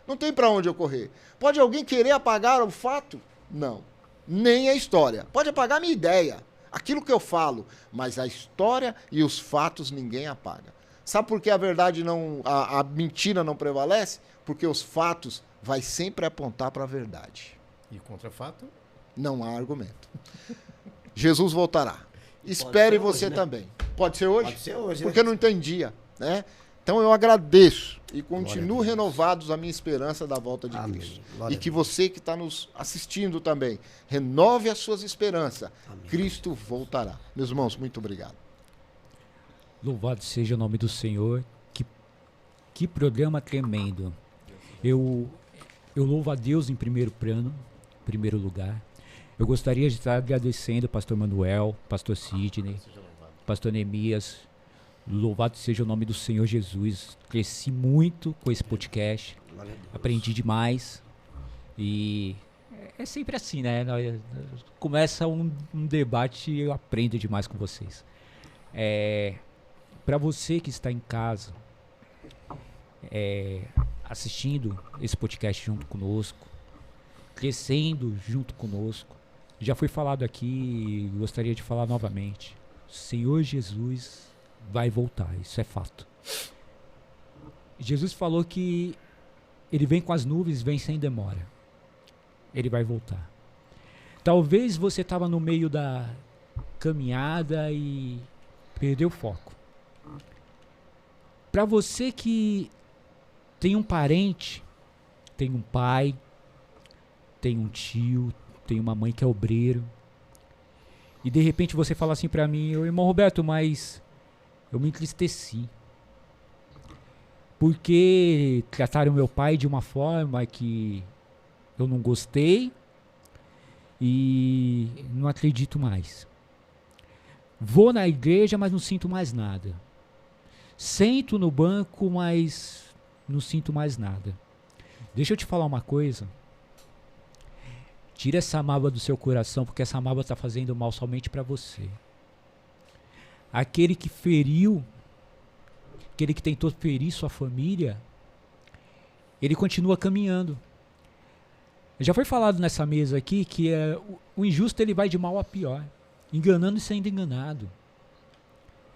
Speaker 3: Não tem para onde eu correr. Pode alguém querer apagar o fato? Não. Nem a história. Pode apagar a minha ideia, aquilo que eu falo, mas a história e os fatos ninguém apaga. Sabe por que a verdade não, a mentira não prevalece? Porque os fatos vai sempre apontar para a verdade.
Speaker 4: E contra fato?
Speaker 3: Não há argumento. Jesus voltará. Espere você
Speaker 2: hoje, né?
Speaker 3: Também. Pode ser hoje?
Speaker 2: Pode ser hoje.
Speaker 3: Porque eu não entendia, né? Então eu agradeço e continuo
Speaker 2: Glória a Deus.
Speaker 3: renovados a minha esperança da volta de
Speaker 2: Amém.
Speaker 3: Cristo.
Speaker 2: Glória
Speaker 3: E
Speaker 2: a
Speaker 3: que
Speaker 2: Deus.
Speaker 3: você que está nos assistindo também, renove as suas esperanças.
Speaker 2: Amém.
Speaker 3: Cristo voltará. Meus irmãos, muito obrigado.
Speaker 1: Louvado seja o nome do Senhor. Que programa tremendo. Eu louvo a Deus em primeiro plano, em primeiro lugar. Eu gostaria de estar agradecendo o pastor Manuel, pastor Sidney, pastor Neemias. Louvado seja o nome do Senhor Jesus. Cresci muito com esse podcast.
Speaker 2: Glória a Deus.
Speaker 1: Aprendi demais. E é sempre assim, né? Começa um debate e eu aprendo demais com vocês. Para você que está em casa, assistindo esse podcast junto conosco, crescendo junto conosco, já foi falado aqui e gostaria de falar novamente. O Senhor Jesus vai voltar, isso é fato. Jesus falou que ele vem com as nuvens, vem sem demora. Ele vai voltar. Talvez você estava no meio da caminhada e perdeu o foco. Para você que tem um parente, tem um pai, tem um tio, tem uma mãe que é obreiro, e de repente você fala assim para mim: irmão Roberto, mas eu me entristeci porque trataram meu pai de uma forma que eu não gostei e não acredito mais. Vou na igreja, mas não sinto mais nada. Sento no banco, mas não sinto mais nada. Deixa eu te falar uma coisa. Tira essa mágoa do seu coração, porque essa mágoa está fazendo mal somente para você. Aquele que feriu, aquele que tentou ferir sua família, ele continua caminhando. Já foi falado nessa mesa aqui que o injusto ele vai de mal a pior, enganando e sendo enganado.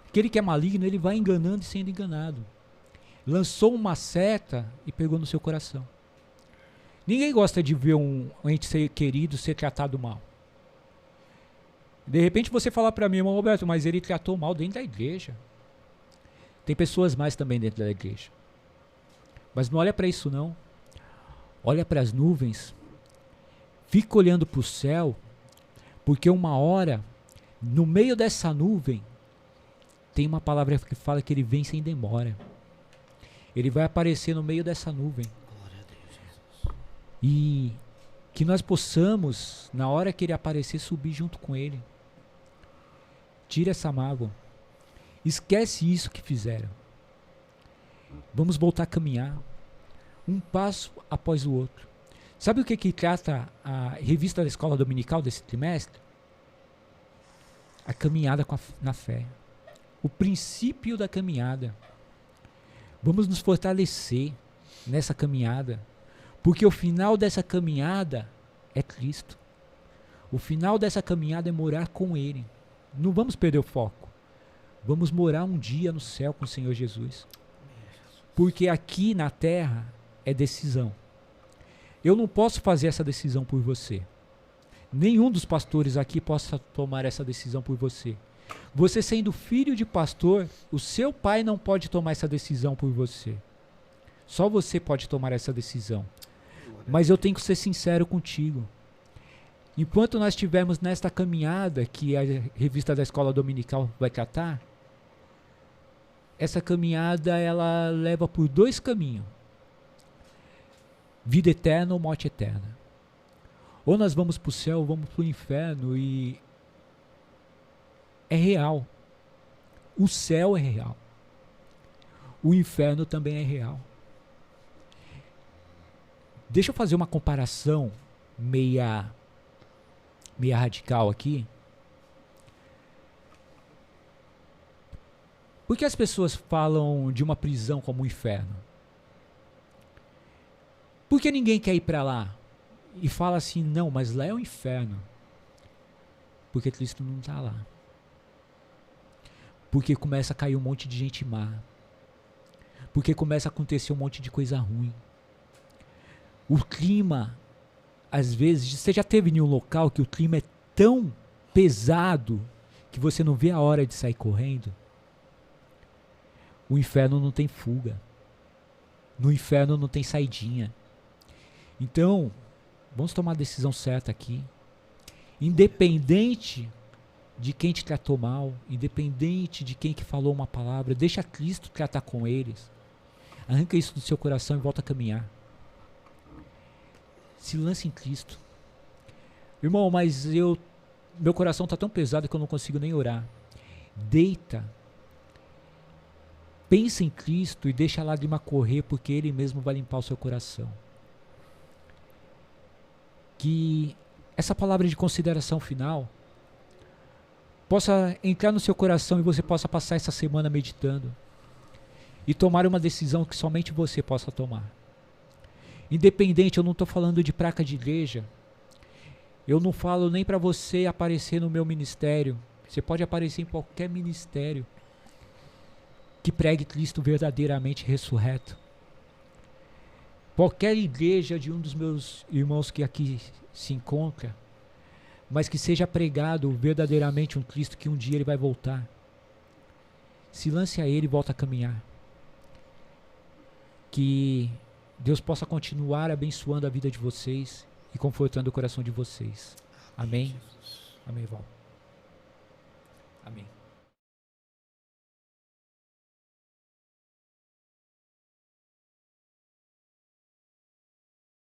Speaker 1: Aquele que é maligno, ele vai enganando e sendo enganado. Lançou uma seta e pegou no seu coração. Ninguém gosta de ver um ente ser querido ser tratado mal. De repente você fala para mim: irmão Roberto, mas ele tratou mal dentro da igreja. Tem pessoas mais também dentro da igreja. Mas não olha para isso não. Olha para as nuvens. Fica olhando para o céu, porque uma hora, no meio dessa nuvem, tem uma palavra que fala que ele vem sem demora. Ele vai aparecer no meio dessa nuvem.
Speaker 2: Glória a Deus, Jesus.
Speaker 1: E que nós possamos, na hora que ele aparecer, subir junto com ele. Tira essa mágoa. Esquece isso que fizeram. Vamos voltar a caminhar. Um passo após o outro. Sabe o que trata a revista da escola dominical desse trimestre? A caminhada na fé. O princípio da caminhada. Vamos nos fortalecer nessa caminhada. Porque o final dessa caminhada é Cristo. O final dessa caminhada é morar com Ele. Não vamos perder o foco. Vamos morar um dia no céu com o Senhor Jesus. Porque aqui na terra é decisão. Eu não posso fazer essa decisão por você. Nenhum dos pastores aqui possa tomar essa decisão por você. Você sendo filho de pastor, o seu pai não pode tomar essa decisão por você. Só você pode tomar essa decisão. Mas eu tenho que ser sincero contigo. Enquanto nós estivermos nesta caminhada que a revista da Escola Dominical vai tratar, essa caminhada ela leva por 2 caminhos: vida eterna ou morte eterna. Ou nós vamos para o céu ou vamos para o inferno, e é real. O céu é real. O inferno também é real. Deixa eu fazer uma comparação meia radical aqui. Por que as pessoas falam de uma prisão como um inferno? Por que ninguém quer ir para lá? E fala assim, não, mas lá é o inferno. Porque Cristo não está lá. Porque começa a cair um monte de gente má. Porque começa a acontecer um monte de coisa ruim. O clima, às vezes, você já esteve em um local que o clima é tão pesado que você não vê a hora de sair correndo? O inferno não tem fuga. No inferno não tem saidinha. Então, vamos tomar a decisão certa aqui. Independente de quem te tratou mal, independente de quem que falou uma palavra, deixa Cristo tratar com eles. Arranca isso do seu coração e volta a caminhar. Se lance em Cristo. Irmão, mas meu coração está tão pesado que eu não consigo nem orar. Deita. Pensa em Cristo e deixa a lágrima correr, porque Ele mesmo vai limpar o seu coração. Que essa palavra de consideração final possa entrar no seu coração e você possa passar essa semana meditando e tomar uma decisão que somente você possa tomar. Independente, eu não estou falando de placa de igreja. Eu não falo nem para você aparecer no meu ministério. Você pode aparecer em qualquer ministério que pregue Cristo verdadeiramente ressurreto. Qualquer igreja de um dos meus irmãos que aqui se encontra, mas que seja pregado verdadeiramente um Cristo que um dia Ele vai voltar. Se lance a Ele e volta a caminhar. Que Deus possa continuar abençoando a vida de vocês e confortando o coração de vocês. Amém? Amém, Val. Amém.